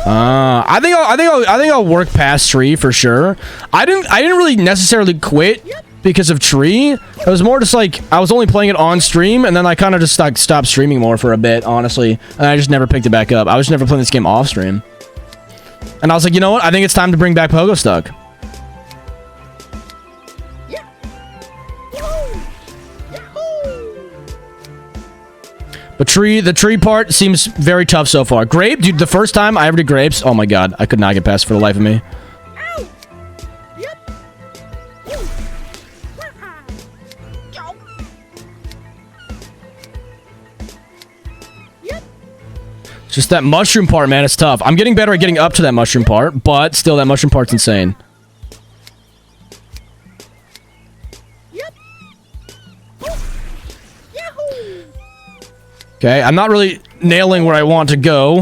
I think I'll work past tree for sure. I didn't really necessarily quit because of tree. It was more just like I was only playing it on stream, and then I kind of just like stopped streaming more for a bit, honestly, and I just never picked it back up. I was never playing this game off stream, and I was like, you know what? I think it's time to bring back Pogo Stuck. But the tree part seems very tough so far. Grape, dude, the first time I ever did grapes, oh my god, I could not get past it for the life of me. Just that mushroom part, man, it's tough. I'm getting better at getting up to that mushroom part, but still, that mushroom part's insane. Okay, I'm not really nailing where I want to go.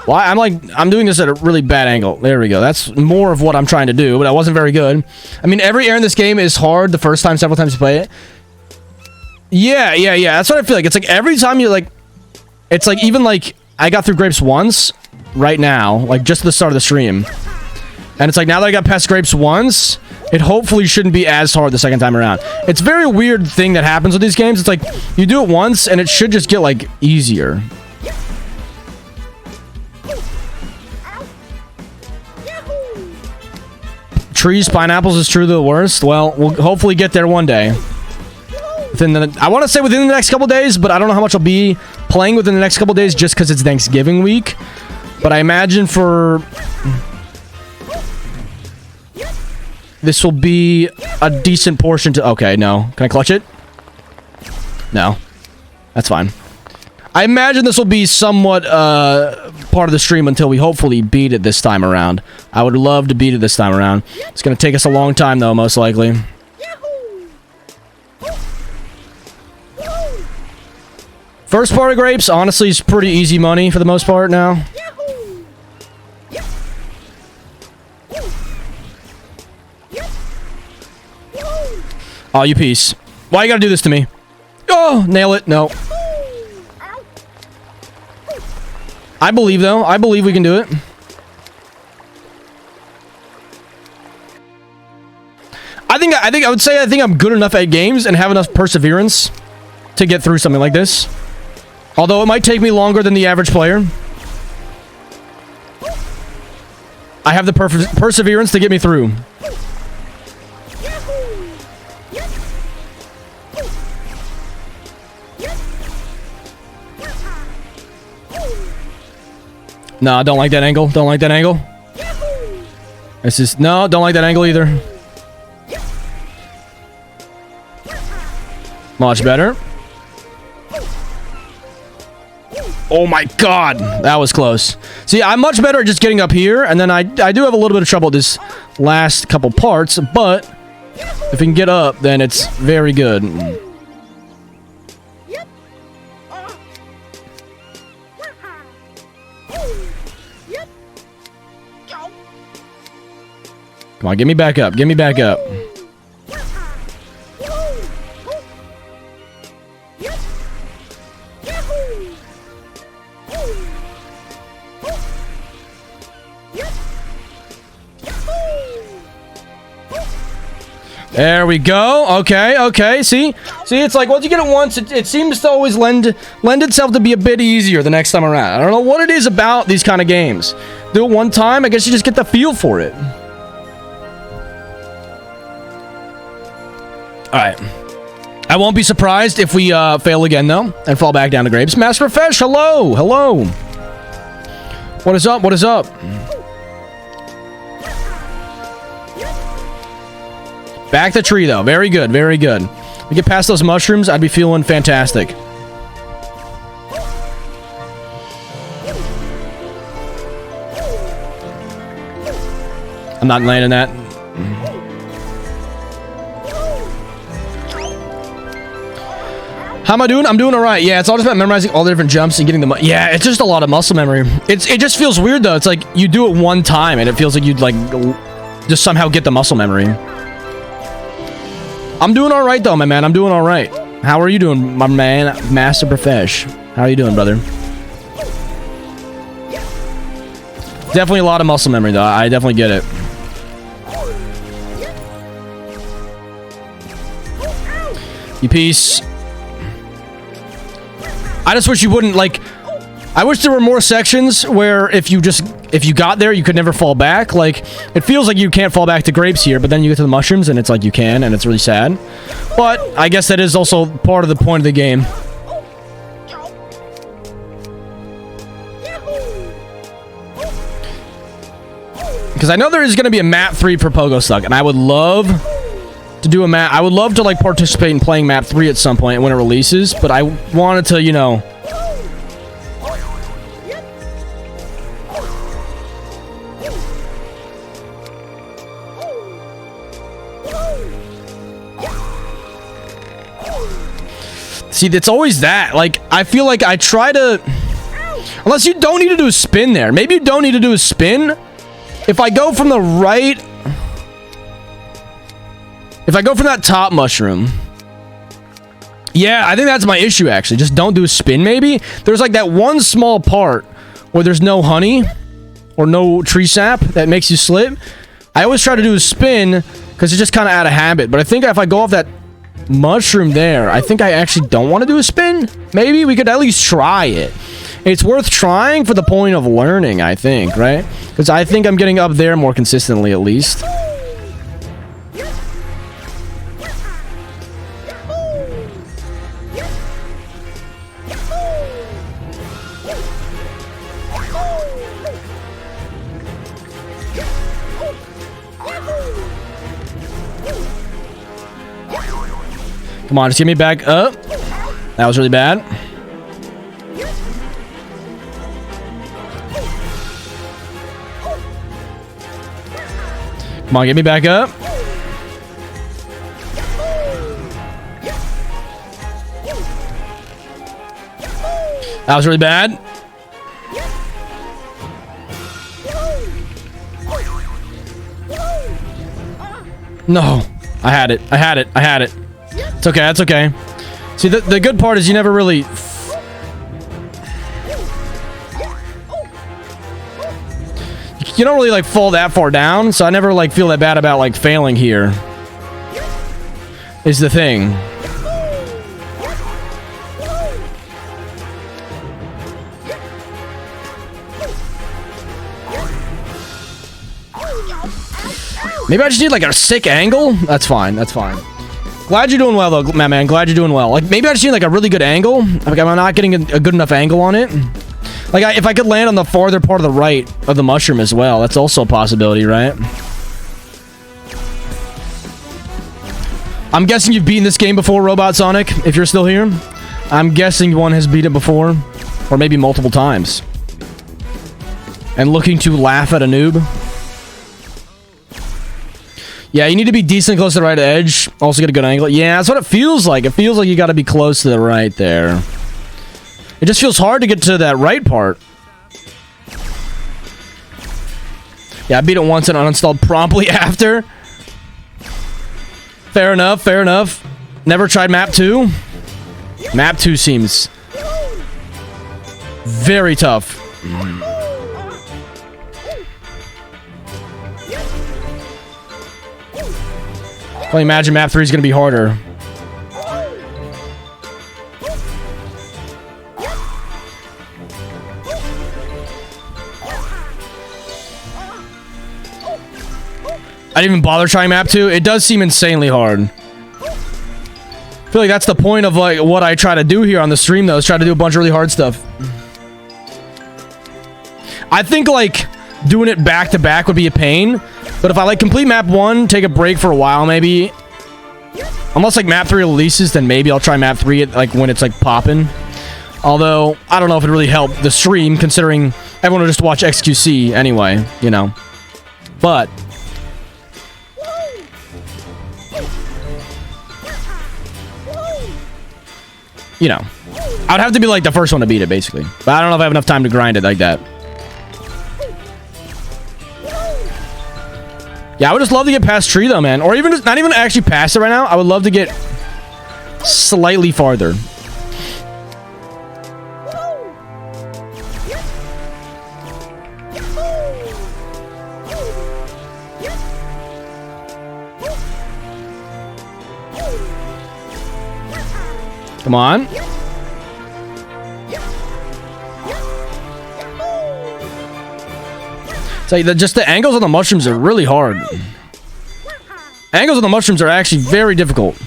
Why? I'm doing this at a really bad angle. There we go. That's more of what I'm trying to do, but I wasn't very good. I mean, every air in this game is hard the first time, several times you play it. Yeah. That's what I feel like. It's like every time you like... It's like even like... I got through grapes once right now, like just at the start of the stream. And it's like now that I got past grapes once... It hopefully shouldn't be as hard the second time around. It's a very weird thing that happens with these games. It's like, you do it once, and it should just get, like, easier. Trees, pineapples is true the worst. Well, we'll hopefully get there one day. I want to say within the next couple days, but I don't know how much I'll be playing within the next couple days just because it's Thanksgiving week. But I imagine for... This will be a decent portion to... Okay, no. Can I clutch it? No. That's fine. I imagine this will be somewhat part of the stream until we hopefully beat it this time around. I would love to beat it this time around. It's going to take us a long time, though, most likely. First part of grapes, honestly, is pretty easy money for the most part now. Oh, you piece. Why you gotta do this to me? Oh, nail it. No. I believe, though. I believe we can do it. I think I think I'm good enough at games and have enough perseverance to get through something like this. Although it might take me longer than the average player. I have the perseverance to get me through. No, I don't like that angle. Don't like that angle. This is... No, don't like that angle either. Much better. Oh my god. That was close. See, I'm much better at just getting up here. And then I do have a little bit of trouble with this last couple parts. But if we can get up, then it's very good. Come on, get me back up. Get me back up. There we go. Okay, okay. See, it's like once you get it once, it seems to always lend itself to be a bit easier the next time around. I don't know what it is about these kind of games. Do it one time, I guess you just get the feel for it. Alright. I won't be surprised if we fail again, though, and fall back down to grapes. Master Fesh, hello! Hello! What is up? What is up? Back the tree, though. Very good, very good. We get past those mushrooms, I'd be feeling fantastic. I'm not landing that. How am I doing? I'm doing all right. Yeah, it's all just about memorizing all the different jumps and getting them. Yeah, it's just a lot of muscle memory. It just feels weird though. It's like you do it one time and it feels like you'd like just somehow get the muscle memory. I'm doing all right though, my man. I'm doing all right. How are you doing, my man, Master Profesh? How are you doing, brother? Definitely a lot of muscle memory though. I definitely get it. You piece. I just wish you wouldn't, like... I wish there were more sections where if you got there, you could never fall back. Like, it feels like you can't fall back to grapes here, but then you get to the mushrooms, and it's like you can, and it's really sad. But I guess that is also part of the point of the game. Because I know there is going to be a map 3 for Pogo Stuck, and I would love... to do a map. I would love to like participate in playing map 3 at some point when it releases, but I wanted to, you know. See, it's always that. Like, I feel like I try to... Unless you don't need to do a spin there. Maybe you don't need to do a spin. If I go from the right... If I go from that top mushroom... Yeah, I think that's my issue, actually. Just don't do a spin, maybe? There's, like, that one small part where there's no honey or no tree sap that makes you slip. I always try to do a spin because it's just kind of out of habit. But I think if I go off that mushroom there, I think I actually don't want to do a spin. Maybe we could at least try it. It's worth trying for the point of learning, I think, right? Because I think I'm getting up there more consistently, at least. Come on, just get me back up. That was really bad. Come on, get me back up. That was really bad. No. I had it. I had it. I had it. It's okay. That's okay. See, the good part is you never really... You don't really, like, fall that far down, so I never, like, feel that bad about, like, failing here. is the thing. Maybe I just need like a sick angle. That's fine. That's fine. Glad you're doing well though, man. Glad you're doing well. Like maybe I just need like a really good angle. Like I'm not getting a good enough angle on it. Like if I could land on the farther part of the right of the mushroom as well, that's also a possibility, right? I'm guessing you've beaten this game before, Robot Sonic, if you're still here. I'm guessing one has beat it before, or maybe multiple times. And looking to laugh at a noob. Yeah, you need to be decent close to the right edge. Also get a good angle. Yeah, that's what it feels like. It feels like you got to be close to the right there. It just feels hard to get to that right part. Yeah, I beat it once and uninstalled promptly after. Fair enough, fair enough. Never tried map 2? Map 2 seems very tough. I imagine map 3 is going to be harder. I didn't even bother trying map 2. It does seem insanely hard. I feel like that's the point of like what I try to do here on the stream though, is try to do a bunch of really hard stuff. I think like doing it back to back would be a pain, but if I like complete map 1, take a break for a while maybe, unless like map 3 releases, then maybe I'll try map 3 like when it's like popping. Although I don't know if it really helped the stream considering everyone will just watch XQC anyway, you know. But you know, I would have to be like the first one to beat it basically, but I don't know if I have enough time to grind it like that. Yeah, I would just love to get past tree though, man. Or even just not even actually past it right now. I would love to get slightly farther. Come on. So just the angles on the mushrooms are really hard. Angles on the mushrooms are actually very difficult.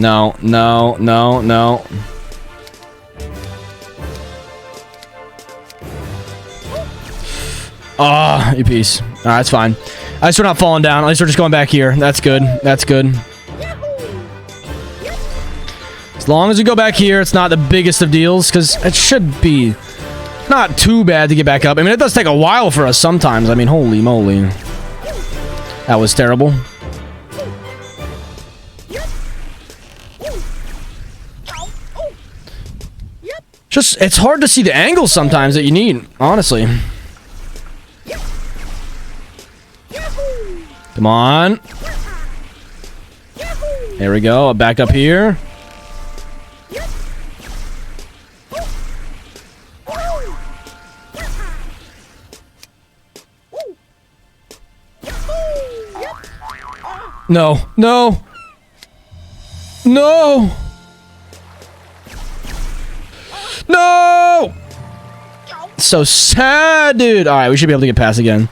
No, no, no, no. Oh, you piece. Alright, that's fine. At least we're not falling down. At least we're just going back here. That's good. That's good. As long as we go back here, it's not the biggest of deals, because it should be not too bad to get back up. I mean, it does take a while for us sometimes. I mean, holy moly. That was terrible. Just, it's hard to see the angles sometimes that you need, honestly. Come on. There we go. Back up here. No. No. No. No. So sad, dude. All right, we should be able to get past again.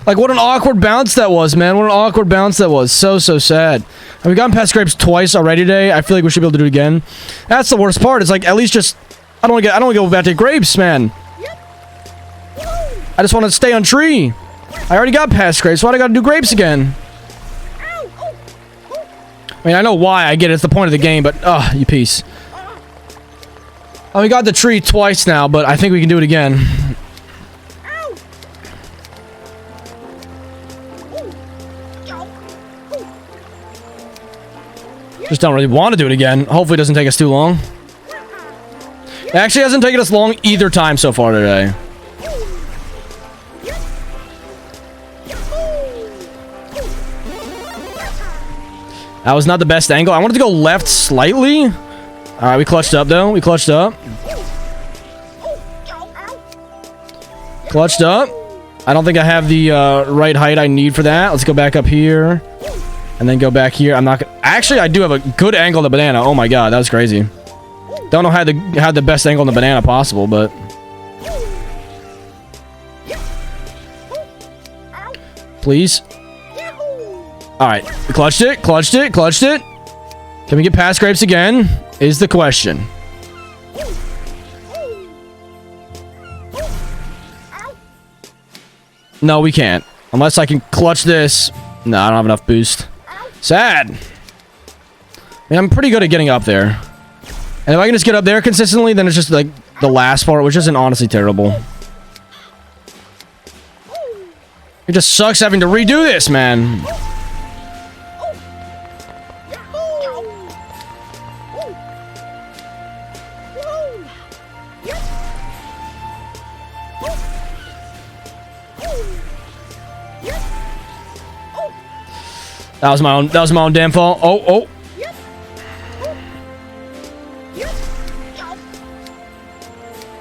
Like, what an awkward bounce that was, man. What an awkward bounce that was. So sad. And we've gotten past grapes twice already today. I feel like we should be able to do it again. That's the worst part. It's like, at least just... I don't want to go back to grapes, man. I just want to stay on tree. I already got past grapes. Why do I got to do grapes again? I mean, I know why. I get it. It's the point of the game, but... Ugh, you piece. Oh, we got the tree twice now, but I think we can do it again. Just don't really want to do it again. Hopefully it doesn't take us too long. It actually hasn't taken us long either time so far today. That was not the best angle. I wanted to go left slightly. Alright, we clutched up though. We clutched up. Clutched up. I don't think I have the right height I need for that. Let's go back up here. And then go back here. I'm not gonna... Actually, I do have a good angle on the banana. Oh my god, that was crazy. Don't know how to have the best angle on the banana possible, but... Please. Alright. Clutched it. Clutched it. Clutched it. Can we get past grapes again? Is the question. No, we can't. Unless I can clutch this. No, I don't have enough boost. Sad. I mean, I'm pretty good at getting up there. And if I can just get up there consistently, then it's just like the last part, which isn't honestly terrible. It just sucks having to redo this, man. That was my own damn fault. Oh.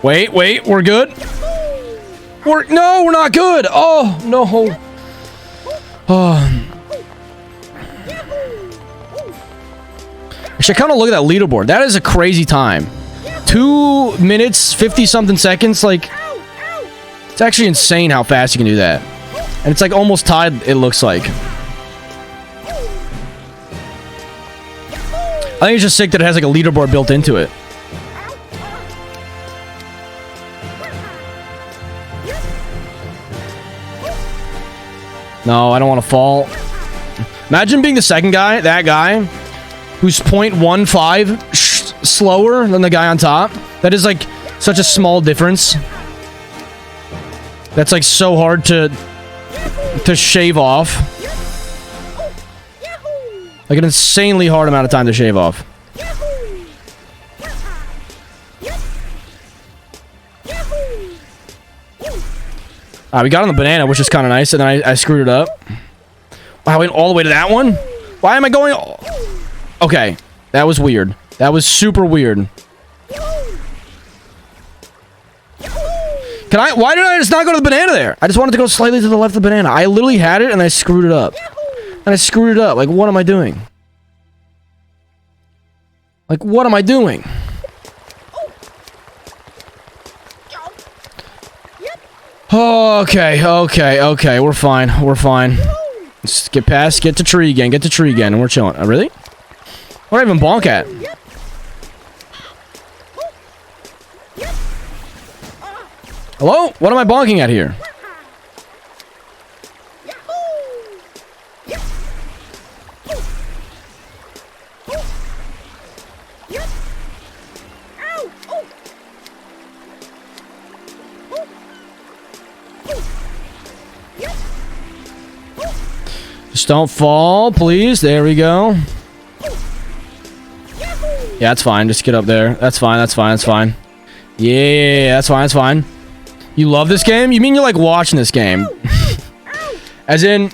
Wait, we're good. No, we're not good. Oh, no. Oh. I should kind of look at that leaderboard. That is a crazy time. 2 minutes, 50-something seconds. Like, it's actually insane how fast you can do that. And it's like almost tied, it looks like. I think it's just sick that it has like a leaderboard built into it. No, I don't want to fall. Imagine being the second guy, that guy, who's 0.15 slower than the guy on top. That is like such a small difference. That's like so hard to shave off. Like an insanely hard amount of time to shave off. We got on the banana, which is kind of nice, and then I screwed it up. Wow, I went all the way to that one? Why am I going... Okay, that was weird. That was super weird. Why did I just not go to the banana there? I just wanted to go slightly to the left of the banana. I literally had it, and I screwed it up. Like, what am I doing? Like, what am I doing? Oh, okay. We're fine. Let's get to tree again. And we're chilling. Oh, really? Where do I even bonk at? Hello? What am I bonking at here? Just don't fall, please. There we go. Yeah, that's fine. Just get up there. That's fine. Yeah, that's fine. You love this game? You mean you like watching this game? As in,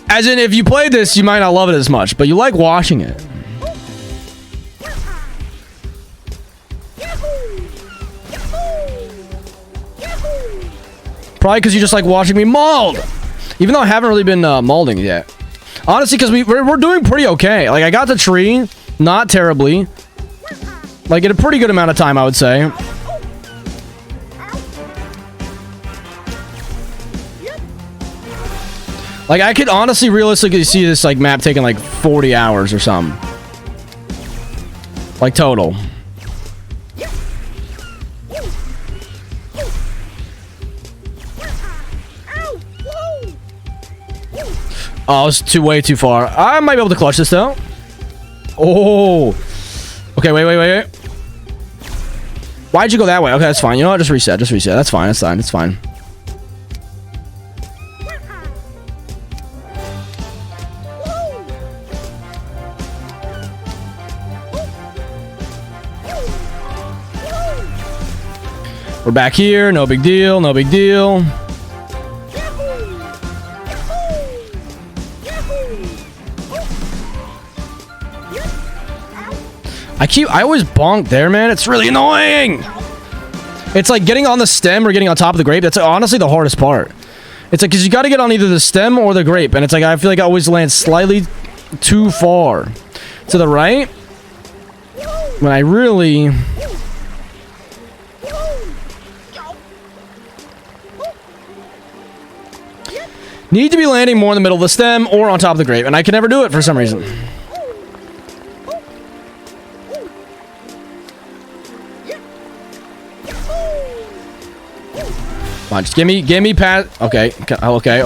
if you played this, you might not love it as much, but you like watching it. Probably because you just like watching me mauled. Even though I haven't really been mauling yet. Honestly, because we're doing pretty okay. Like, I got the tree. Not terribly. Like, in a pretty good amount of time, I would say. Like, I could honestly, realistically see this, like, map taking, like, 40 hours or something. Like, total. Oh, it's way too far. I might be able to clutch this, though. Oh. Okay, wait. Why'd you go that way? Okay, that's fine. You know what? Just reset. That's fine. We're back here. No big deal. I always bonk there, man. It's really annoying. It's like getting on the stem or getting on top of the grape. That's honestly the hardest part. It's like, because you got to get on either the stem or the grape. And it's like, I feel like I always land slightly too far to the right. When I really... need to be landing more in the middle of the stem or on top of the grape. And I can never do it for some reason. Come on, just give me past. Okay, okay.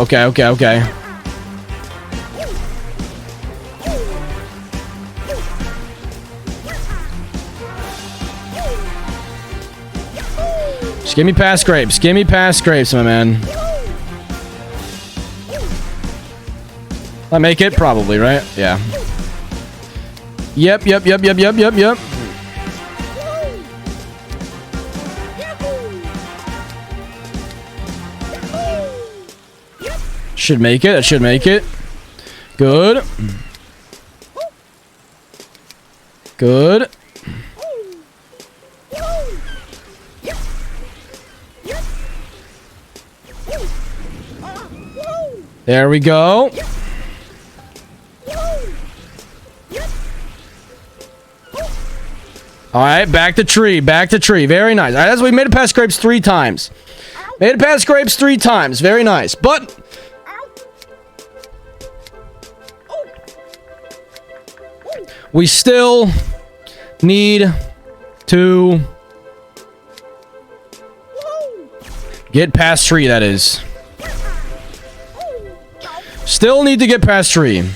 Just give me past grapes. Give me past grapes, my man. I make it? Probably, right? Yeah. Yep. Should make it. That should make it. Good. Good. There we go. All right, back to tree. Back to tree. Very nice. All right, that's we made it past grapes 3 times. Made it past grapes 3 times. Very nice. But we still need to get past tree, that is. Still need to get past tree.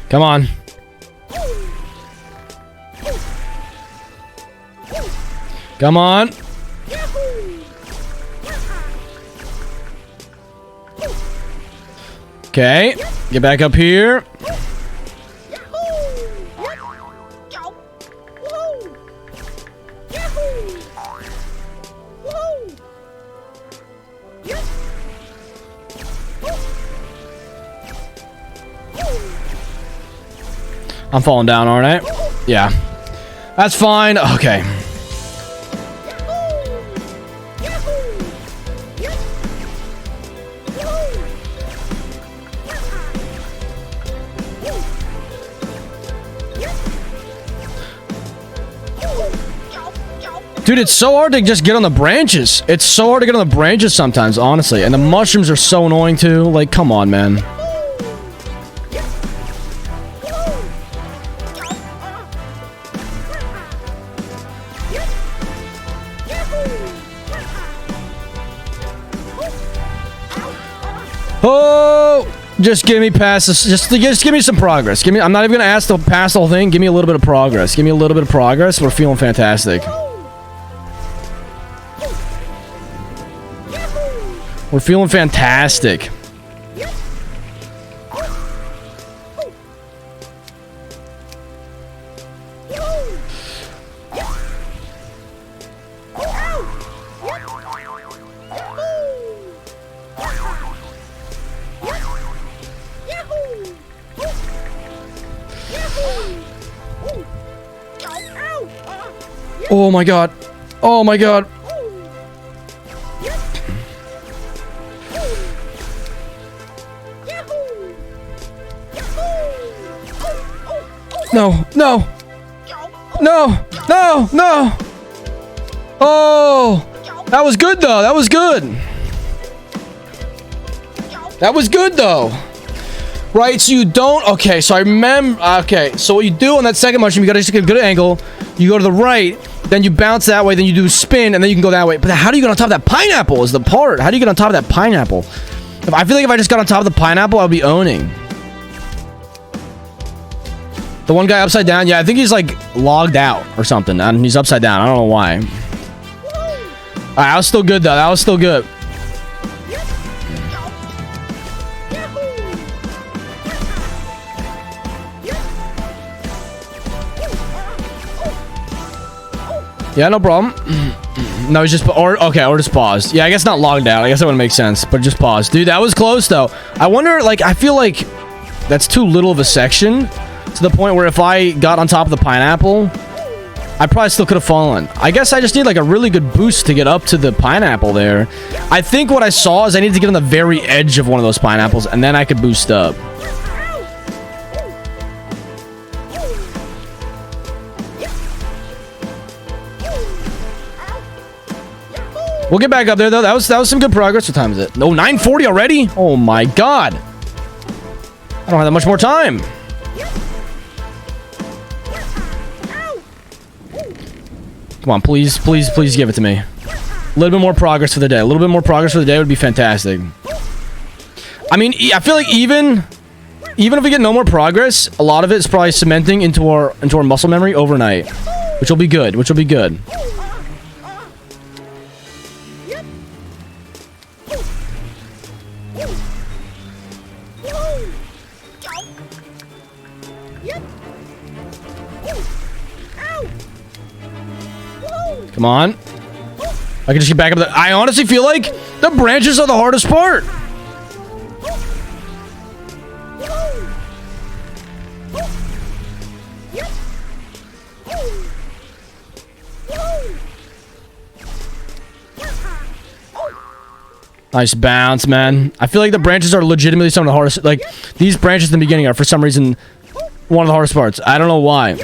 Come on. Come on. Okay. Get back up here. I'm falling down, aren't I? Yeah. That's fine. Okay. Dude, it's so hard to just get on the branches. It's so hard to get on the branches sometimes, honestly. And the mushrooms are so annoying too. Like, come on, man. Oh, just give me past this. Just give me some progress. Give me. I'm not even gonna ask to pass the whole thing. Give me a little bit of progress. Give me a little bit of progress. We're feeling fantastic. We're feeling fantastic. Oh my god. Oh my god. No, no. No, no, no. Oh, that was good though. That was good. That was good though. Right, so you don't... Okay, so I remember... Okay, so what you do on that second mushroom, you gotta just get a good angle. You go to the right, then you bounce that way, then you do a spin, and then you can go that way. But how do you get on top of that pineapple is the part. How do you get on top of that pineapple? I feel like if I just got on top of the pineapple, I'd be owning. The one guy upside down, yeah, I think he's like logged out or something. And he's upside down. I don't know why. Alright, that was still good though. That was still good. Yeah, no problem. No, he's just... Or just paused. Yeah, I guess not logged out. I guess that wouldn't make sense, but just paused. Dude, that was close, though. I wonder, like, I feel like that's too little of a section to the point where if I got on top of the pineapple, I probably still could have fallen. I guess I just need, like, a really good boost to get up to the pineapple there. I think what I saw is I need to get on the very edge of one of those pineapples, and then I could boost up. We'll get back up there, though. That was some good progress. What time is it? No, 9:40 already? Oh, my God. I don't have that much more time. Come on, please, please, please give it to me. A little bit more progress for the day. A little bit more progress for the day would be fantastic. I mean, I feel like even if we get no more progress, a lot of it is probably cementing into our muscle memory overnight, which will be good. Which will be good. Come on. I can just get back up. I honestly feel like the branches are the hardest part. Nice bounce, man. I feel like the branches are legitimately some of the hardest. Like, these branches in the beginning are, for some reason, one of the hardest parts. I don't know why.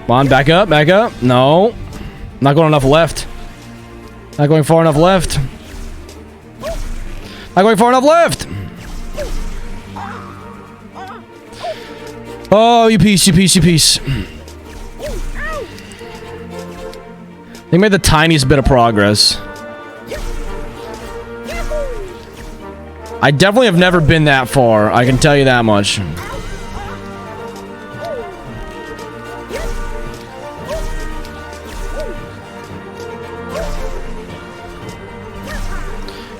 Come on, back up, back up. No. Not going enough left. Not going far enough left. Not going far enough left. Oh, you piece, you piece, you piece. They made the tiniest bit of progress. I definitely have never been that far. I can tell you that much.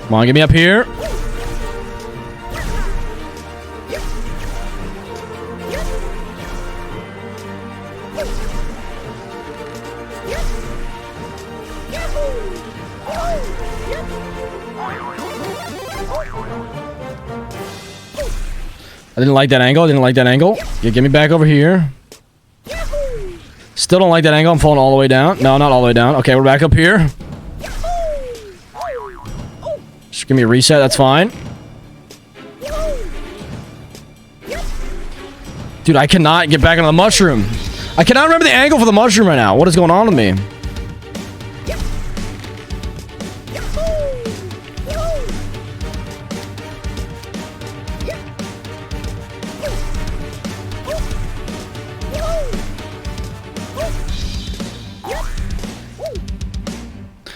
Come on, get me up here. I didn't like that angle. I didn't like that angle. Yeah, get me back over here. Still don't like that angle. I'm falling all the way down. No, not all the way down. Okay, we're back up here. Just give me a reset. That's fine. Dude, I cannot get back on the mushroom. I cannot remember the angle for the mushroom right now. What is going on with me?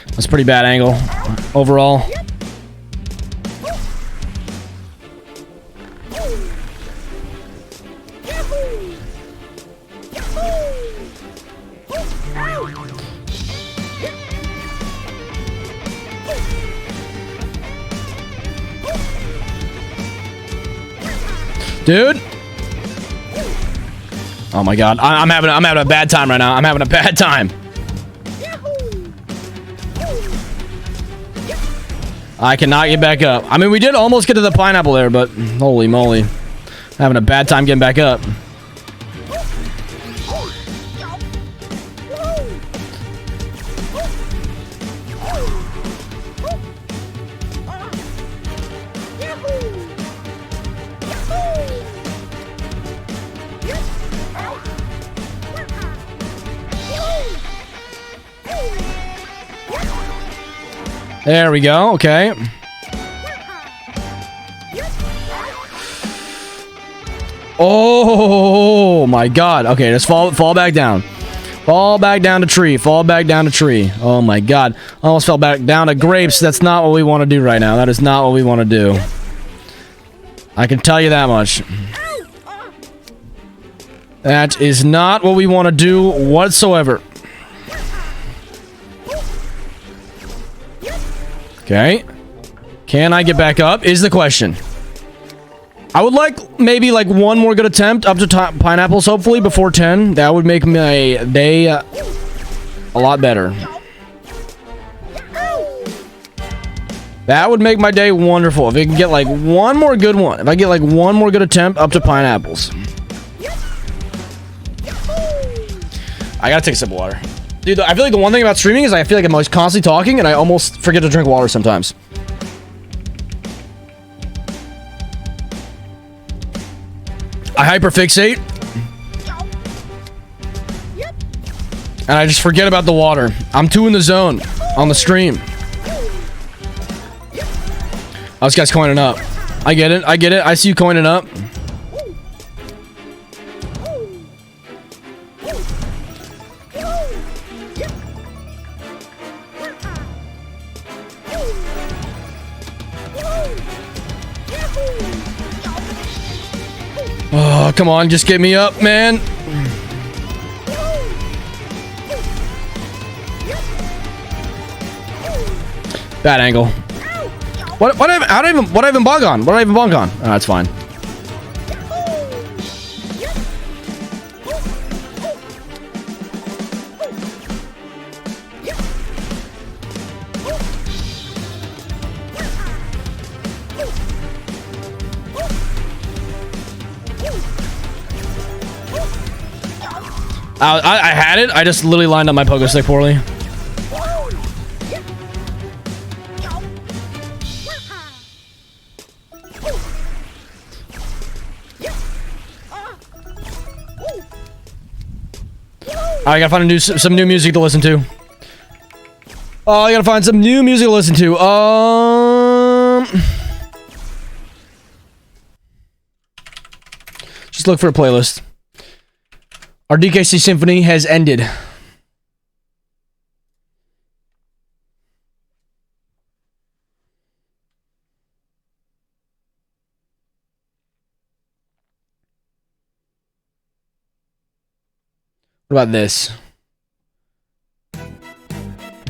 That's a pretty bad angle overall. Dude. Oh my God. I'm having a bad time right now. I'm having a bad time. I cannot get back up. I mean, we did almost get to the pineapple there, but holy moly. Having a bad time getting back up. There we go. Okay. Oh my God. Okay, let's fall back down. Fall back down to tree. Fall back down to tree. Oh my God. Almost fell back down to grapes. That's not what we want to do right now. That is not what we want to do. I can tell you that much. That is not what we want to do whatsoever. Okay. Can I get back up? Is the question. I would like maybe like one more good attempt up to pineapples, hopefully, before 10. That would make my day a lot better. That would make my day wonderful. If I can get like one more good one. If I get like one more good attempt up to pineapples. I gotta take a sip of water. Dude, I feel like the one thing about streaming is I feel like I'm always constantly talking and I almost forget to drink water sometimes. I hyperfixate. And I just forget about the water. I'm too in the zone on the stream. Oh, this guy's coining up. I get it. I get it. I see you coining up. Oh, come on. Just get me up, man. Bad angle. What I even bonk on? What did I even bonk on? Oh, that's fine. I had it. I just literally lined up my pogo stick poorly. I gotta find some new music to listen to. Oh, I gotta find some new music to listen to. Just look for a playlist. Our DKC Symphony has ended. What about this?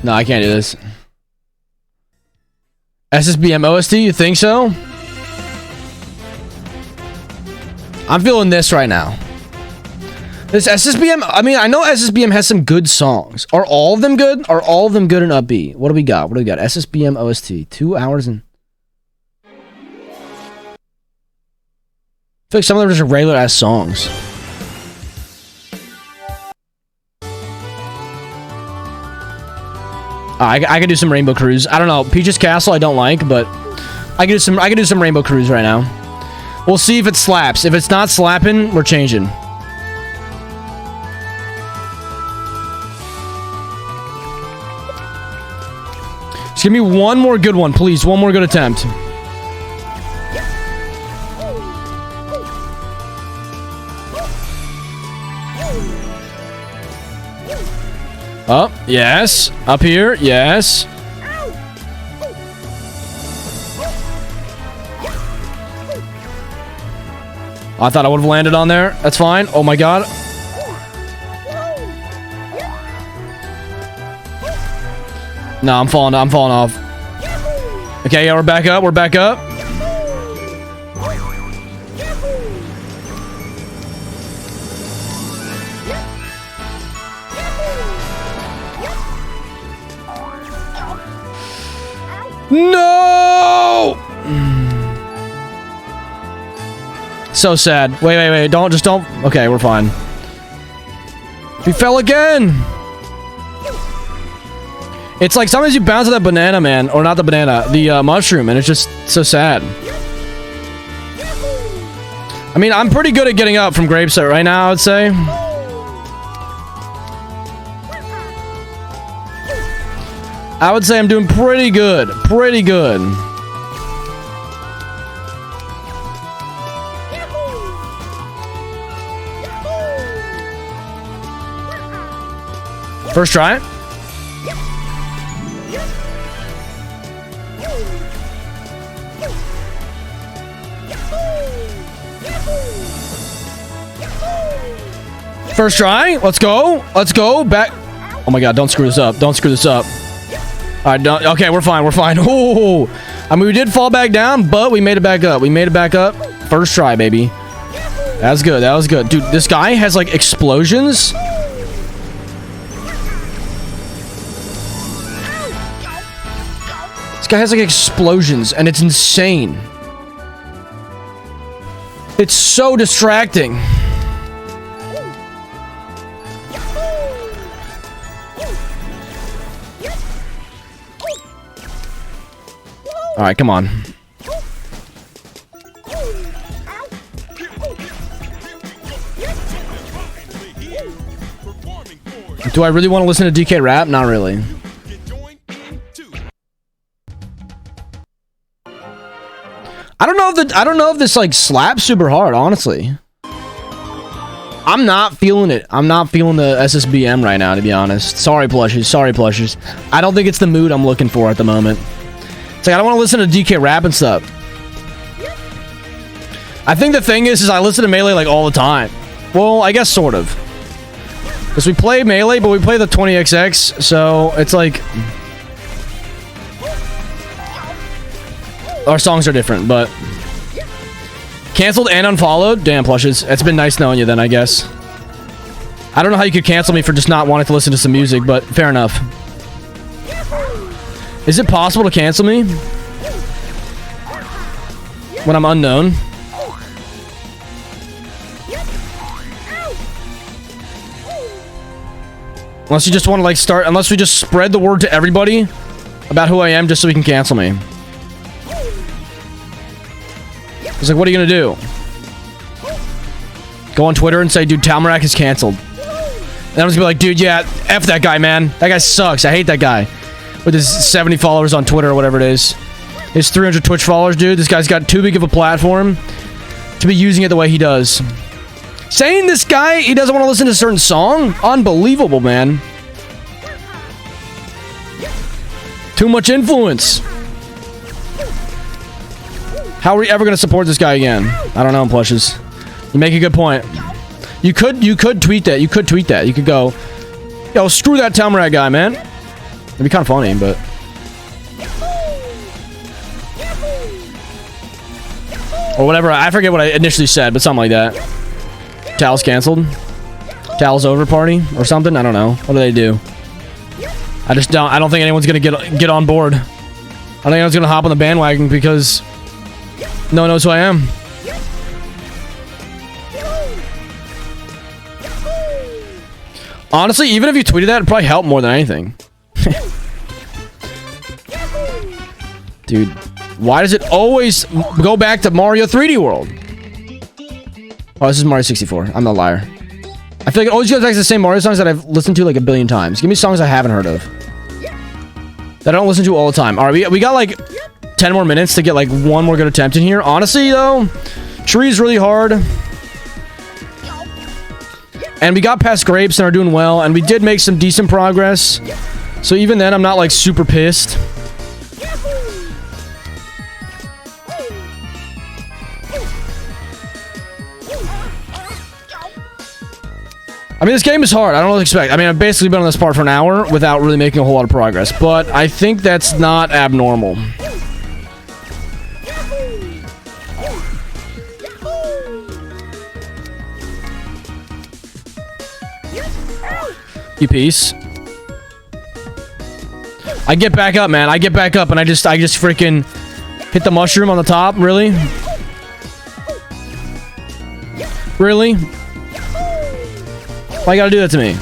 No, I can't do this. SSBM OST, you think so? I'm feeling this right now. This SSBM, I mean, I know SSBM has some good songs. Are all of them good? Are all of them good and upbeat? What do we got? What do we got? SSBM OST, 2 hours and... I feel like some of them are just regular ass songs. I could do some Rainbow Cruise. I don't know. Peach's Castle I don't like, but I could do some Rainbow Cruise right now. We'll see if it slaps. If it's not slapping, we're changing. Just give me one more good one, please. One more good attempt. Up, yes. Up here, yes. I thought I would have landed on there. That's fine. Oh my god. No, I'm falling off. Okay, yeah, we're back up. We're back up. No! So sad. Wait. Don't. Okay, we're fine. We fell again! It's like sometimes you bounce at that banana, man. Or not the banana, the mushroom, and it's just so sad. I mean, I'm pretty good at getting up from Grapeset right now, I would say. I would say I'm doing pretty good. Pretty good. First try. First try. Let's go. Let's go. Back. Oh my god, don't screw this up. Don't screw this up. All right, okay, we're fine. We're fine. Ooh. I mean, we did fall back down, but we made it back up. We made it back up. First try, baby. That's good. That was good. Dude, this guy has, like, explosions. This guy has, like, explosions, and it's insane. It's so distracting. All right, come on. Do I really want to listen to DK rap? Not really. I don't know if this like slaps super hard, honestly. I'm not feeling it. I'm not feeling the SSBM right now, to be honest. Sorry, plushies. Sorry, plushies. I don't think it's the mood I'm looking for at the moment. It's like I don't want to listen to DK rap and stuff. I think the thing is I listen to Melee like all the time. Well, I guess sort of. Because we play Melee, but we play the 20XX, so it's like... Our songs are different, but... Cancelled and unfollowed? Damn, plushes. It's been nice knowing you then, I guess. I don't know how you could cancel me for just not wanting to listen to some music, but fair enough. Is it possible to cancel me? When I'm unknown? Unless you just want to like start, unless we just spread the word to everybody about who I am just so we can cancel me. It's like, what are you gonna do? Go on Twitter and say, dude, Talmarak is canceled. And I'm just gonna be like, dude, yeah, F that guy, man. That guy sucks. I hate that guy. With his 70 followers on Twitter or whatever it is. His 300 Twitch followers, dude. This guy's got too big of a platform to be using it the way he does. Saying this guy, he doesn't want to listen to a certain song? Unbelievable, man. Too much influence. How are we ever going to support this guy again? I don't know, plushes. You make a good point. You could tweet that. You could tweet that. You could go, yo, screw that Talmarak guy, man. It'd be kind of funny, but... Or whatever. I forget what I initially said, but something like that. Tal's canceled. Tal's over party or something. I don't know. What do they do? I don't think anyone's gonna get on board. I don't think anyone's gonna hop on the bandwagon because no one knows who I am. Honestly, even if you tweeted that, it'd probably help more than anything. Dude, why does it always go back to Mario 3D World? Oh, this is Mario 64. I'm the liar. I feel like it always goes back to the same Mario songs that I've listened to like a billion times. Give me songs I haven't heard of. That I don't listen to all the time. Alright, we got like 10 more minutes to get like one more good attempt in here. Honestly, though, Tree's really hard. And we got past Grapes and are doing well. And we did make some decent progress. So even then, I'm not like super pissed. I mean, this game is hard. I don't know what to expect. I mean, I've basically been on this part for an hour without really making a whole lot of progress. But I think that's not abnormal. You piece. I get back up, man. I get back up and I just freaking hit the mushroom on the top. Really? Really? Why you gotta do that to me?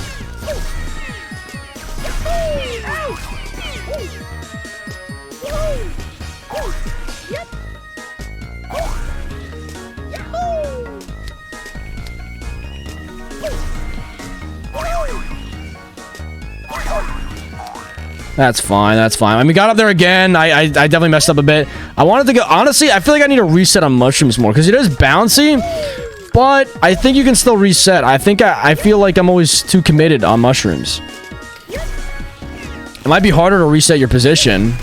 That's fine. That's fine. I mean, we got up there again. I definitely messed up a bit. I wanted to go... Honestly, I feel like I need to reset on mushrooms more because it is bouncy. But I think you can still reset. I think I feel like I'm always too committed on mushrooms. It might be harder to reset your position,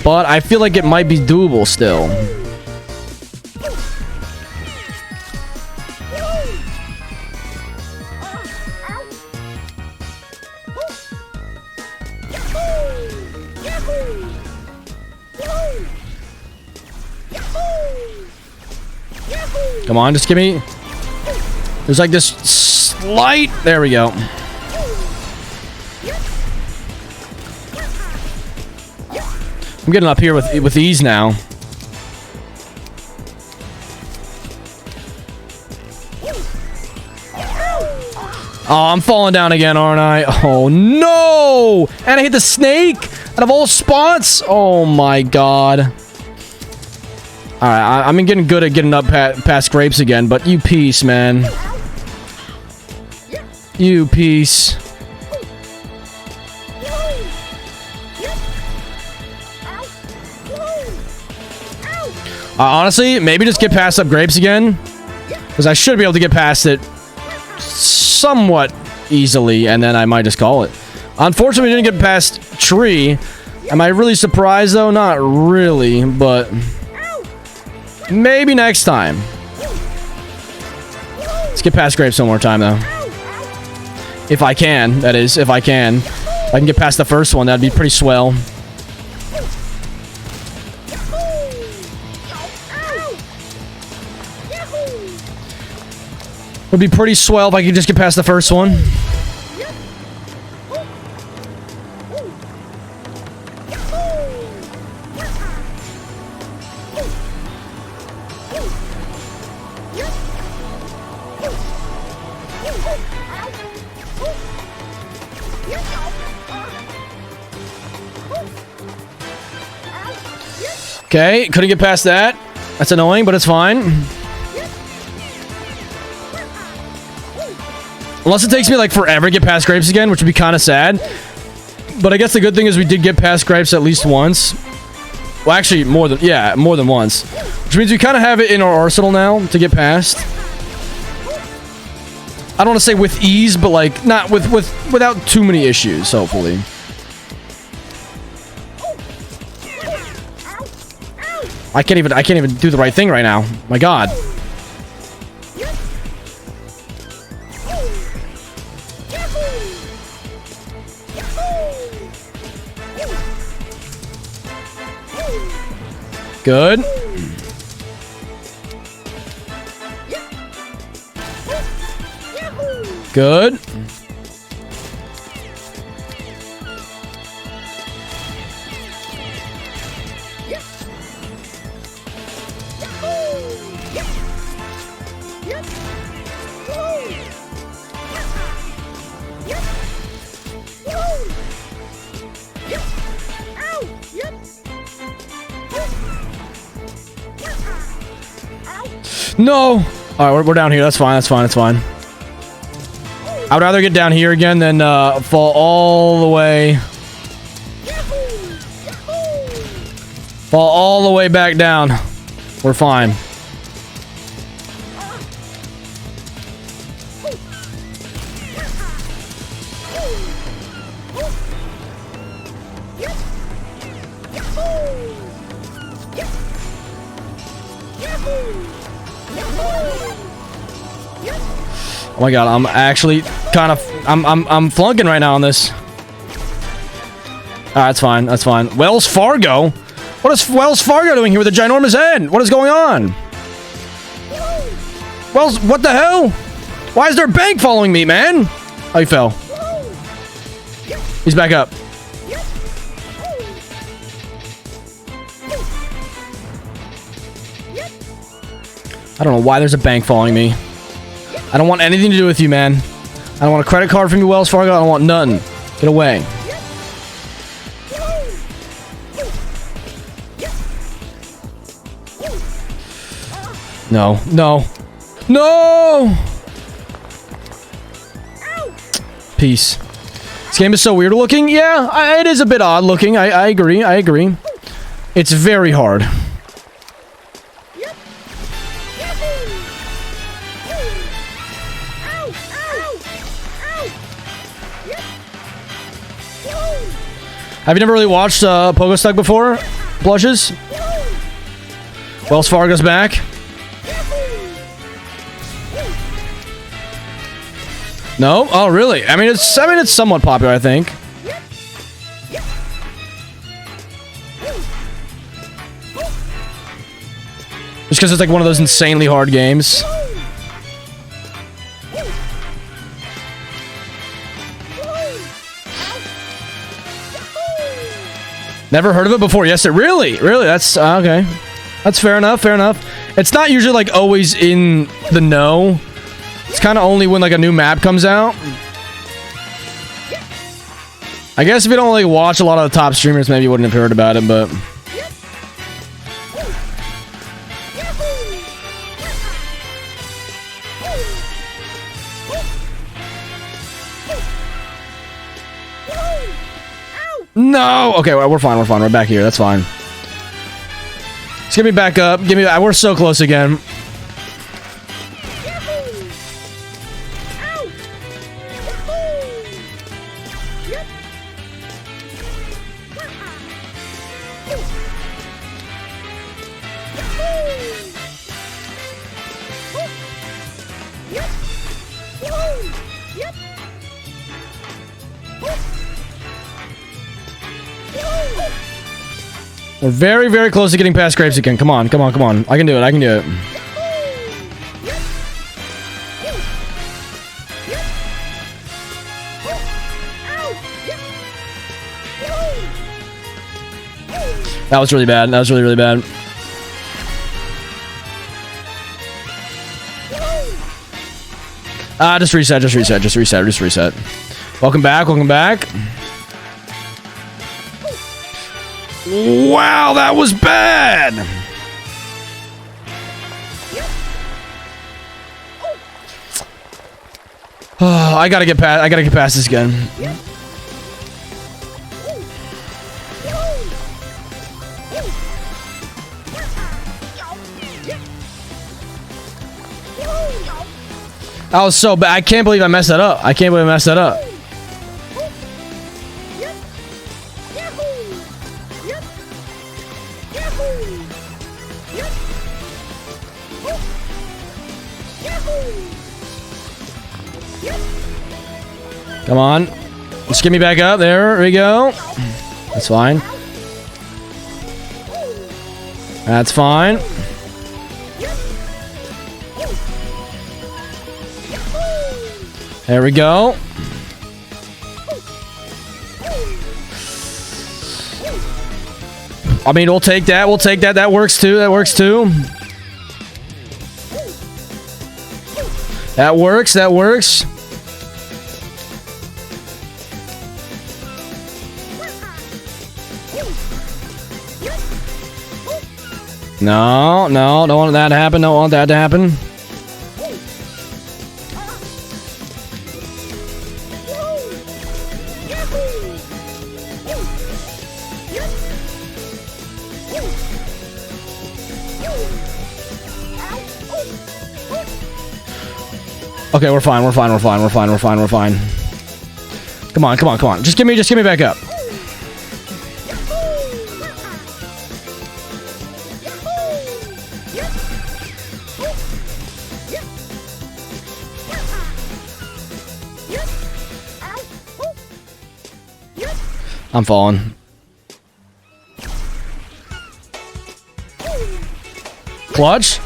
but I feel like it might be doable still. Come on, just give me... There's like this slight... There we go. I'm getting up here with ease now. Oh, I'm falling down again, aren't I? Oh, no! And I hit the snake out of all spots. Oh, my God. All right, I'm getting good at getting up past grapes again, but you piece, man. You piece. Honestly, maybe just get past up grapes again, because I should be able to get past it somewhat easily, and then I might just call it. Unfortunately, we didn't get past tree. Am I really surprised, though? Not really, but maybe next time. Let's get past grapes one more time, though. If I can, that is, if I can. If I can get past the first one, that'd be pretty swell. Would be pretty swell if I could just get past the first one. Okay, couldn't get past that. That's annoying, but it's fine. Unless it takes me like forever to get past grapes again, which would be kind of sad. But I guess the good thing is we did get past grapes at least once. Well, actually, more than once. Which means we kind of have it in our arsenal now to get past. I don't want to say with ease, but like not without too many issues, hopefully. I can't even do the right thing right now. My God. Good. Good. No! Alright, we're down here. That's fine. That's fine. That's fine. I would rather get down here again than fall all the way. Fall all the way back down. We're fine. Oh my God, I'm actually kind of I'm flunking right now on this. Alright, that's fine, that's fine. Wells Fargo? What is Wells Fargo doing here with a ginormous head? What is going on? Wells, what the hell? Why is there a bank following me, man? Oh, he fell. He's back up. I don't know why there's a bank following me. I don't want anything to do with you, man. I don't want a credit card from you, Wells Fargo. I don't want nothing. Get away. No. No. No! Peace. This game is so weird looking. Yeah, it is a bit odd looking. I agree. I agree. It's very hard. Have you never really watched Pogo Stuck before? Blushes? Wells Fargo's back. No? Oh, really? I mean, it's somewhat popular, I think. Just because it's like one of those insanely hard games. Never heard of it before. Yes, it really. That's okay. That's fair enough. Fair enough. It's not usually like always in the know. It's kind of only when like a new map comes out. I guess if you don't like watch a lot of the top streamers, maybe you wouldn't have heard about it, but. No! Okay, well, we're fine, we're back here, that's fine. Just get me back up, we're so close again. We're very, very close to getting past Grapes again. Come on. I can do it. That was really bad. That was really, really bad. Just reset. Welcome back. Wow, that was bad. Oh, I gotta get past this again. That was so bad. I can't believe I messed that up. Come on. Just get me back up. There we go. That's fine. There we go. I mean, we'll take that. That works too. That works. No, don't want that to happen. Don't want that to happen. Okay, we're fine. Come on. Just get me back up. I'm falling. Clutch?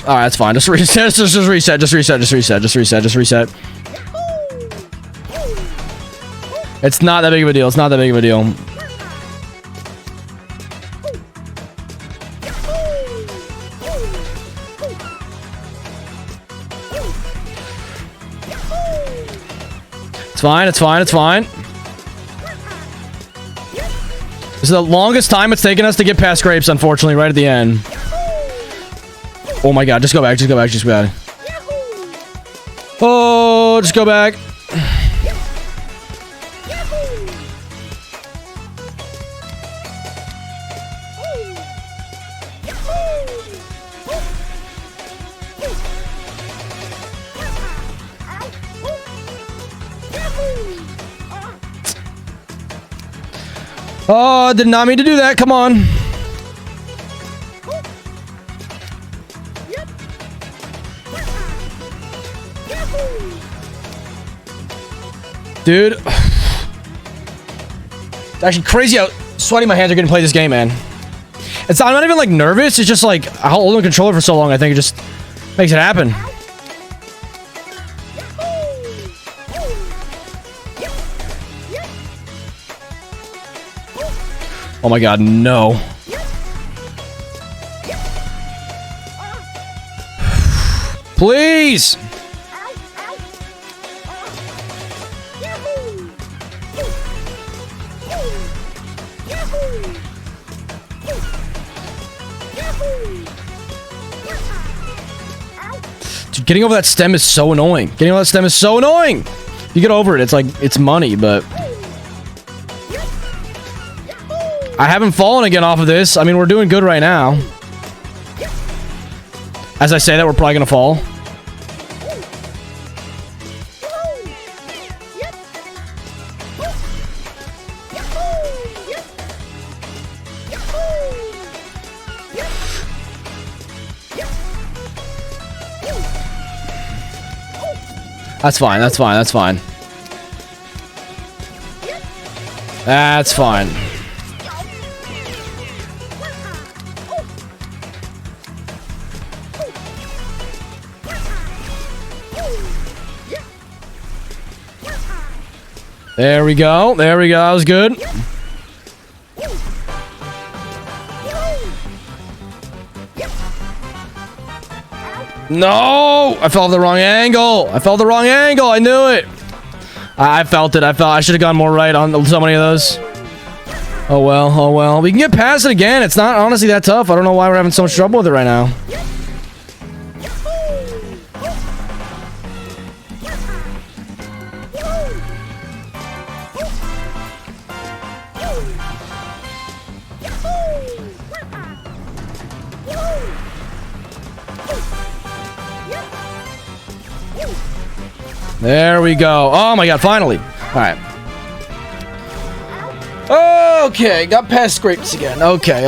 Alright, that's fine. Just reset. Just reset. It's not that big of a deal. It's fine. This is the longest time it's taken us to get past Grapes, unfortunately, right at the end. Oh my god, just go back. Oh, just go back. Oh, did not mean to do that. Come on. Dude. It's actually crazy how sweaty my hands are getting to play this game, man. I'm not even like nervous. It's just like I hold the controller for so long. I think it just makes it happen. Oh my god, no. Please! Dude, getting over that stem is so annoying. Getting over that stem is so annoying! You get over it, it's like, it's money, but... I haven't fallen again off of this. I mean, we're doing good right now. As I say that, we're probably gonna fall. That's fine, that's fine, that's fine. That's fine. There we go. There we go. That was good. No! I fell off the wrong angle. I fell the wrong angle. I knew it. I felt it. I should have gone more right on so many of those. Oh well. Oh well. We can get past it again. It's not honestly that tough. I don't know why we're having so much trouble with it right now. There we go. Oh my god, finally. Alright. Okay, got past scrapes again. Okay.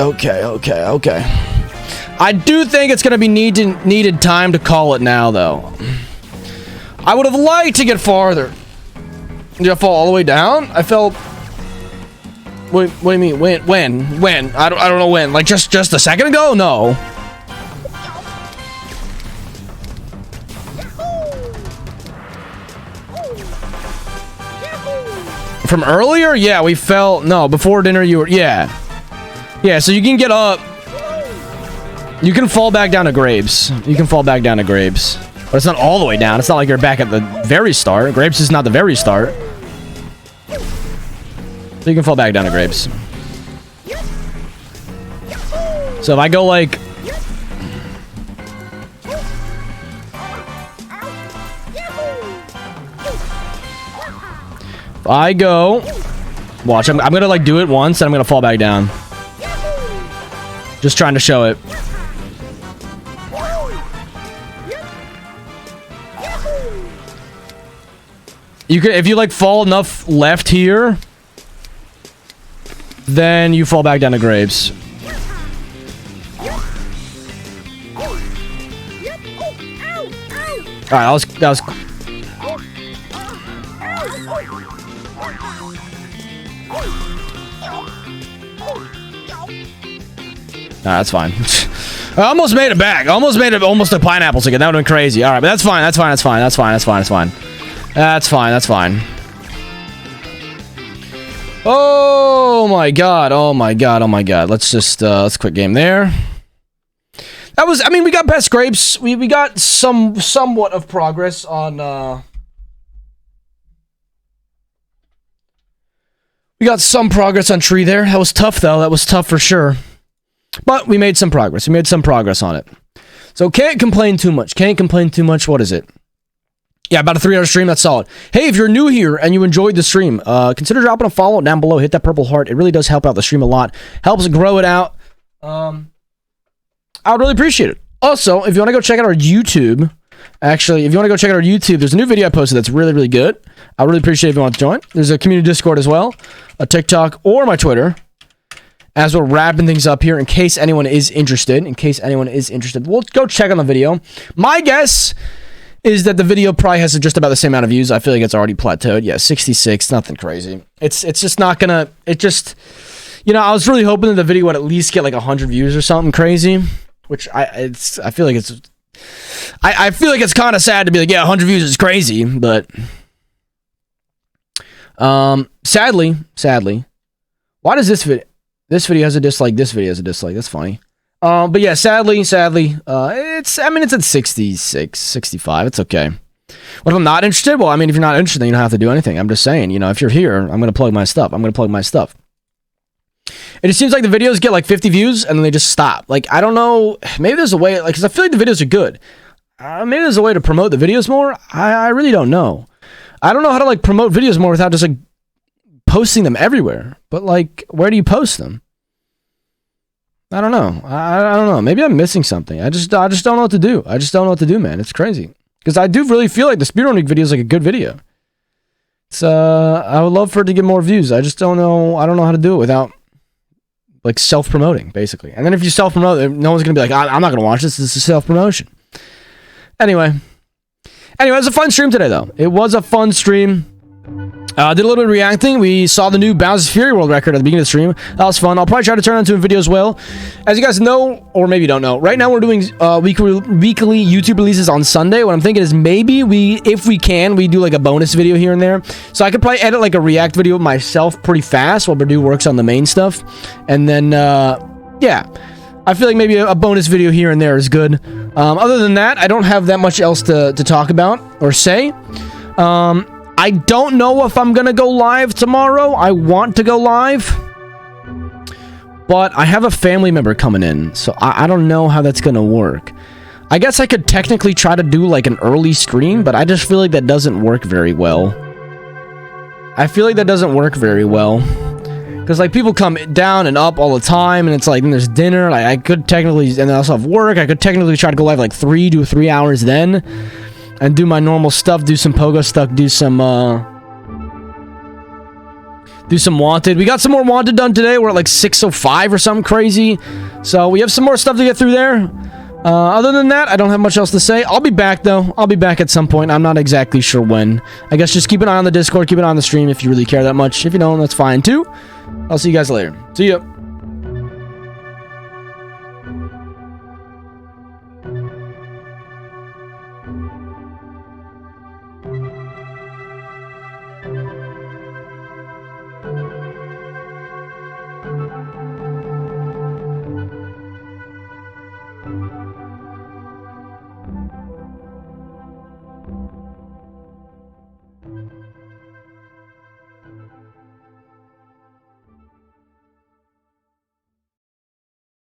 I do think it's gonna be needed time to call it now, though. I would have liked to get farther. Did I fall all the way down? I fell... What do you mean? When? I don't know when. Like, just a second ago? No. From earlier? Yeah, we fell... No, before dinner you were... Yeah. Yeah, so you can get up. You can fall back down to Grapes. You can fall back down to Grapes. But it's not all the way down. It's not like you're back at the very start. Grapes is not the very start. So you can fall back down to Grapes. So if I go like... If I go... Watch, I'm gonna like do it once and I'm gonna fall back down. Just trying to show it. You could, if you like fall enough left here, then you fall back down to Grapes. Alright, that was Nah, that's fine. I almost made it back. I almost made it almost a pineapple ticket. That would have been crazy. Alright, but that's fine. That's fine. That's fine. That's fine. That's fine. That's fine. That's fine. That's fine. Oh my god. Oh my god. Oh my god. Let's just let's quit game there. That was, I mean, we got past Grapes. We got somewhat of progress on we got some progress on Tree there. That was tough though. That was tough for sure. But we made some progress. We made some progress on it. So can't complain too much. Can't complain too much. What is it? Yeah, about a 3-hour stream. That's solid. Hey, if you're new here and you enjoyed the stream, consider dropping a follow down below. Hit that purple heart. It really does help out the stream a lot. Helps grow it out. I would really appreciate it. Also, if you want to go check out our YouTube, actually, if you want to go check out our YouTube, there's a new video I posted that's really, really good. I really appreciate it if you want to join. There's a community Discord as well, a TikTok, or my Twitter. As we're wrapping things up here, in case anyone is interested, we'll go check on the video. My guess is that the video probably has just about the same amount of views. I feel like it's already plateaued. Yeah, 66, nothing crazy. It's just not gonna, it just, you know, I was really hoping that the video would at least get like 100 views or something crazy, which I feel like it's, I feel like it's kind of sad to be like, yeah, 100 views is crazy, but sadly, why does this video has a dislike, this video has a dislike? That's funny. But yeah, sadly, it's at 66, 65. It's okay. What if I'm not interested? Well, I mean, if you're not interested, then you don't have to do anything. I'm just saying, you know, if you're here, I'm going to plug my stuff. It just seems like the videos get like 50 views and then they just stop. Like, I don't know. Maybe there's a way, like, because I feel like the videos are good. Maybe there's a way to promote the videos more. I really don't know. I don't know how to like promote videos more without just like posting them everywhere. But like, where do you post them? I don't know. I don't know. Maybe I'm missing something. I just don't know what to do. I just don't know what to do, man. It's crazy. Because I do really feel like the speedrunning video is like a good video. It's I would love for it to get more views. I just don't know. I don't know how to do it without like self-promoting, basically. And then if you self-promote, no one's gonna be like, I'm not gonna watch this. This is self-promotion. Anyway, it was a fun stream today, though. It was a fun stream. Did a little bit of reacting. We saw the new Bowser's Fury World record at the beginning of the stream. That was fun. I'll probably try to turn it into a video as well. As you guys know, or maybe you don't know, right now we're doing weekly YouTube releases on Sunday. What I'm thinking is maybe if we can, we do like a bonus video here and there. So I could probably edit like a react video myself pretty fast while Badu works on the main stuff. And then, yeah. I feel like maybe a bonus video here and there is good. Other than that, I don't have that much else to talk about or say. I don't know if I'm gonna go live tomorrow. I want to go live, but I have a family member coming in, so I don't know how that's gonna work. I guess I could technically try to do like an early stream, but I just feel like that doesn't work very well. Because like people come down and up all the time, and it's like, then there's dinner. Like I could technically, and I also have work. I could technically try to go live like 3 to 3 hours then. And do my normal stuff, do some pogo stuff, do some Wanted. We got some more Wanted done today. We're at like 6:05 or something crazy. So we have some more stuff to get through there. Other than that, I don't have much else to say. I'll be back, though. I'll be back at some point. I'm not exactly sure when. I guess just keep an eye on the Discord, keep an eye on the stream if you really care that much. If you don't, that's fine, too. I'll see you guys later. See ya.